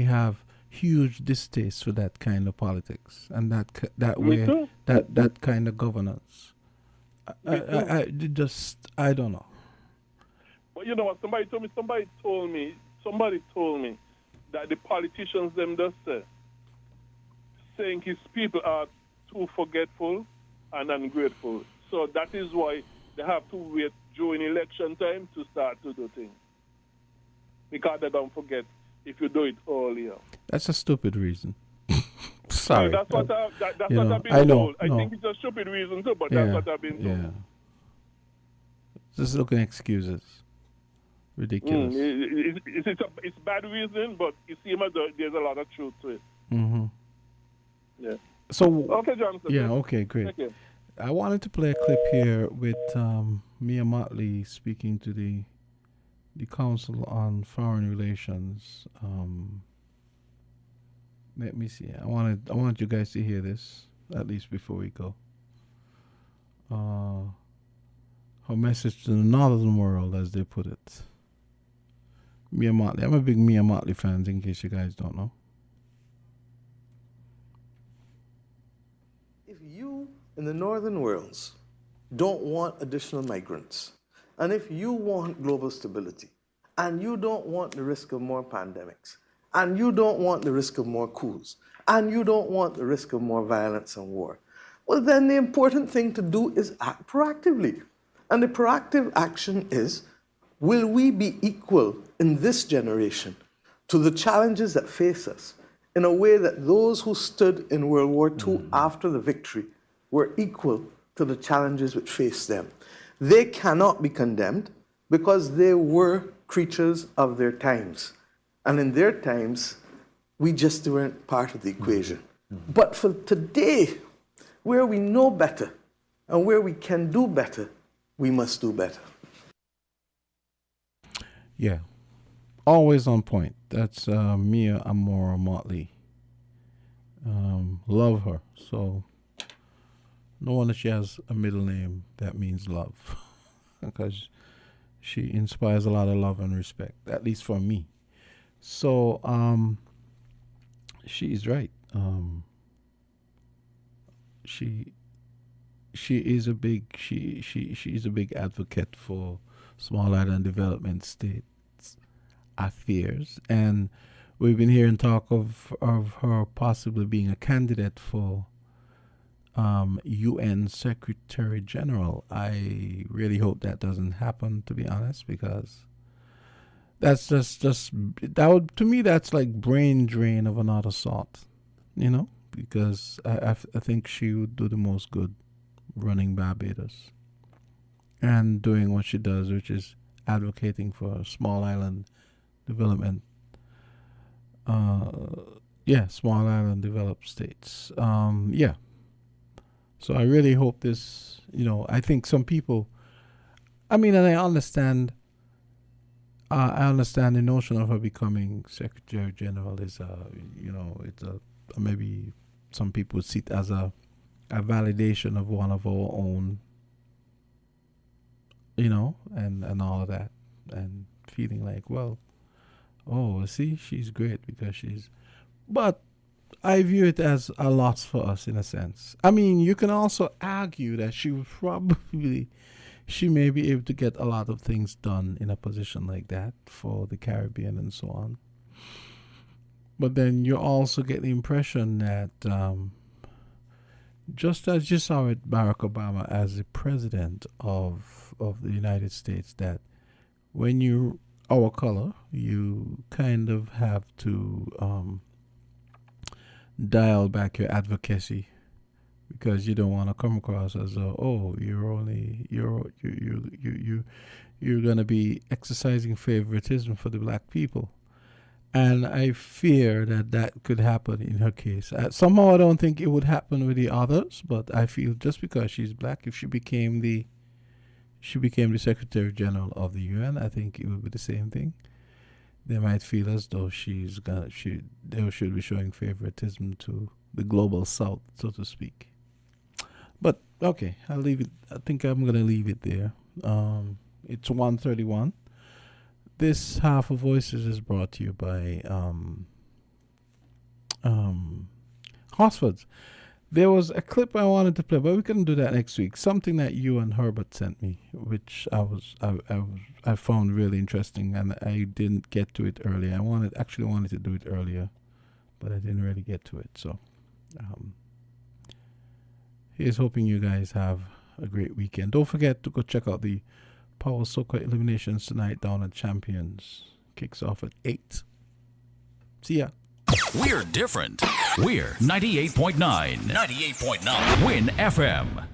have huge distaste for that kind of politics and that way that kind of governance. I don't know. But you know what? Somebody told me that the politicians them just saying his people are too forgetful and ungrateful. So that is why they have to wait during election time to start to do things. Because they don't forget if you do it earlier. That's a stupid reason. Sorry. That's what I've been I know, told. I think it's a stupid reason too, but that's what I've been told. Yeah. Just looking at excuses. Ridiculous. It's bad reason, but it seems as there's a lot of truth to it. Mm-hmm. Yeah. So okay, Jonathan. Yeah. Okay. Great. Thank you. I wanted to play a clip here with Mia Motley speaking to the Council on Foreign Relations. Let me see. I want you guys to hear this at least before we go. Her message to the northern world, as they put it. Mia Motley. I'm a big Mia Motley fan, in case you guys don't know. If you in the northern worlds don't want additional migrants, and if you want global stability, and you don't want the risk of more pandemics, and you don't want the risk of more coups, and you don't want the risk of more violence and war, well, then the important thing to do is act proactively. And the proactive action is, will we be equal in this generation to the challenges that face us in a way that those who stood in World War II after the victory were equal to the challenges which faced them? They cannot be condemned because they were creatures of their times. And in their times, we just weren't part of the equation. But for today, where we know better and where we can do better, we must do better. Yeah. Always on point. That's Mia Amora Motley. Love her. So, no wonder she has a middle name that means love. Because she inspires a lot of love and respect, at least for me. So, she's right. She is a big she's a big advocate for small island development states affairs, and we've been hearing talk of her possibly being a candidate for UN Secretary General. I really hope that doesn't happen, to be honest, because that's just that would, to me, that's like brain drain of another sort, because I think she would do the most good running Barbados and doing what she does, which is advocating for small island development. Small island developed states. So I really hope this, I think some people, and I understand the notion of her becoming Secretary General is, maybe some people see it as a validation of one of our own, and all of that, and feeling like, well, see, she's great because but I view it as a loss for us in a sense. You can also argue that she may be able to get a lot of things done in a position like that for the Caribbean and so on. But then you also get the impression that, just as you saw with Barack Obama as the president of the United States, that when you're our color, you kind of have to dial back your advocacy, because you don't want to come across as you're going to be exercising favoritism for the black people. And I fear that that could happen in her case. Somehow I don't think it would happen with the others, but I feel just because she's black, if she became the Secretary General of the UN, I think it would be the same thing. They might feel as though they should be showing favoritism to the global south, so to speak. But okay, I'll leave it. I think I'm gonna leave it there. It's 1:31. This half of Voices is brought to you by Hosfords. There was a clip I wanted to play, but we couldn't do that next week. Something that you and Herbert sent me, which I found really interesting, and I didn't get to it earlier. I wanted to do it earlier, but I didn't really get to it. So, here's hoping you guys have a great weekend. Don't forget to go check out the Power Soccer Eliminations tonight down at Champions. Kicks off at 8. See ya. We're different. We're 98.9. 98.9. Win FM.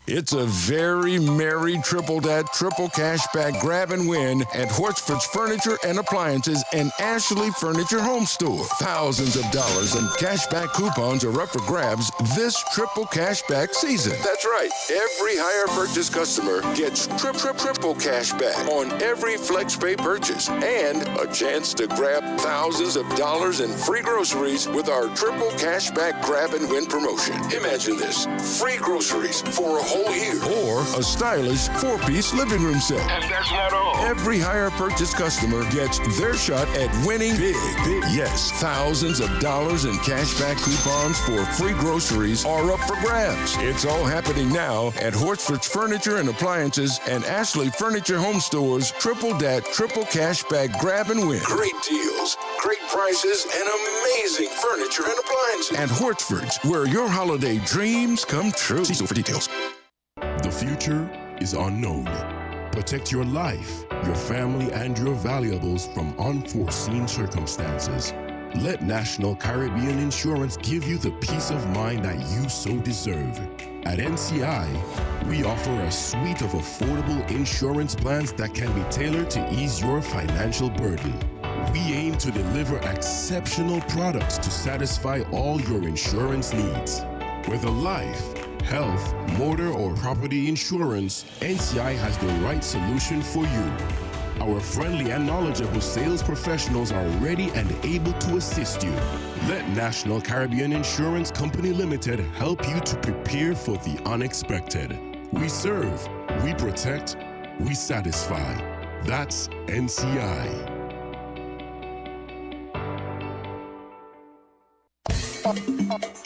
It's a very merry triple cashback grab and win at Hortsford's Furniture and Appliances and Ashley Furniture Home Store. Thousands of dollars in cashback coupons are up for grabs this triple cashback season. That's right. Every higher purchase customer gets triple cashback on every FlexPay purchase and a chance to grab thousands of dollars in free groceries with our triple cashback grab and win promotion. Imagine this. Free groceries for a whole year, or a stylish 4-piece living room set. And that's not all. Every higher purchase customer gets their shot at winning big. Yes, thousands of dollars in cashback coupons for free groceries are up for grabs. It's all happening now at Hortsford's Furniture and Appliances and Ashley Furniture Home Stores. Triple cashback grab and win. Great deals, great prices, and amazing furniture and appliances. And Hortsford's, where your holiday dreams come true. See store for details. The future is unknown. Protect your life, your family, and your valuables from unforeseen circumstances. Let National Caribbean Insurance give you the peace of mind that you so deserve. At NCI, we offer a suite of affordable insurance plans that can be tailored to ease your financial burden. We aim to deliver exceptional products to satisfy all your insurance needs. Whether life, health, motor, or property insurance, NCI has the right solution for you. Our friendly and knowledgeable sales professionals are ready and able to assist you. Let National Caribbean Insurance Company Limited help you to prepare for the unexpected. We serve, we protect, we satisfy. That's NCI.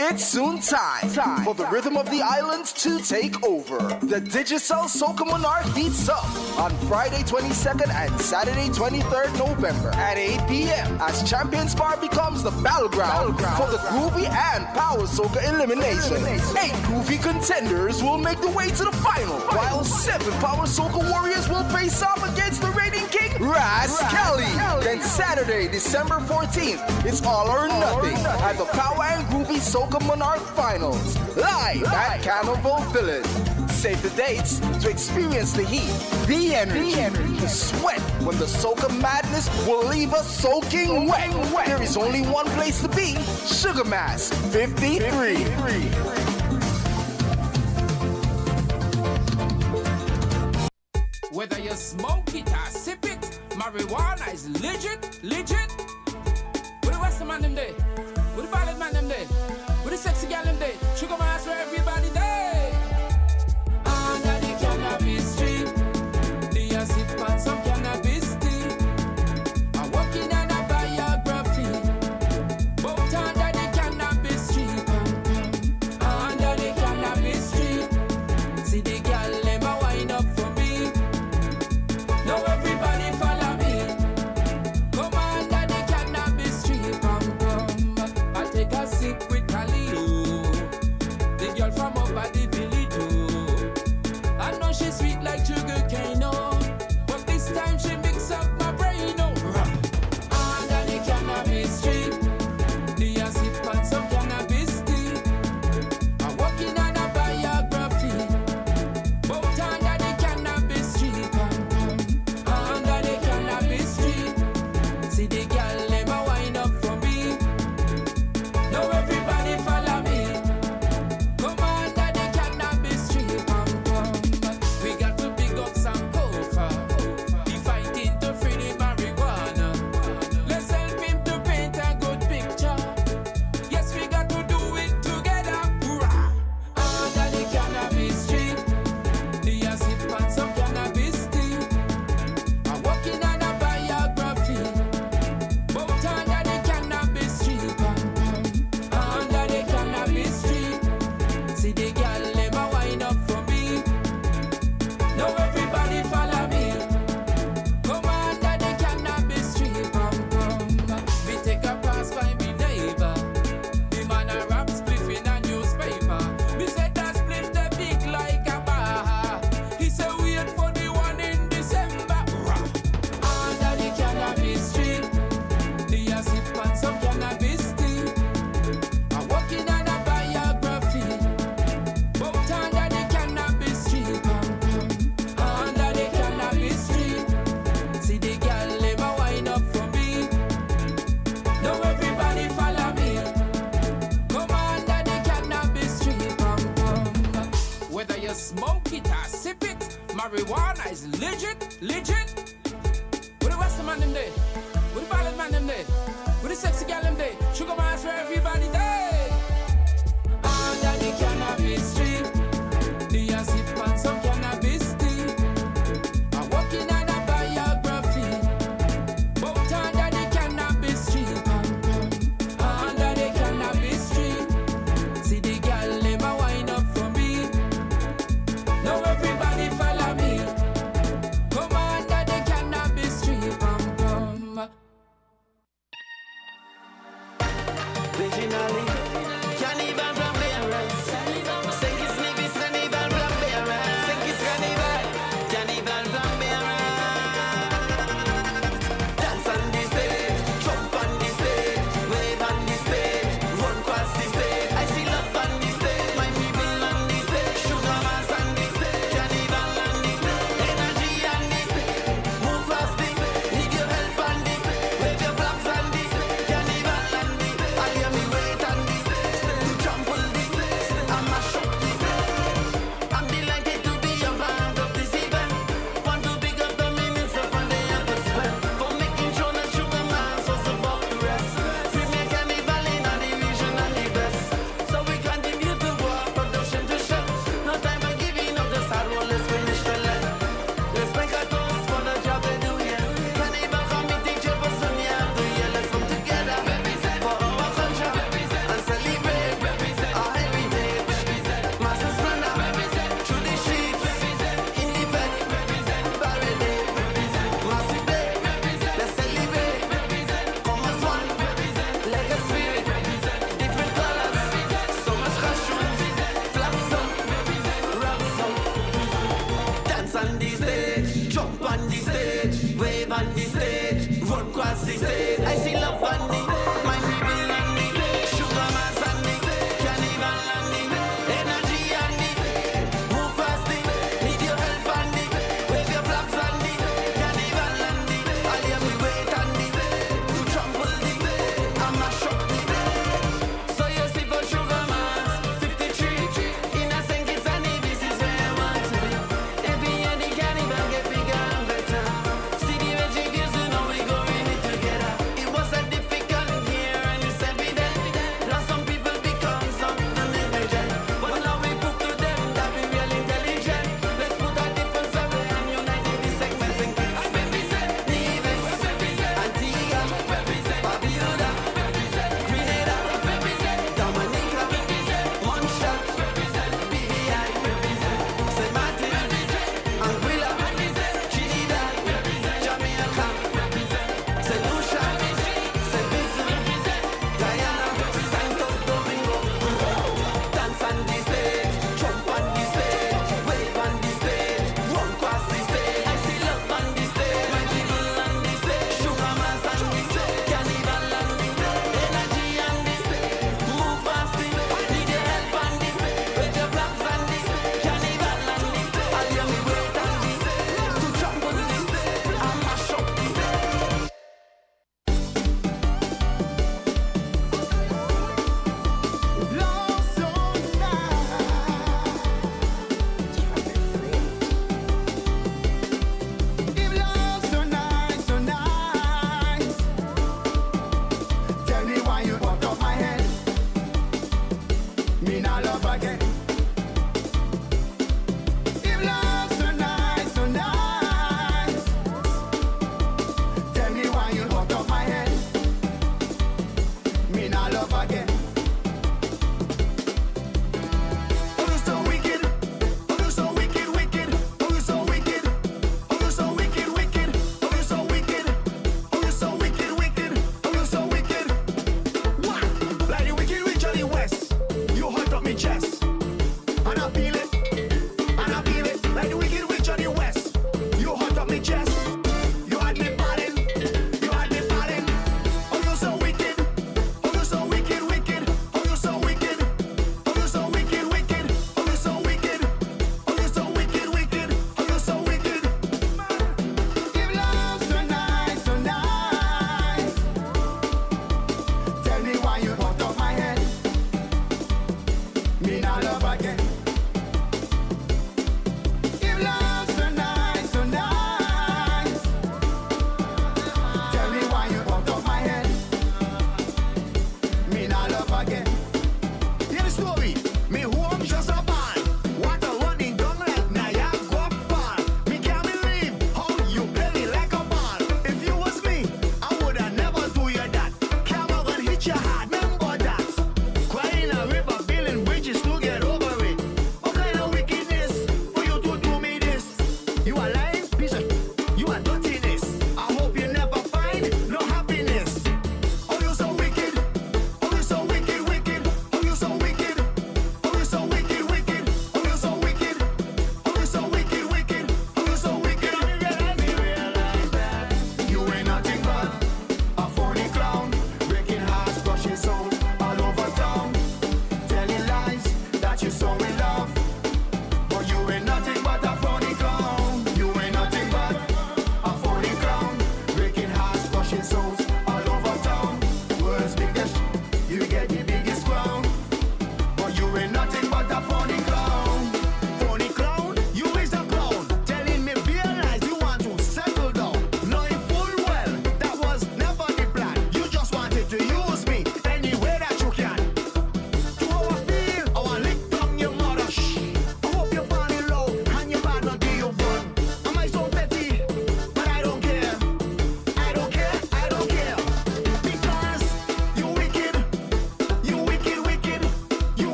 It's soon time for the Rhythm of the Islands to take over. The Digicel Soca Monarch beats up on Friday 22nd and Saturday 23rd November at 8 p.m. as Champions Bar becomes the battleground for the Groovy and Power Soca elimination. 8 groovy contenders will make the way to the final, while 7 Power Soca warriors will face off against the reigning king, Ras Kelly. Then Saturday, December 14th, it's all or nothing at the Power and Groovy Soca Monarch Finals, live at Carnival Village. Save the dates to experience the heat, the energy, the sweat when the Soca madness will leave us soaking wet. There is only one place to be, Sugar Mass 53. Whether you smoke it or sip it, marijuana is legit. What the Western man them day? What the ballad man them day? What the sexy gal them day? Sugar mass where everybody day. Under the cannabis tree, the acid pan some cannabis tea. I'm walking on a biography, both under the cannabis tree. Under the cannabis tree, see the gal them a wind up for me. Now everybody follow me. Come under the cannabis tree, I take a sip with Khalil. The girl from up marijuana is legit. What the Western man them day? What the ballad man them day? What the sexy gal them day? Sugar mass for everybody day. Under the cannabis tree, the sip on some cannabis tea. I'm walking on a biography. Both under the cannabis tree, under the cannabis tree. See the gal them a wine up for me. Now everybody follow me. Come under the cannabis tree,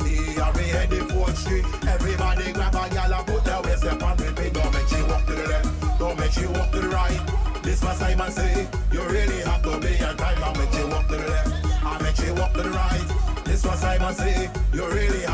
see her heading 4th Street. Everybody grab a gal and put their waist up and repeat. Don't make she walk to the left, don't make she walk to the right. This was Simon say, you really have to be on time. I'll make she walk to the left, I'll make she walk to the right. This was Simon say, you really